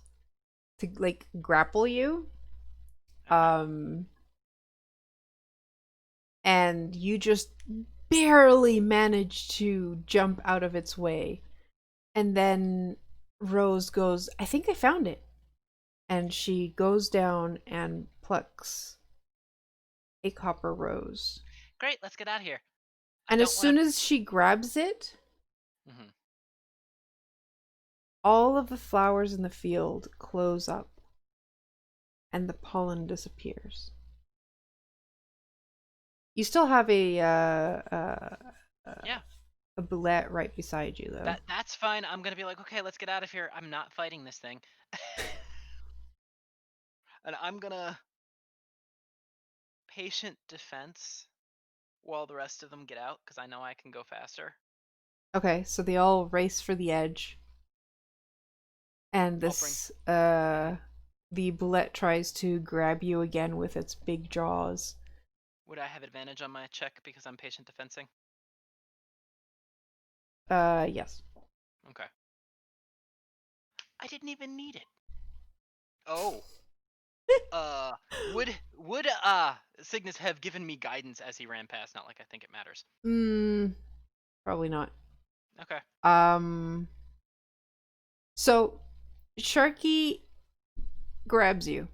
to like grapple you. Um and you just barely manage to jump out of its way. And then Rose goes, I think I found it. And she goes down and plucks a copper rose. great, let's get out of here. I And as don't want soon as she grabs it, to... all of the flowers in the field close up and the pollen disappears. You still have Yeah, a bullet right beside you, though. that's fine. I'm gonna be like, okay, let's get out of here. I'm not fighting this thing. And I'm gonna patient defense while the rest of them get out, because I know I can go faster. Okay, so they all race for the edge. And the bullet tries to grab you again with its big jaws. Would I have advantage on my check because I'm patient defensing? Yes. Okay. I didn't even need it. Oh. Would Cygnus have given me guidance as he ran past? Not like I think it matters. Probably not. Okay. So Sharky grabs you.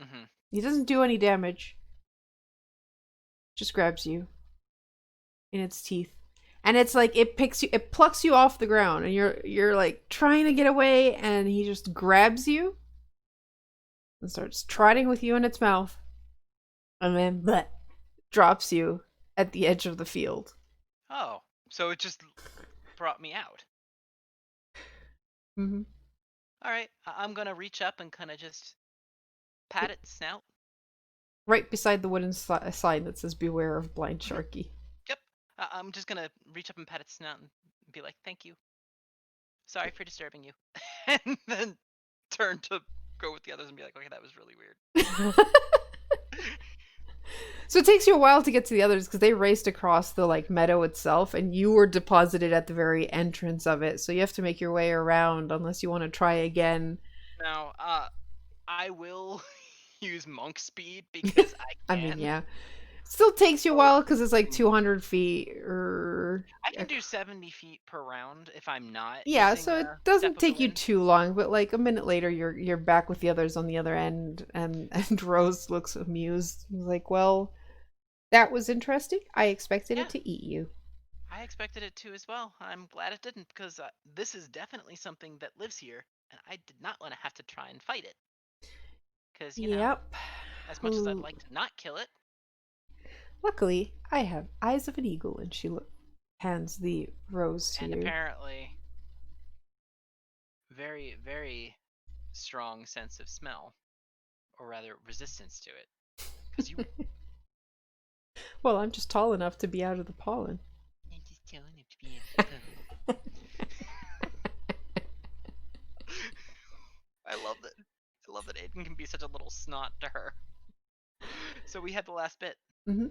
Mm-hmm. He doesn't do any damage. Just grabs you in its teeth. And it's like it plucks you off the ground and you're like trying to get away and he just grabs you and starts trotting with you in its mouth. And then bleh, drops you at the edge of the field. Oh, so it just brought me out. Mm-hmm. All right, I'm gonna reach up and kind of just pat its snout. Right beside the wooden sign that says "Beware of Blind Sharky." Yep. I'm just gonna reach up and pat its snout and be like, "Thank you. Sorry for disturbing you," and then turn to go with the others and be like, "Okay, that was really weird." So it takes you a while to get to the others because they raced across the like meadow itself, and you were deposited at the very entrance of it. So you have to make your way around unless you want to try again. Now, I will use monk speed because I I mean, can. yeah, still takes you a So, while because it's like 200 feet or I can do 70 feet per round if I'm not yeah. using So it Step doesn't of the take you Wind. too long, but like a minute later, you're back with the others on the other end, and and Rose looks amused. He's like, well, that was interesting. I expected it Yeah, to eat you. I expected it to as well. I'm glad it didn't because this is definitely something that lives here, and I did not want to have to try and fight it. Because, Yep. as much as I'd like to not kill it, Luckily, I have eyes of an eagle, and she hands the rose to and you. apparently very, very strong sense of smell, or rather resistance to it. Because you Well, I'm just tall enough to be out of the pollen. I'm just telling it to be able to pull. I love that. I love that Aiden can be such a little snot to her. So we had the last bit. Hmm.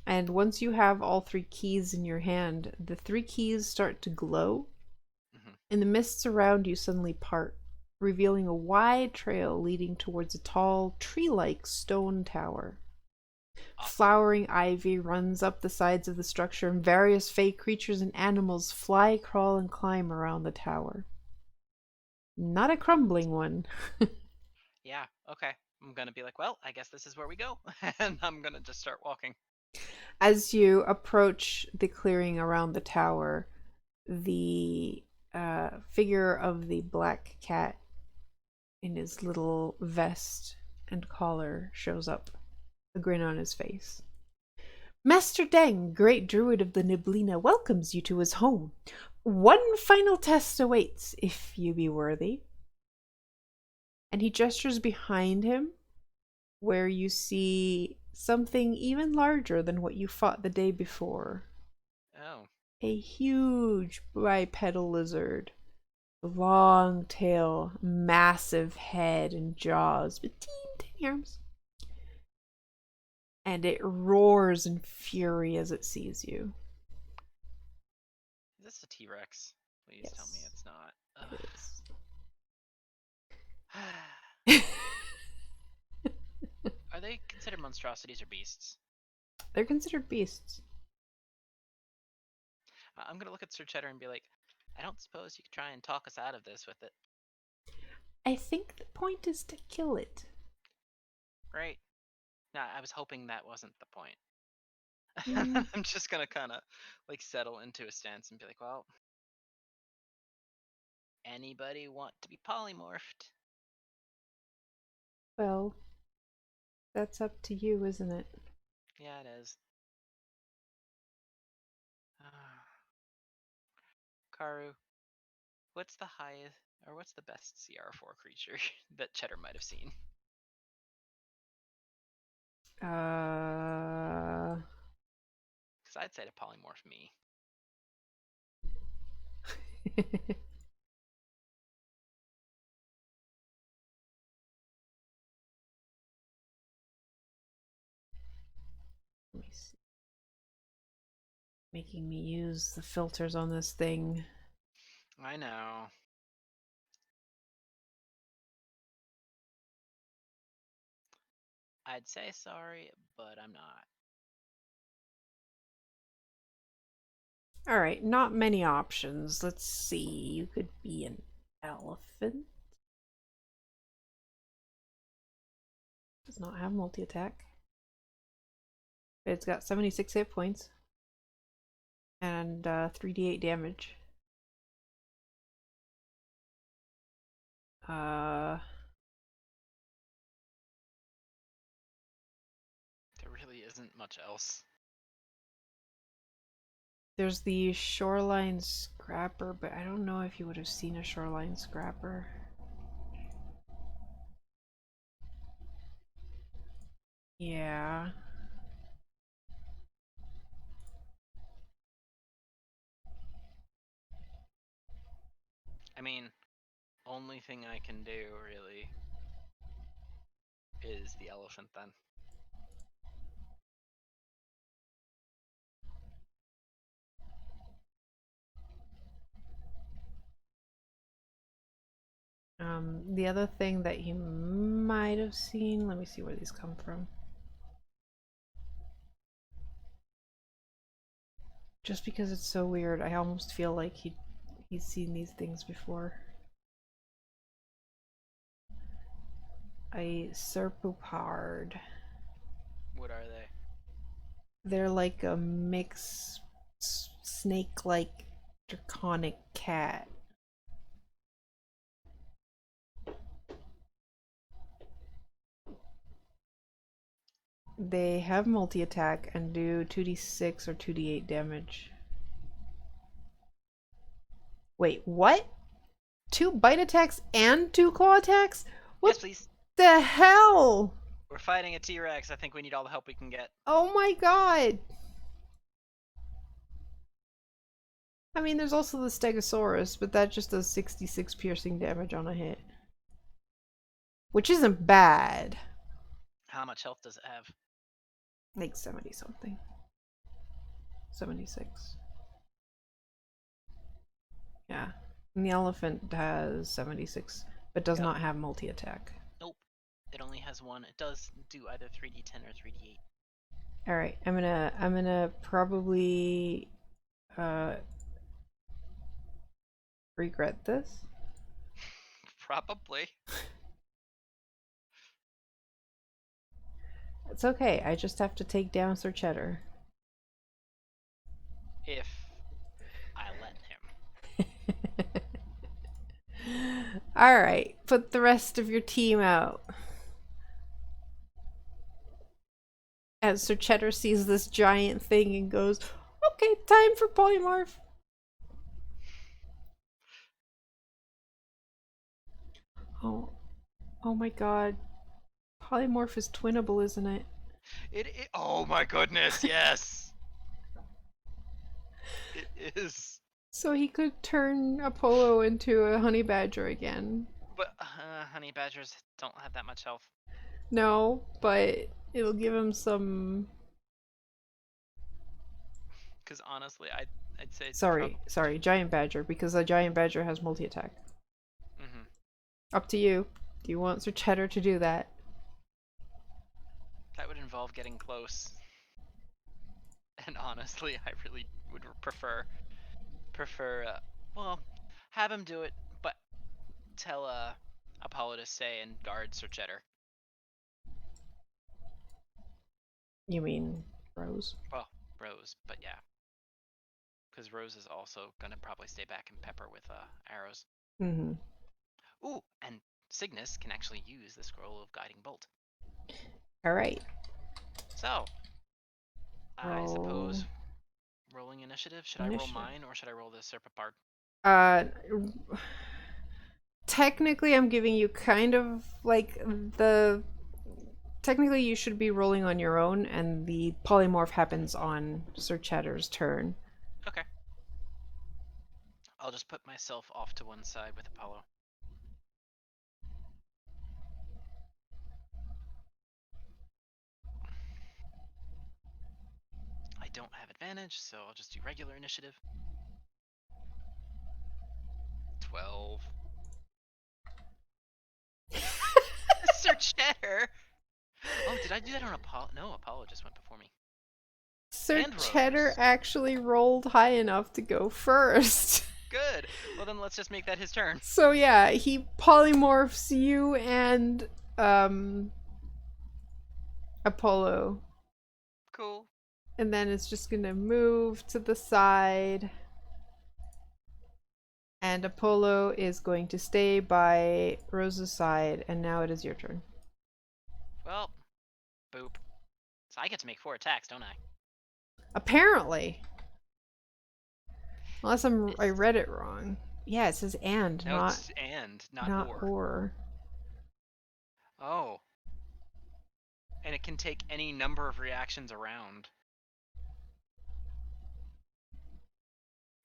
And once you have all three keys in your hand, the three keys start to glow, Mm-hmm. and the mists around you suddenly part, revealing a wide trail leading towards a tall, tree like stone tower. Awesome. Flowering ivy runs up the sides of the structure, and various fey creatures and animals fly, crawl, and climb around the tower. Not a crumbling one. Yeah. Okay. I'm gonna be like, well, I guess this is where we go, and I'm gonna just start walking. As you approach the clearing around the tower, the figure of the black cat in his little vest and collar shows up, a grin on his face. Master Deng, great druid of the Neblina, welcomes you to his home. One final test awaits, if you be worthy. And he gestures behind him, where you see something even larger than what you fought the day before. Oh. A huge bipedal lizard. Long tail, massive head and jaws, with teeny tiny arms. And it roars in fury as it sees you. Is this a T-Rex? Please tell me Yes, it's not. it is. Are they considered monstrosities or beasts? They're considered beasts. I'm gonna look at Sir Cheddar and be like, I don't suppose you could try and talk us out of this with it. I think the point is to kill it. Great. Nah, I was hoping that wasn't the point. Mm, I'm just gonna kind of like settle into a stance and be like, well, anybody want to be polymorphed? well, that's up to you, isn't it? Yeah, it is. Karu, what's the highest or what's the best CR4 creature that Cheddar might have seen? Uh. Because I'd say to polymorph me. Let me see. Making me use the filters on this thing. I know. I'd say sorry, but I'm not. Alright, not many options. Let's see. You could be an elephant. Does not have multi attack. But it's got 76 hit points and 3d8 damage. Uh, There really isn't much else. there's the shoreline scrapper, but I don't know if you would have seen a shoreline scrapper. Yeah. I mean, only thing I can do really is the elephant then. The other thing that you might have seen, let me see where these come from. Just because it's so weird, I almost feel like he's seen these things before. A serpopard. What are they? They're like a mixed snake-like draconic cat. They have multi-attack and do 2d6 or 2d8 damage. Wait, what? 2 bite attacks and 2 claw attacks? What Yes, please. the hell? We're fighting a T-Rex. I think we need all the help we can get. Oh my god! I mean, there's also the Stegosaurus, but that just does 66 piercing damage on a hit. Which isn't bad. How much health does it have? Like 70 something. 76. Yeah. And the elephant has 76, but does not have multi-attack. Nope. It only has one. It does do either 3d10 or 3d8. Alright, I'm gonna probably regret this. Probably. It's okay, I just have to take down Sir Cheddar. If I let him. Alright, put the rest of your team out. As Sir Cheddar sees this giant thing and goes, okay, time for Polymorph. Oh my god. Polymorph is twinnable, isn't it? Oh my goodness, yes! It is. So he could turn Apollo into a honey badger again. But honey badgers don't have that much health. No, but it'll give him some... Because honestly, I'd say... Sorry, giant badger, because a giant badger has multi-attack. Mm-hmm. Up to you. Do you want Sir Cheddar to do that? That would involve getting close. And honestly, I really would prefer, well, have him do it, but tell Apollo to stay and guard Sir Cheddar. You mean Rose? Well, Rose, but yeah. Because Rose is also gonna probably stay back and pepper with arrows. Mm-hmm. Ooh, and Cygnus can actually use the Scroll of Guiding Bolt. Alright. So, I suppose rolling initiative. Should I roll mine or should I roll the Serpapard? Technically I'm giving you kind of like the... Technically you should be rolling on your own and the polymorph happens on Sir Cheddar's turn. Okay. I'll just put myself off to one side with Apollo. I don't have advantage, so I'll just do regular initiative. 12. Sir Cheddar! Oh, did I do that on Apollo? No, Apollo just went before me. Sir Cheddar actually rolled high enough to go first. Good. Well, then let's just make that his turn. So yeah, he polymorphs you and Apollo. Cool. And then it's just gonna move to the side. And Apollo is going to stay by Rose's side, and now it is your turn. Well, boop. So I get to make 4 attacks, don't I? Apparently. Unless I read it wrong. Yeah, it says and, no, not it's and, not or. Oh. And it can take any number of reactions around.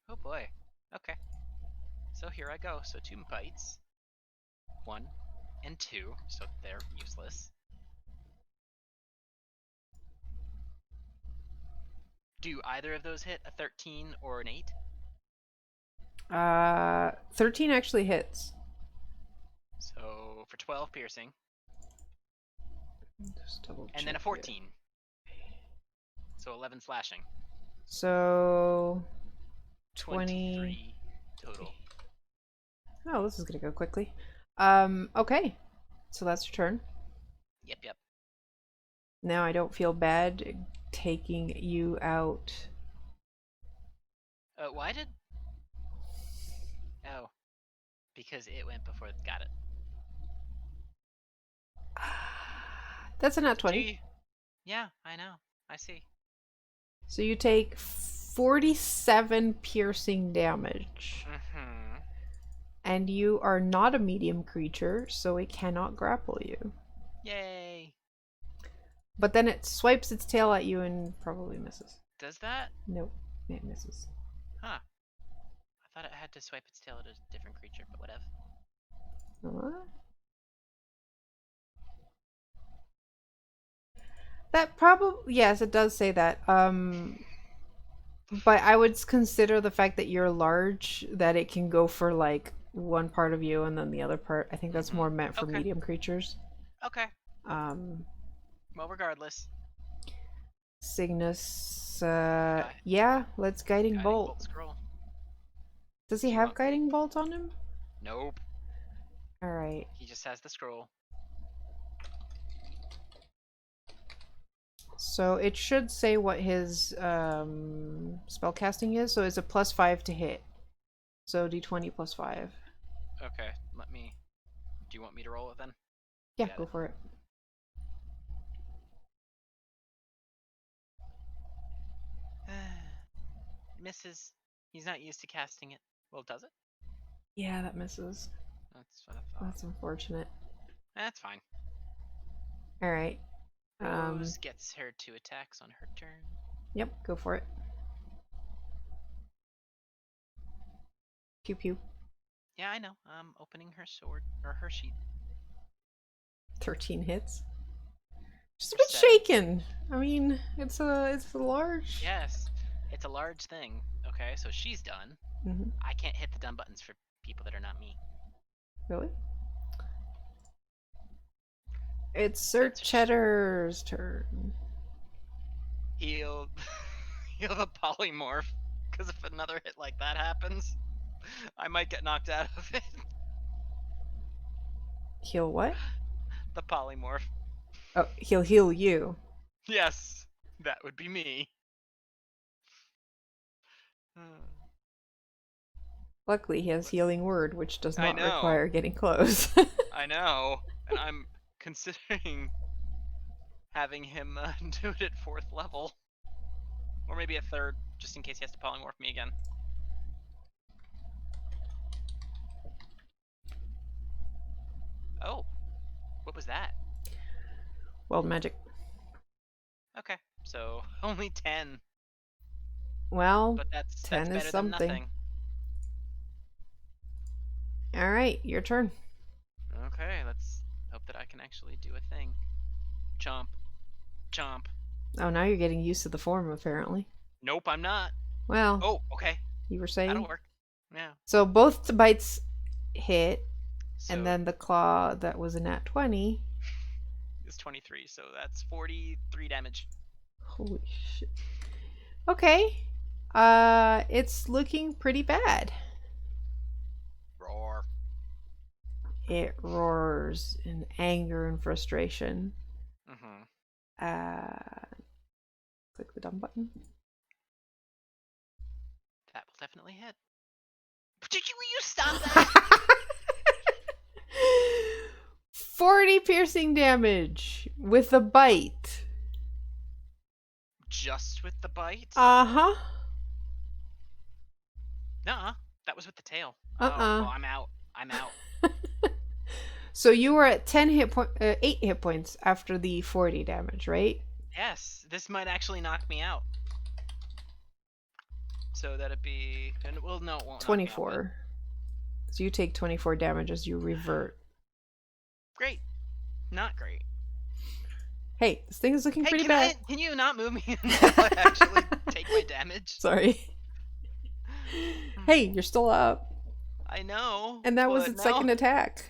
Oh boy. Okay. So here I go. So 2 bites. 1 and 2, so they're useless. Do either of those hit a 13 or an 8? 13 actually hits. So for 12 piercing, Just double and then a check 14. So 11 slashing. So 23 total. Oh, this is gonna go quickly. Okay. So that's your turn. Yep. Now I don't feel bad taking you out. Why did... Oh. Because it went before... Got it. That's a nat 20. Yeah, I know. I see. So you take 47 piercing damage. Mm-hmm. And you are not a medium creature, so it cannot grapple you. Yay. But then it swipes its tail at you and probably misses. Does that? Nope, it misses. Huh. I thought it had to swipe its tail at a different creature, but whatever. What? That probably... Yes, it does say that. But I would consider the fact that you're large, that it can go for, like, one part of you and then the other part. I think that's more meant for medium creatures. Okay. Well, regardless. Cygnus, yeah, let's Guiding Bolt. Scroll. Does he have Guiding Bolt on him? Nope. Alright. He just has the scroll. So it should say what his spellcasting is. So it's a +5 to hit. So d20 +5. Okay, let me... Do you want me to roll it then? Yeah, go for it. Misses. He's not used to casting it. Well, does it? Yeah, that misses. That's what I thought. That's unfortunate. That's fine. Alright. Rose gets her 2 attacks on her turn. Yep, go for it. Pew pew. Yeah, I know. I'm opening her sword, or her sheet. 13 hits. Just a bit shaken. I mean, it's a large... Yes, it's a large thing. Okay, so she's done. Mm-hmm. I can't hit the done buttons for people that are not me. Really? It's Sir Cheddar's turn. Heal the polymorph, because if another hit like that happens, I might get knocked out of it. Heal what? The polymorph. Oh, he'll heal you. Yes, that would be me. Luckily, he has Healing Word, which does not know. require getting close. I know, and I'm considering having him do it at 4th level. Or maybe at 3rd, just in case he has to polymorph me again. Oh, what was that? Wild magic. Okay, so only 10. Well, but that's 10 better is something. Than nothing. Alright, your turn. Okay, let's hope that I can actually do a thing. Chomp. Chomp. Oh, now you're getting used to the form, apparently. Nope, I'm not. Well. Oh, okay. You were saying? That'll work. Yeah. So both bites hit, so and then the claw that was a nat 20 is 23, so that's 43 damage. Holy shit. Okay. It's looking pretty bad. Roar. It roars in anger and frustration. Mm-hmm. Click the dumb button. That will definitely hit. Will you stop that? 40 piercing damage with a bite. Just with the bite? Uh-huh. Nuh-uh. That was with the tail. Uh-uh. Oh, well, I'm out. I'm out. So you were at 8 hit points after the 40 damage, right? Yes. This might actually knock me out. So that'd be... Well, no, it won't 24. knock me out, So you take 24 damage as you revert. Great. Not great. Hey, this thing is looking pretty bad. Can you not move me until I actually take my damage? Sorry. Hey, you're still up. I know. And that was its second attack.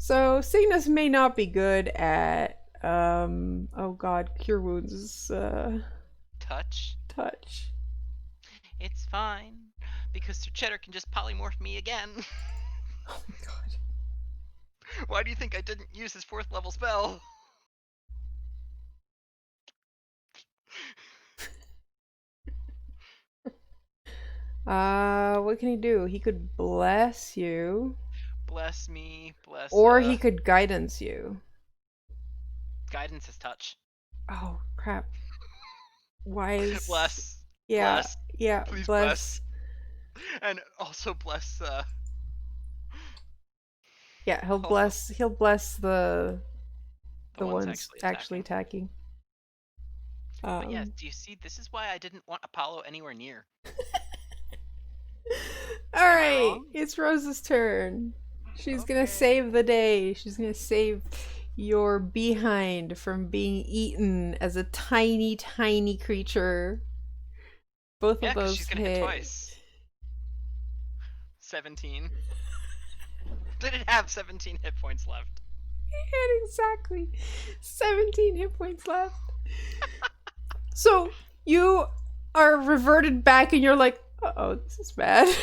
So Cygnus may not be good at oh god, cure wounds Touch? touch. It's fine, because Sir Cheddar can just polymorph me again. Oh my god. Why do you think I didn't use his 4th level spell? What can he do? He could bless you. Bless me, bless, Or he could guidance you. guidance is touch. Oh crap. Wise. Bless. Yeah, Bless. yeah, Please bless. bless. And also bless, Yeah, also he'll bless the the one's ones actually actually attacking. attacking. But yes, do you see, this is why I didn't want Apollo anywhere near. Am I Alright, wrong? it's Rose's turn. She's gonna Okay. save the day. She's gonna save your behind from being eaten as a tiny, tiny creature. Both Yeah, of because she's those gonna hit hit. twice. 17. Did it have 17 hit points left? It had exactly 17 hit points left. So you are reverted back and you're like, uh-oh, this is bad.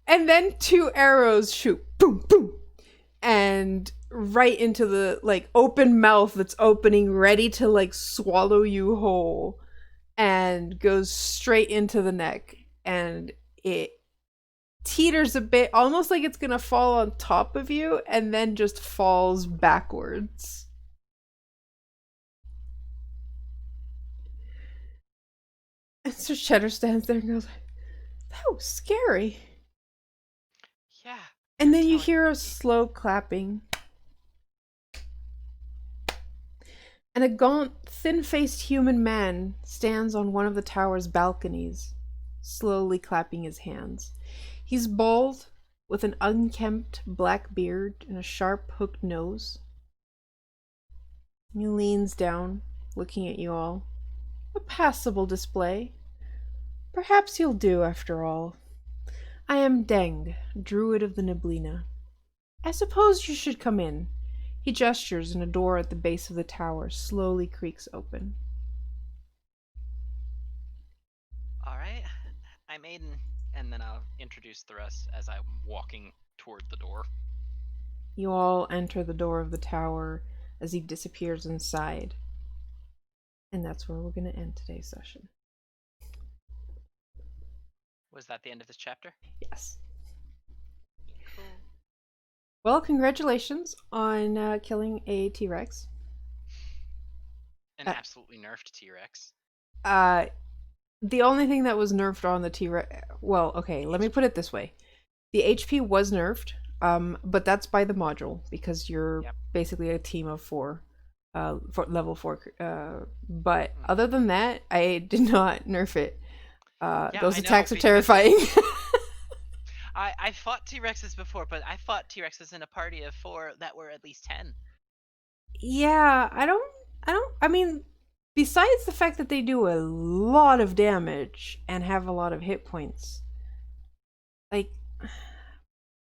And then 2 arrows shoot, boom, boom, and right into the like open mouth that's opening, ready to like swallow you whole, and goes straight into the neck, and it teeters a bit, almost like it's gonna fall on top of you, and then just falls backwards. And so Cheddar stands there and goes, "That was scary." Yeah. And then you telling hear a me. slow clapping. And a gaunt, thin-faced human man stands on one of the tower's balconies, slowly clapping his hands. He's bald, with an unkempt black beard and a sharp, hooked nose. He leans down, looking at you all. A passable display. Perhaps you'll do, after all. I am Deng, Druid of the Neblina. I suppose you should come in. He gestures, and a door at the base of the tower slowly creaks open. Alright. I'm Aodhan, and then I'll introduce the rest as I'm walking toward the door. You all enter the door of the tower as he disappears inside. And that's where we're going to end today's session. Was that the end of this chapter? Yes. Cool. Well, congratulations on killing a T-Rex. An absolutely nerfed T-Rex. The only thing that was nerfed on the T-Rex... Well, okay, let me put it this way. The HP was nerfed, but that's by the module, because you're basically a team of 4. For level 4. But other than that, I did not nerf it. Those attacks are terrifying. I fought T-Rexes before, but I fought T-Rexes in a party of 4 that were at least 10. Yeah, I mean, besides the fact that they do a lot of damage and have a lot of hit points, like,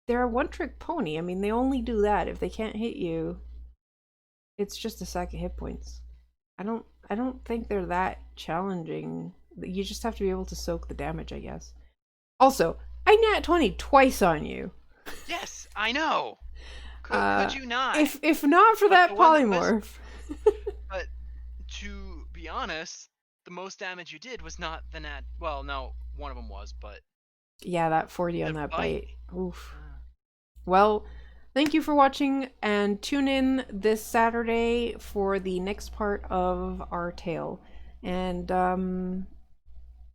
they're a one-trick pony. I mean, they only do that. If they can't hit you, it's just a sack of hit points. I don't think they're that challenging. You just have to be able to soak the damage, I guess. Also, I nat 20 twice on you. Yes, I know. Could you not? If not for that polymorph. But to be honest, the most damage you did was not the nat. Well, no, one of them was, but yeah, that 40 on that bite. Oof. Ah. Well, thank you for watching, and tune in this Saturday for the next part of our tale. And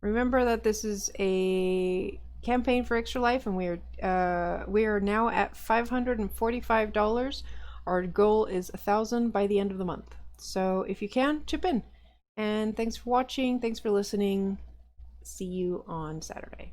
remember that this is a campaign for Extra Life, and we are now at $545. Our goal is 1,000 by the end of the month. So if you can, chip in. And thanks for watching. Thanks for listening. See you on Saturday.